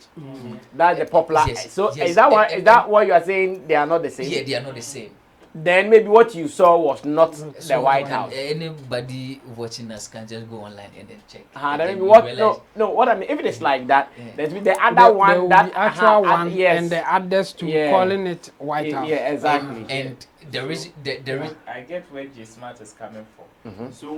Speaker 4: That's the popular.
Speaker 5: Yes,
Speaker 4: so
Speaker 5: yes.
Speaker 4: is that what is that what you are saying? They are not the same.
Speaker 5: Yeah, they are not the same.
Speaker 4: Then maybe what you saw was not the
Speaker 5: So
Speaker 4: White House.
Speaker 5: Anybody watching us can just go online and then check.
Speaker 4: Then
Speaker 5: And
Speaker 4: maybe
Speaker 5: you
Speaker 4: what?
Speaker 5: realize-
Speaker 4: No. What I mean, if it is like that, there's the
Speaker 7: There
Speaker 4: other
Speaker 7: will
Speaker 4: one
Speaker 7: be
Speaker 4: that
Speaker 7: actual one
Speaker 4: yes,
Speaker 7: and the others to
Speaker 4: Yeah.
Speaker 7: calling it White House.
Speaker 4: Yeah, exactly.
Speaker 5: And there is
Speaker 6: I get where J Smart is coming from. So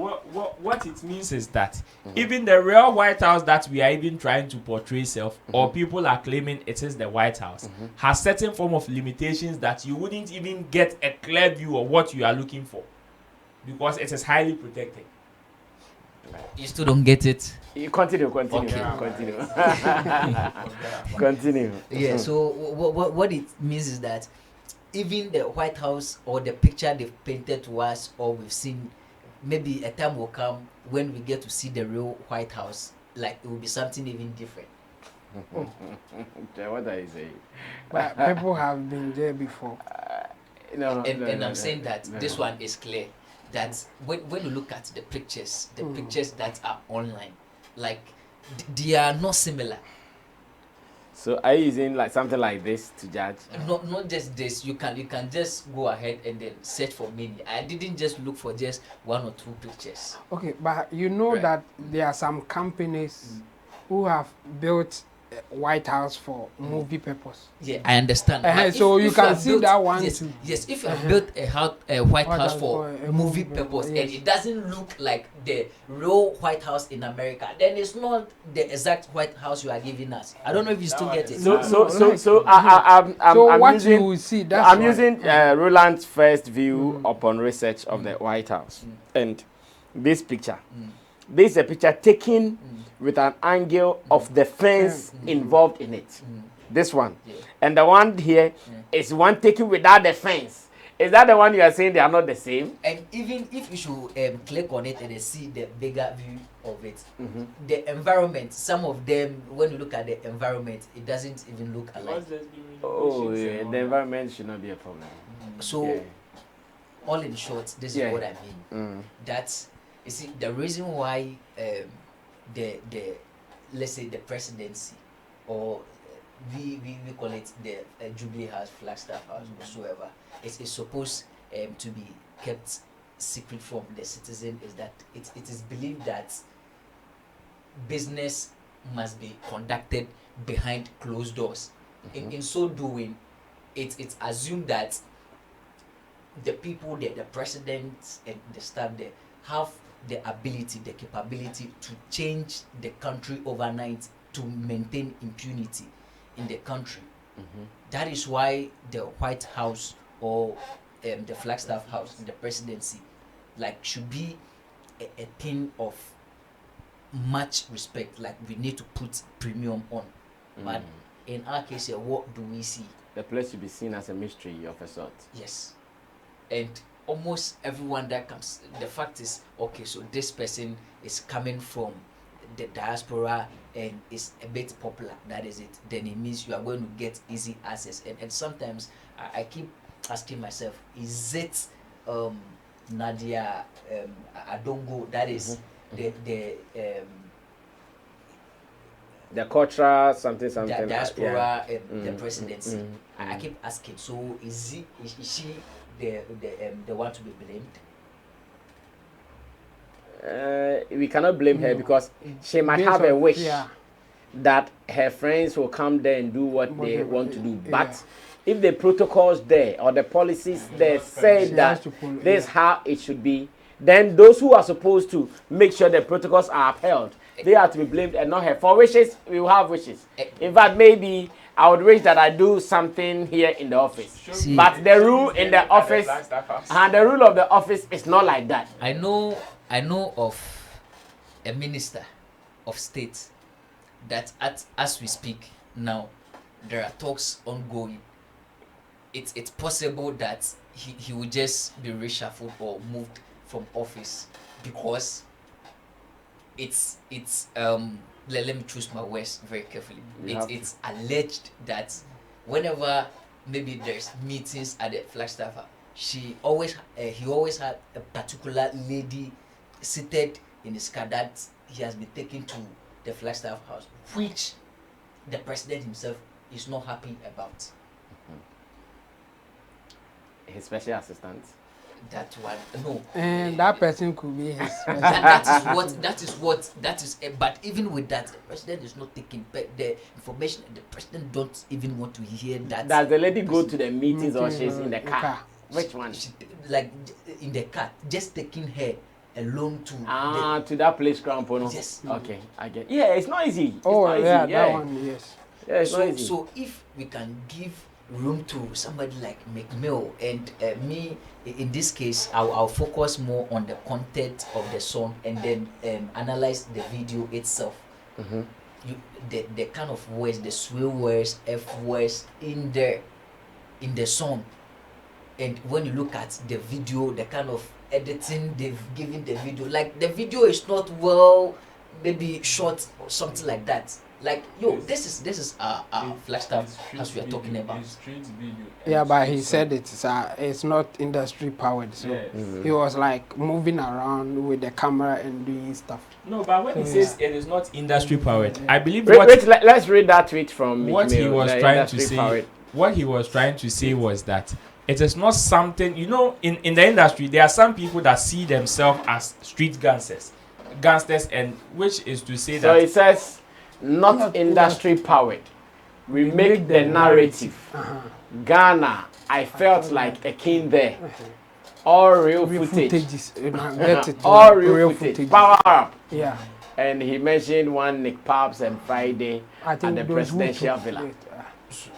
Speaker 6: what it means is that even the real White House that we are even trying to portray self, or people are claiming it is the White House, has certain form of limitations that you wouldn't even get a clear view of what you are looking for, because it is highly protected.
Speaker 5: you still don't get it.
Speaker 4: You continue.
Speaker 5: Okay.
Speaker 4: Continue.
Speaker 5: Yeah. So what it means is that even the White House or the picture they've painted to us or we've seen, maybe a time will come when we get to see the real White House, like it will be something even different.
Speaker 4: What are you saying?
Speaker 7: But people have been there before.
Speaker 5: And I'm saying that this one is clear that when you look at the pictures that are online, like they are not similar.
Speaker 4: So are you using like something like this to judge?
Speaker 5: Not just this. You can just go ahead and then search for many. I didn't just look for just one or two pictures.
Speaker 7: Okay, but you know
Speaker 5: Right.
Speaker 7: that there are some companies who have built White House for movie purpose.
Speaker 5: Yeah, I understand.
Speaker 7: Uh-huh,
Speaker 5: But
Speaker 7: so you
Speaker 5: if
Speaker 7: can
Speaker 5: have
Speaker 7: see
Speaker 5: built-
Speaker 7: that one
Speaker 5: yes,
Speaker 7: too.
Speaker 5: Yes, if you have built a White House for
Speaker 7: a
Speaker 5: movie
Speaker 7: movie
Speaker 5: purpose
Speaker 7: purpose,
Speaker 5: and
Speaker 7: yes.
Speaker 5: it doesn't look like the real White House in America, then it's not the exact White House you are giving us. I don't know if you still get it.
Speaker 4: So
Speaker 7: So
Speaker 4: I'm
Speaker 7: what
Speaker 4: using,
Speaker 7: you will see, that's
Speaker 4: I'm
Speaker 7: why.
Speaker 4: using Roland's first view upon research of the White House, and this picture. This is a picture taken with an angle of the fence involved in it. This one, and the one here is one taken without the fence. Is that the one you are saying they are not the same?
Speaker 5: And even if you should click on it and then see the bigger view of it, the environment, some of them, when you look at the environment, it doesn't even look alike.
Speaker 4: Oh, yeah, the environment should not be a problem.
Speaker 5: So,
Speaker 4: Yeah.
Speaker 5: all in short, this
Speaker 4: Yeah.
Speaker 5: is what I mean. That's, you see, the reason why the let's say the presidency, or we call it the Jubilee House, Flagstaff House, whatsoever, is supposed to be kept secret from the citizen, is that it is believed that business must be conducted behind closed doors. In so doing, it's assumed that the people there, the president and the staff there, have the ability, the capability to change the country overnight to maintain impunity in the country. That is why the White House or the Flagstaff House, the presidency, like should be a thing of much respect. Like we need to put premium on. But in our case here, what do we see?
Speaker 4: The place should be seen as a mystery of a sort.
Speaker 5: Yes. And almost everyone that comes, the fact is, okay, so this person is coming from the diaspora and is a bit popular, that is it, then it means you are going to get easy access. And sometimes I keep asking myself, is it Nadia Adongo, that is
Speaker 4: The cultural something.
Speaker 5: the diaspora
Speaker 4: yeah.
Speaker 5: the presidency? I keep asking, so is she the one to be blamed?
Speaker 4: We cannot blame her because she might have a wish that her friends will come there and do what they want to do. But if the protocols there or the policies there say that this is how it should be, then those who are supposed to make sure the protocols are upheld, they are to be blamed and not her. For wishes, we will have wishes. In fact, maybe I would wish that I do something here in the office.
Speaker 5: See,
Speaker 4: but the rule in the office and the rule of the office is not like that.
Speaker 5: I know of a minister of state that as we speak now, there are talks ongoing. It's possible that he will just be reshuffled or moved from office because it's let me choose my words very carefully. It's alleged that whenever maybe there's meetings at the Flagstaff, he always had a particular lady seated in his car that he has been taken to the Flagstaff house, which the president himself is not happy about.
Speaker 4: His special assistant.
Speaker 5: That one, no.
Speaker 7: And that person could be his.
Speaker 5: that is. But even with that, the president is not taking the information. The president don't even want to hear that.
Speaker 4: Does the lady go to the meetings or she's in the car? Which one?
Speaker 5: Like in the car, just taking her alone to
Speaker 4: to that place, Grandpa. No?
Speaker 5: Yes.
Speaker 4: Okay, I get. Yeah, it's not easy. It's
Speaker 7: Oh,
Speaker 4: not
Speaker 7: yeah,
Speaker 4: easy.
Speaker 7: that one, yes.
Speaker 4: Yeah, it's not easy.
Speaker 5: So if we can give room to somebody like McMill and me, in this case, I'll focus more on the content of the song and then analyze the video itself. The kind of words, the swear words, F words in the song, and when you look at the video, the kind of editing they've given the video, like the video is not well, maybe short or something like that. Like, yo, this is Flagstaff as we are talking about.
Speaker 7: Yeah, but he said it's not industry powered, so he was like moving around with the camera and doing stuff.
Speaker 6: No, but when he says it is not industry powered, I believe
Speaker 4: let's read that tweet from
Speaker 6: what he was trying to say.
Speaker 4: Powered.
Speaker 6: What he was trying to say was that it is not something, in the industry there are some people that see themselves as street gangsters, and which is to say that.
Speaker 4: So it says. Not industry powered. We make the narrative. Ghana, I felt like a king there. All real footage. All real footage. Power up.
Speaker 7: Yeah.
Speaker 4: And he mentioned one Nick Pops and Friday at the presidential villa.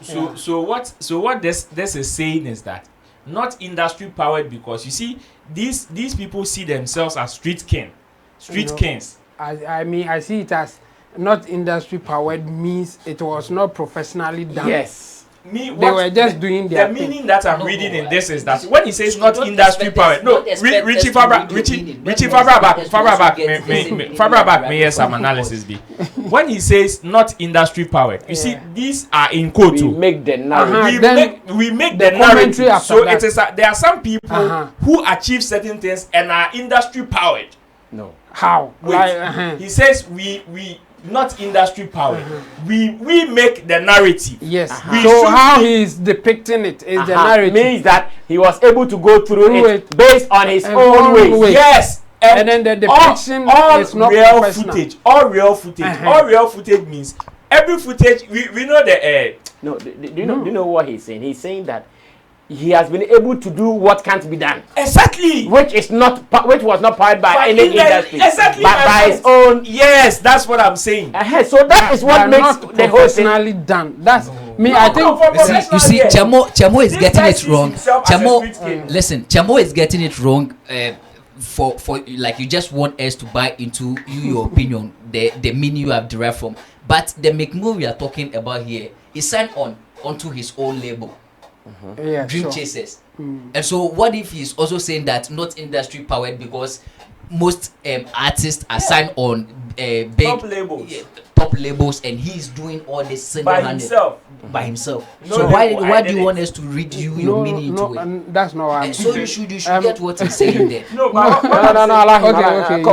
Speaker 6: So what this is saying is that not industry powered, because you see these people see themselves as street kings.
Speaker 7: I mean, I see it as not industry powered means it was not professionally done.
Speaker 4: Yes.
Speaker 7: They were just doing their
Speaker 6: the
Speaker 7: thing.
Speaker 6: meaning that I'm reading in this is that when he says not industry powered, no, Richie Fabraback, may hear some analysis be. When he says not industry powered, you see these are in quote.
Speaker 4: We make the narrative.
Speaker 6: We make the narrative. So it is there are some people who achieve certain things and are industry powered.
Speaker 4: No.
Speaker 7: How?
Speaker 6: Wait, he says we not industry powered. We make the narrative.
Speaker 7: Yes. So how he is depicting it is the narrative.
Speaker 4: Means that he was able to go through it based on his own way.
Speaker 6: Yes.
Speaker 7: And then the depiction is not
Speaker 6: real
Speaker 7: professional.
Speaker 6: footage. All real footage. All real footage means every footage. We know the.
Speaker 4: No. Do you know what he's saying? He's saying that he has been able to do what can't be done.
Speaker 6: Exactly.
Speaker 4: Which was not powered by any industry.
Speaker 6: Exactly.
Speaker 4: But by his own.
Speaker 6: Yes, that's what I'm saying.
Speaker 4: So that is what makes
Speaker 7: not
Speaker 4: the whole thing
Speaker 7: professionally done. That's me. I think.
Speaker 5: You see, Chamo is getting it wrong. Listen, Chamo is getting it wrong. For like, you just want us to buy into your opinion, the meaning you have derived from. But the McMill we are talking about here is signed onto his own label.
Speaker 7: Yeah,
Speaker 5: Dream Chasers. And so what if he's also saying that not industry powered, because most artists are signed on big top labels and he's doing all this single-handed by himself. So why do you want us to read your meaning into it?
Speaker 7: That's not what I'm
Speaker 5: so you should get what he's saying there.
Speaker 4: No.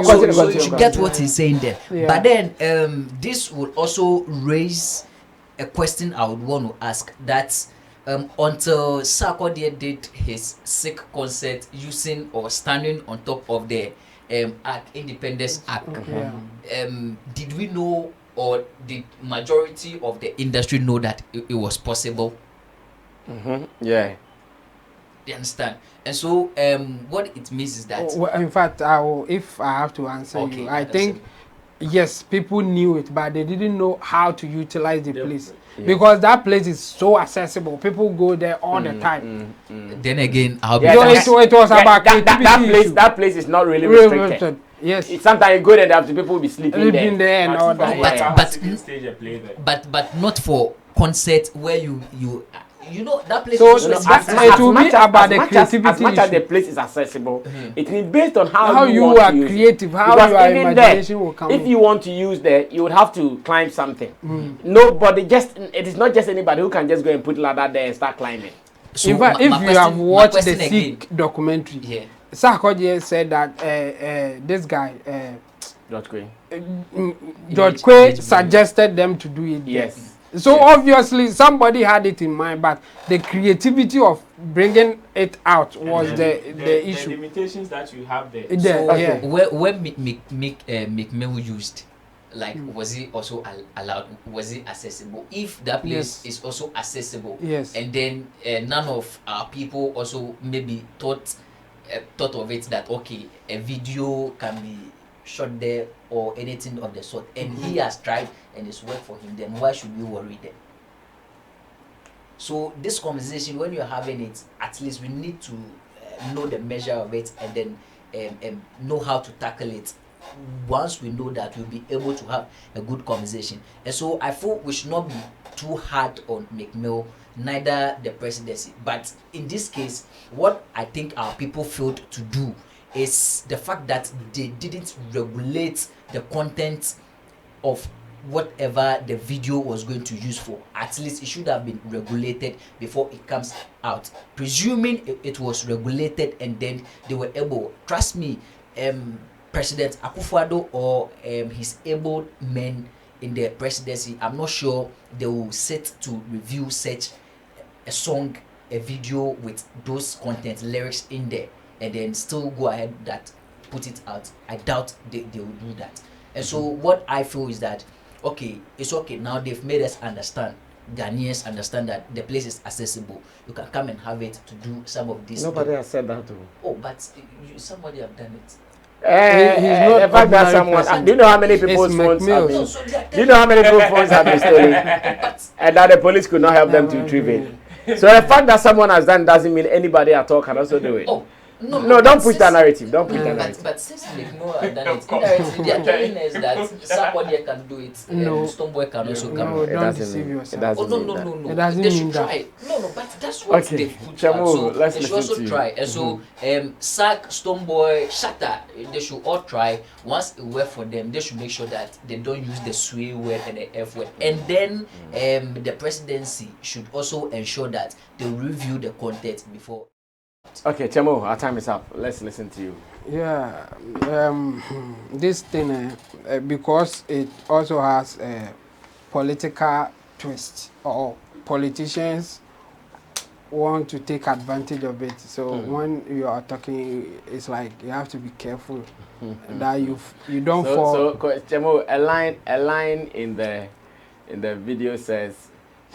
Speaker 5: So you should get what he's saying there. But then this would also raise a question I would want to ask, that until Sarkodie did his sick concert using or standing on top of the Independence Act, did we know, or the majority of the industry know that it was possible?
Speaker 7: Yeah.
Speaker 5: You understand? And so what it means is that...
Speaker 7: Well, in fact, if I have to answer you, I think, yes, people knew it, but they didn't know how to utilize the place. Because that place is so accessible. People go there all the time.
Speaker 5: Then again,
Speaker 7: it was about
Speaker 4: that place is not really restricted.
Speaker 7: Yes.
Speaker 4: Sometimes you go there, the people will be sleeping there.
Speaker 7: And all that.
Speaker 5: But not for concert where you you know that place
Speaker 7: So
Speaker 5: is
Speaker 7: no,
Speaker 5: also
Speaker 7: as
Speaker 5: expensive.
Speaker 7: it will be about the creativity
Speaker 4: as much as the
Speaker 7: issue.
Speaker 4: place is accessible, it means based on how
Speaker 7: you
Speaker 4: want
Speaker 7: are
Speaker 4: to use
Speaker 7: creative,
Speaker 4: it.
Speaker 7: how
Speaker 4: Because
Speaker 7: your
Speaker 4: even
Speaker 7: imagination
Speaker 4: there,
Speaker 7: will come
Speaker 4: if
Speaker 7: in.
Speaker 4: you want to use there, you would have to climb something. Nobody, it is not just anybody who can just go and put ladder there and start climbing.
Speaker 5: So
Speaker 7: In fact,
Speaker 5: my
Speaker 7: if you have
Speaker 5: my
Speaker 7: watched the
Speaker 5: question again,
Speaker 7: Sikh documentary,
Speaker 5: yeah.
Speaker 7: Sarkodie said that this guy,
Speaker 4: Dot Queen.
Speaker 7: George Quay, suggested them to do it.
Speaker 4: Yes.
Speaker 7: So
Speaker 4: Yes.
Speaker 7: obviously somebody had it in mind, but the creativity of bringing it out was the issue.
Speaker 6: The limitations that you have there.
Speaker 5: So
Speaker 7: Yeah.
Speaker 5: where Meek Mill used, like, was it also allowed? Was it accessible? If that place is also accessible,
Speaker 7: Yes.
Speaker 5: and then none of our people also maybe thought of it that okay, a video can be shot there or anything of the sort, and he has tried and it's worked for him, then why should we worry then? So this conversation, when you're having it, at least we need to know the measure of it and then know how to tackle it. Once we know that, we'll be able to have a good conversation. And so I feel we should not be too hard on McMill, neither the presidency. But in this case, what I think our people failed to do is the fact that they didn't regulate the content of whatever the video was going to use for. At least it should have been regulated before it comes out. Presuming it was regulated and then they were able, trust me, President Akufo-Addo or his able men in the presidency, I'm not sure they will sit to review such a song, a video with those content lyrics in there and then still go ahead that put it out. I doubt they will do that. And so what I feel is that okay, it's okay now, they've made us understand, Ghanaians understand that the place is accessible. You can come and have it to do some of this.
Speaker 4: Nobody has said that to me.
Speaker 5: Oh, but somebody have done it.
Speaker 7: He's not
Speaker 4: the fact that
Speaker 7: ordinary
Speaker 4: someone,
Speaker 7: person.
Speaker 4: do you know how many people's
Speaker 7: It's
Speaker 4: phones have
Speaker 7: McMill.
Speaker 4: been? Do you know how many people's phones have been stolen, and that the police could not help them to retrieve it? So the fact that someone has done doesn't mean anybody at all can also do it.
Speaker 5: Oh,
Speaker 4: no, don't push that narrative. Don't push that narrative.
Speaker 5: But since McMill have done it, indirectly they are telling us that somebody can do it.
Speaker 7: No.
Speaker 5: Stoneboy can also come.
Speaker 7: No,
Speaker 4: It
Speaker 7: don't
Speaker 4: doesn't
Speaker 7: deceive
Speaker 4: mean-
Speaker 7: yourself.
Speaker 4: it doesn't
Speaker 5: Oh
Speaker 4: mean that.
Speaker 5: no.
Speaker 7: It doesn't
Speaker 5: They
Speaker 7: mean
Speaker 5: should
Speaker 7: that.
Speaker 5: try. No, but that's what
Speaker 4: Okay,
Speaker 5: they put
Speaker 4: Chamu,
Speaker 5: out. So
Speaker 4: let's
Speaker 5: they should
Speaker 4: listen
Speaker 5: also
Speaker 4: to you.
Speaker 5: try. And so Sark, Stoneboy, Shatta, they should all try. Once it works for them, they should make sure that they don't use the swear word and the F word. And then the presidency should also ensure that they review the content before.
Speaker 4: Okay, Chemo, our time is up. Let's listen to you.
Speaker 7: Yeah, this thing, because it also has a political twist, or politicians want to take advantage of it. So when you are talking, it's like you have to be careful that you don't fall.
Speaker 4: So Chemo, a line in the video says,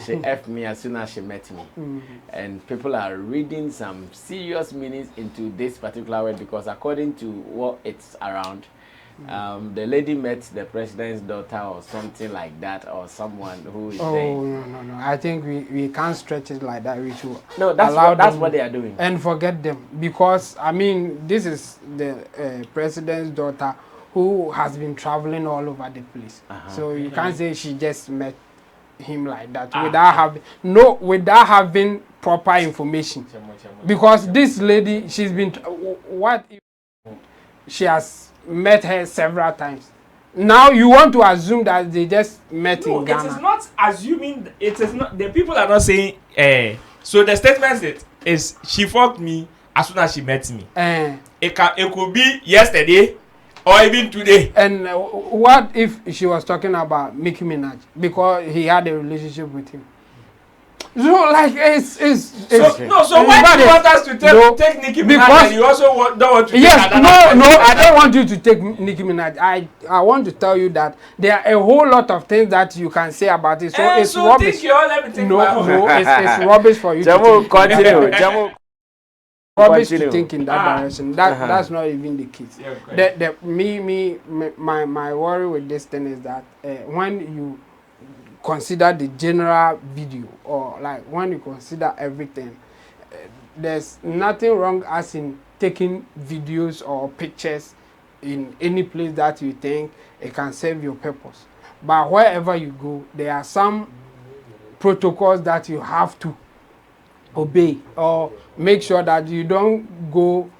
Speaker 4: she F me as soon as she met me. And people are reading some serious meanings into this particular word because according to what it's around, the lady met the president's daughter or something like that, or someone who is saying,
Speaker 7: No. I think we can't stretch it like that. We should
Speaker 4: that's what they are doing.
Speaker 7: and forget them, because I mean this is the president's daughter who has been traveling all over the place. So you can't say she just met him like that without having proper information. Because this lady, she's been what if she has met her several times. Now you want to assume that they just met in Ghana.
Speaker 6: It is not assuming. It is not. The people are not saying. So the statement is she fucked me as soon as she met me. It could be yesterday or even today.
Speaker 7: And what if she was talking about Nicki Minaj because he had a relationship with him? So like it's
Speaker 6: So why do you want us to take Nicki Minaj and you also don't want to take
Speaker 7: I don't want you to take Nicki Minaj. I want to tell you that there are a whole lot of things that you can say about it. So it's rubbish. It's rubbish for you
Speaker 4: Jamu,
Speaker 7: to
Speaker 4: continue. Jamu,
Speaker 7: rubbish to think in that direction. That's not even the case. My worry with this thing is that when you consider the general video, or like when you consider everything, there's nothing wrong as in taking videos or pictures in any place that you think it can serve your purpose. But wherever you go, there are some protocols that you have to obey or make sure that you don't go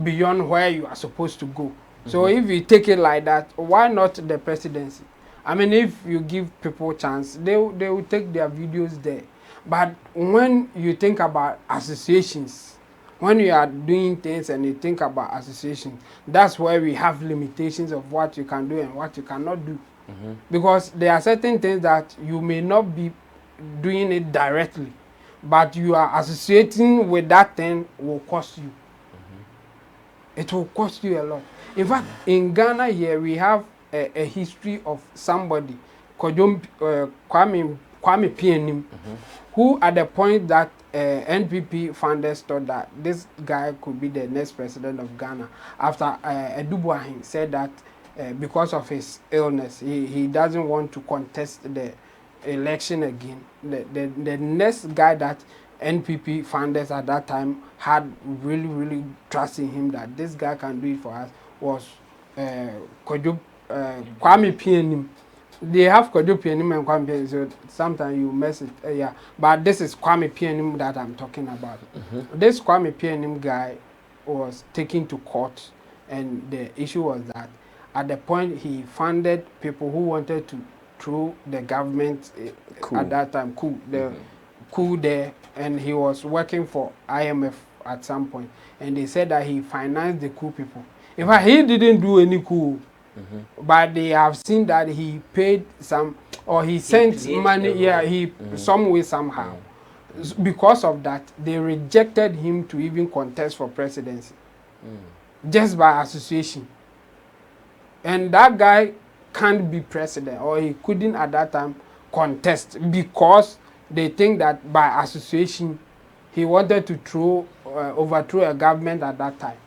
Speaker 7: beyond where you are supposed to go. So if you take it like that, why not the presidency? I mean, if you give people chance, they will take their videos there. But when you think about associations, when you are doing things and you think about associations, that's where we have limitations of what you can do and what you cannot do. Because there are certain things that you may not be doing it directly, but you are associating with that thing will cost you. It will cost you a lot. In fact, in Ghana here, we have a history of somebody, Kwame PNM, who at the point that NPP founders thought that this guy could be the next president of Ghana, after Edubuahin said that because of his illness, he doesn't want to contest the election again. The next guy that NPP founders at that time had really trust in him that this guy can do it for us was Kwame PNM. They have Kwame PNM and Kwame PNM, so sometimes you mess it. Yeah, but this is Kwame PNM that I'm talking about. This Kwame PNM guy was taken to court, and the issue was that at the point he funded people who wanted to throw the government at that time, coup there, and he was working for IMF at some point, and they said that he financed the coup people. In fact, he didn't do any coup, but they have seen that he paid some, or he sent money, some way, somehow. Because of that, they rejected him to even contest for presidency, just by association. And that guy can't be president, or he couldn't at that time contest, because they think that by association he wanted to overthrow a government at that time.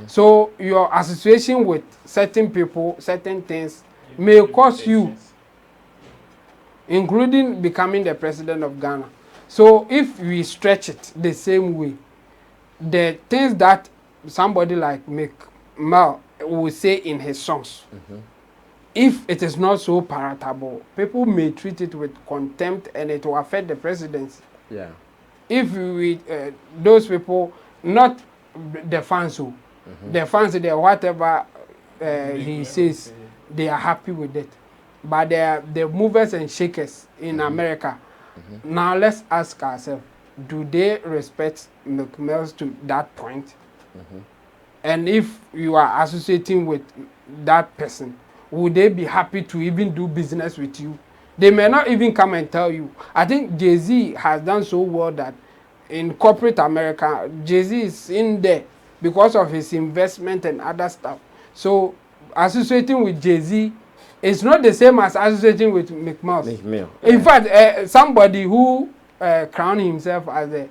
Speaker 7: So your association with certain people, certain things may cost you, including becoming the president of Ghana. So if we stretch it the same way, the things that somebody like Meek will say in his songs, if it is not so palatable, people may treat it with contempt and it will affect the presidency.
Speaker 4: Yeah.
Speaker 7: If we, those people, not the fans who, the fans, they whatever he says, they are happy with it. But the movers and shakers in America, now let's ask ourselves, do they respect Meek to that point? And if you are associating with that person, would they be happy to even do business with you? They may not even come and tell you. I think Jay-Z has done so well that in corporate America, Jay-Z is in there because of his investment and other stuff. So associating with Jay-Z is not the same as associating with Meek Mill. In fact, somebody who crowned himself as a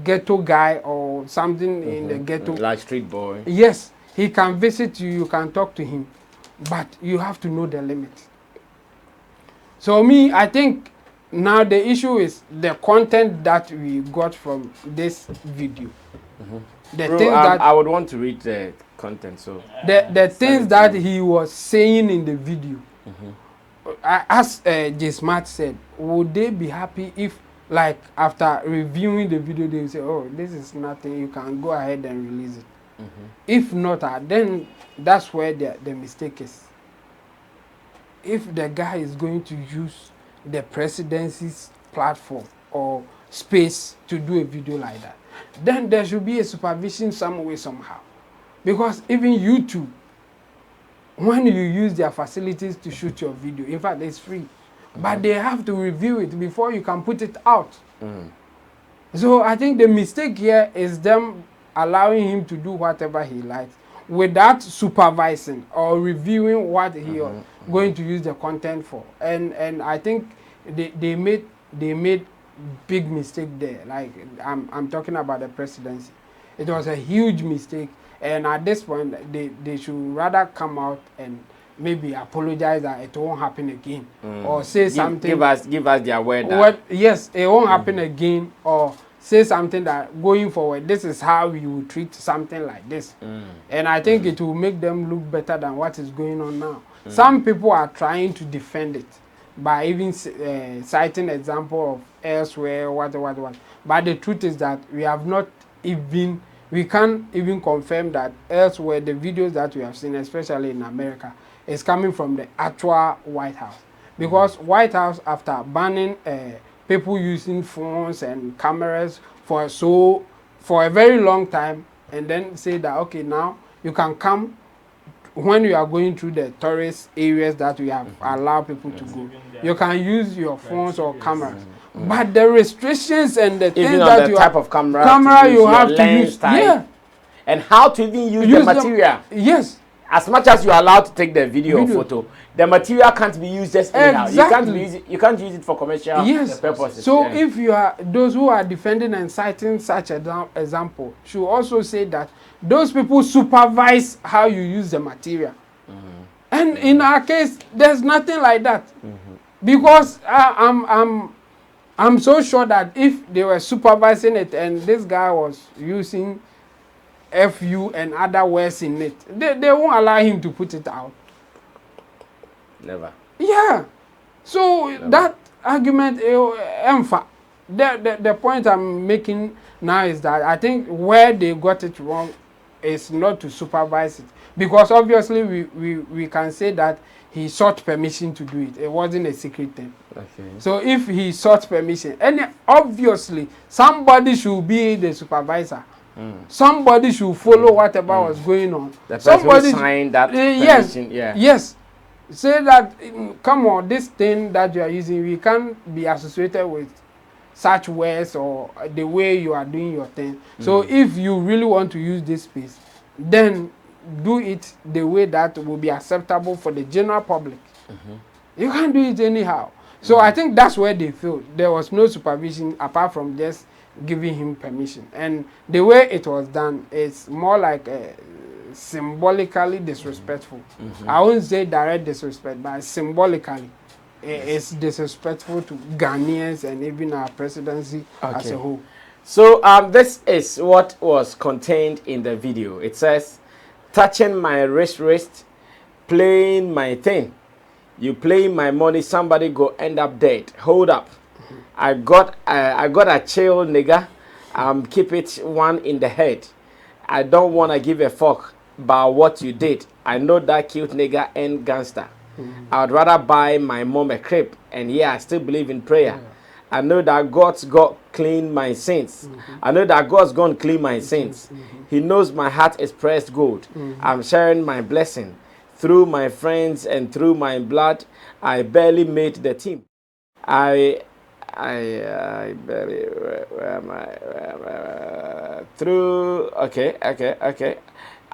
Speaker 7: ghetto guy or something in the ghetto,
Speaker 4: like street boy,
Speaker 7: yes, he can visit you, you can talk to him, but you have to know the limit. So I think now the issue is the content that we got from this video. The
Speaker 4: Bro,
Speaker 7: things that
Speaker 4: I would want to read the content. So
Speaker 7: the things that he was saying in the video, as J Smart said, would they be happy if, like, after reviewing the video, they say, oh, this is nothing, you can go ahead and release it? If not, then that's where the mistake is. If the guy is going to use the presidency's platform or space to do a video like that, then there should be a supervision some way, somehow. Because even YouTube, when you use their facilities to shoot your video, in fact, it's free. But they have to review it before you can put it out. So I think the mistake here is them allowing him to do whatever he likes without supervising or reviewing what he is going to use the content for. And I think they made big mistake there. Like I'm talking about the presidency. It was a huge mistake. And at this point, they should rather come out and maybe apologize that it won't happen again, or say something.
Speaker 4: Give us their word.
Speaker 7: Yes, it won't happen again, or say something that going forward, this is how we will treat something like this. And I think it will make them look better than what is going on now. Some people are trying to defend it, by even citing example of elsewhere, what. But the truth is that we can't even confirm that elsewhere the videos that we have seen, especially in America, is coming from the actual White House. Because White House, after banning people using phones and cameras for a very long time, and then say that, okay, now you can come when you are going through the tourist areas that we have allowed people to go. You can use your phones or cameras. But the restrictions and the things that you
Speaker 4: type
Speaker 7: have,
Speaker 4: of camera
Speaker 7: you have to use,
Speaker 4: and how to even use the material.
Speaker 7: Yes.
Speaker 4: As much as you are allowed to take the video or photo, the material can't be used just anyhow.
Speaker 7: Exactly.
Speaker 4: You can't use it for commercial purposes.
Speaker 7: So if you are those who are defending and citing such an example, should also say that those people supervise how you use the material. And in our case, there's nothing like that. Because I'm so sure that if they were supervising it and this guy was using FU and other words in it, they won't allow him to put it out.
Speaker 4: Never.
Speaker 7: Yeah. So that argument, the point I'm making now is that I think where they got it wrong is not to supervise it. Because obviously we can say that he sought permission to do it. It wasn't a secret thing.
Speaker 4: Okay.
Speaker 7: So if he sought permission, and obviously somebody should be the supervisor. Somebody should follow whatever was going on.
Speaker 4: The person
Speaker 7: Somebody
Speaker 4: signed that permission.
Speaker 7: Yes. Say that, come on, this thing that you are using, we can't be associated with such words or the way you are doing your thing. So if you really want to use this space, then do it the way that will be acceptable for the general public. You can't do it anyhow. So I think that's where they failed. There was no supervision apart from just giving him permission. And the way it was done is more like symbolically disrespectful. I won't say direct disrespect, but symbolically it's disrespectful to Ghanaians and even our presidency as a whole.
Speaker 4: So this is what was contained in the video. It says, touching my wrist, playing my thing. You play my money, somebody go end up dead. Hold up. I got a chill nigga. Keep it one in the head. I don't wanna give a fuck about what you did. I know that cute nigga ain't gangster. I'd rather buy my mom a crib, and I still believe in prayer. I know that God's got clean my sins. I know that God's gonna clean my sins. He knows my heart is pressed gold. I'm sharing my blessing through my friends and through my blood. I barely made the team. I barely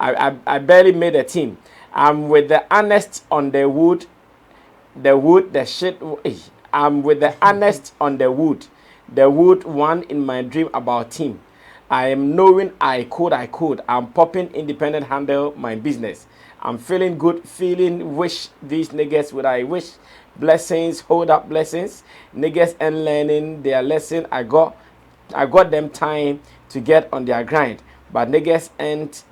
Speaker 4: I barely made a team. I'm with the honest on the wood, the shit. I'm with the honest on the wood one in my dream about team. I am knowing I could. I'm popping independent handle my business. I'm feeling good, wish these niggas would I wish. Blessings, hold up blessings. Niggas ain't learning their lesson. I got them time to get on their grind. But niggas ain't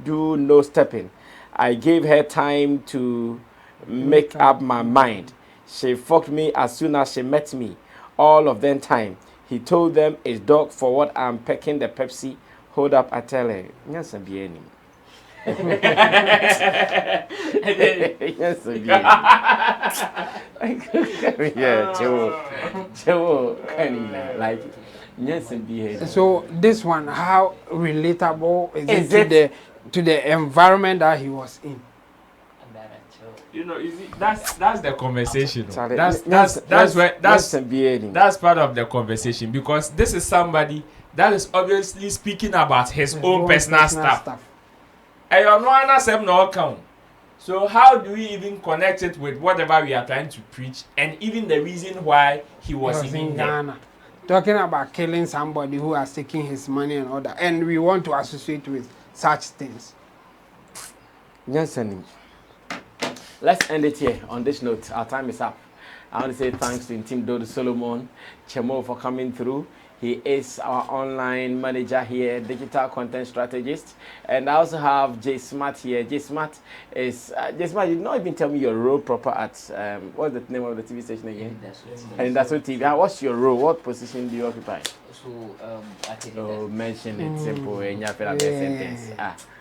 Speaker 4: do no stepping. I gave her time to make up my mind. She fucked me as soon as she met me. All of them time. He told them it's dog for what I'm pecking the Pepsi. Hold up, I tell her. Yes, I'm being. Yes, like yes,
Speaker 7: so this one, how relatable is it to the environment that he was in?
Speaker 6: You know, that's the conversation.
Speaker 4: Sorry,
Speaker 6: that's part of the conversation, because this is somebody that is obviously speaking about his own personal stuff. And you're no account. So how do we even connect it with whatever we are trying to preach, and even the reason why he was in
Speaker 7: Ghana? Talking about killing somebody who has taken his money and all that, and we want to associate with such things.
Speaker 4: Yes, let's end it here on this note. Our time is up. I want to say thanks to Team Dodo Solomon, Chemo for coming through. He is our online manager here, digital content strategist. And I also have J Smart here. J Smart is, J Smart, you did not even tell me your role proper at, what's the name of the TV station again? And that's what TV. What's your role? What position do you occupy?
Speaker 5: So,
Speaker 4: So mention it simple in your sentence.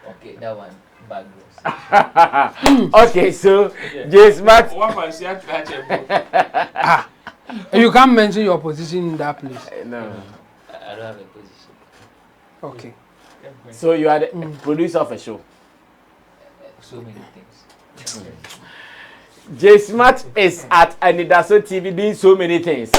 Speaker 5: Okay, that one. Background.
Speaker 4: Okay, so J Smart.
Speaker 7: You can't mention your position in that place.
Speaker 4: No.
Speaker 5: I don't have a position.
Speaker 7: Okay.
Speaker 4: So you are the producer of a show.
Speaker 5: So many things.
Speaker 4: J Smart is at Anidaso TV doing so many things.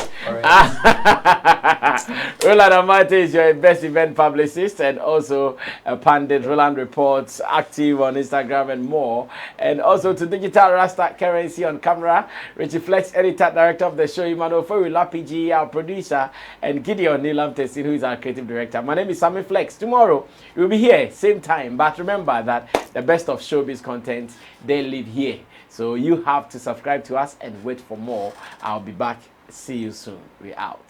Speaker 4: Roland Amate is your best event publicist and also a pundit. Roland Reports, active on Instagram and more. And also to Digital Rasta Currency on camera, Richie Flex, editor, director of the show, Emmanuel Forula PG, our producer, and Gideon Nilam Tessin, who is our creative director. My name is Sammy Flex. Tomorrow, we'll be here, same time. But remember that the best of showbiz content, they live here. So you have to subscribe to us and wait for more. I'll be back. See you soon. We're out.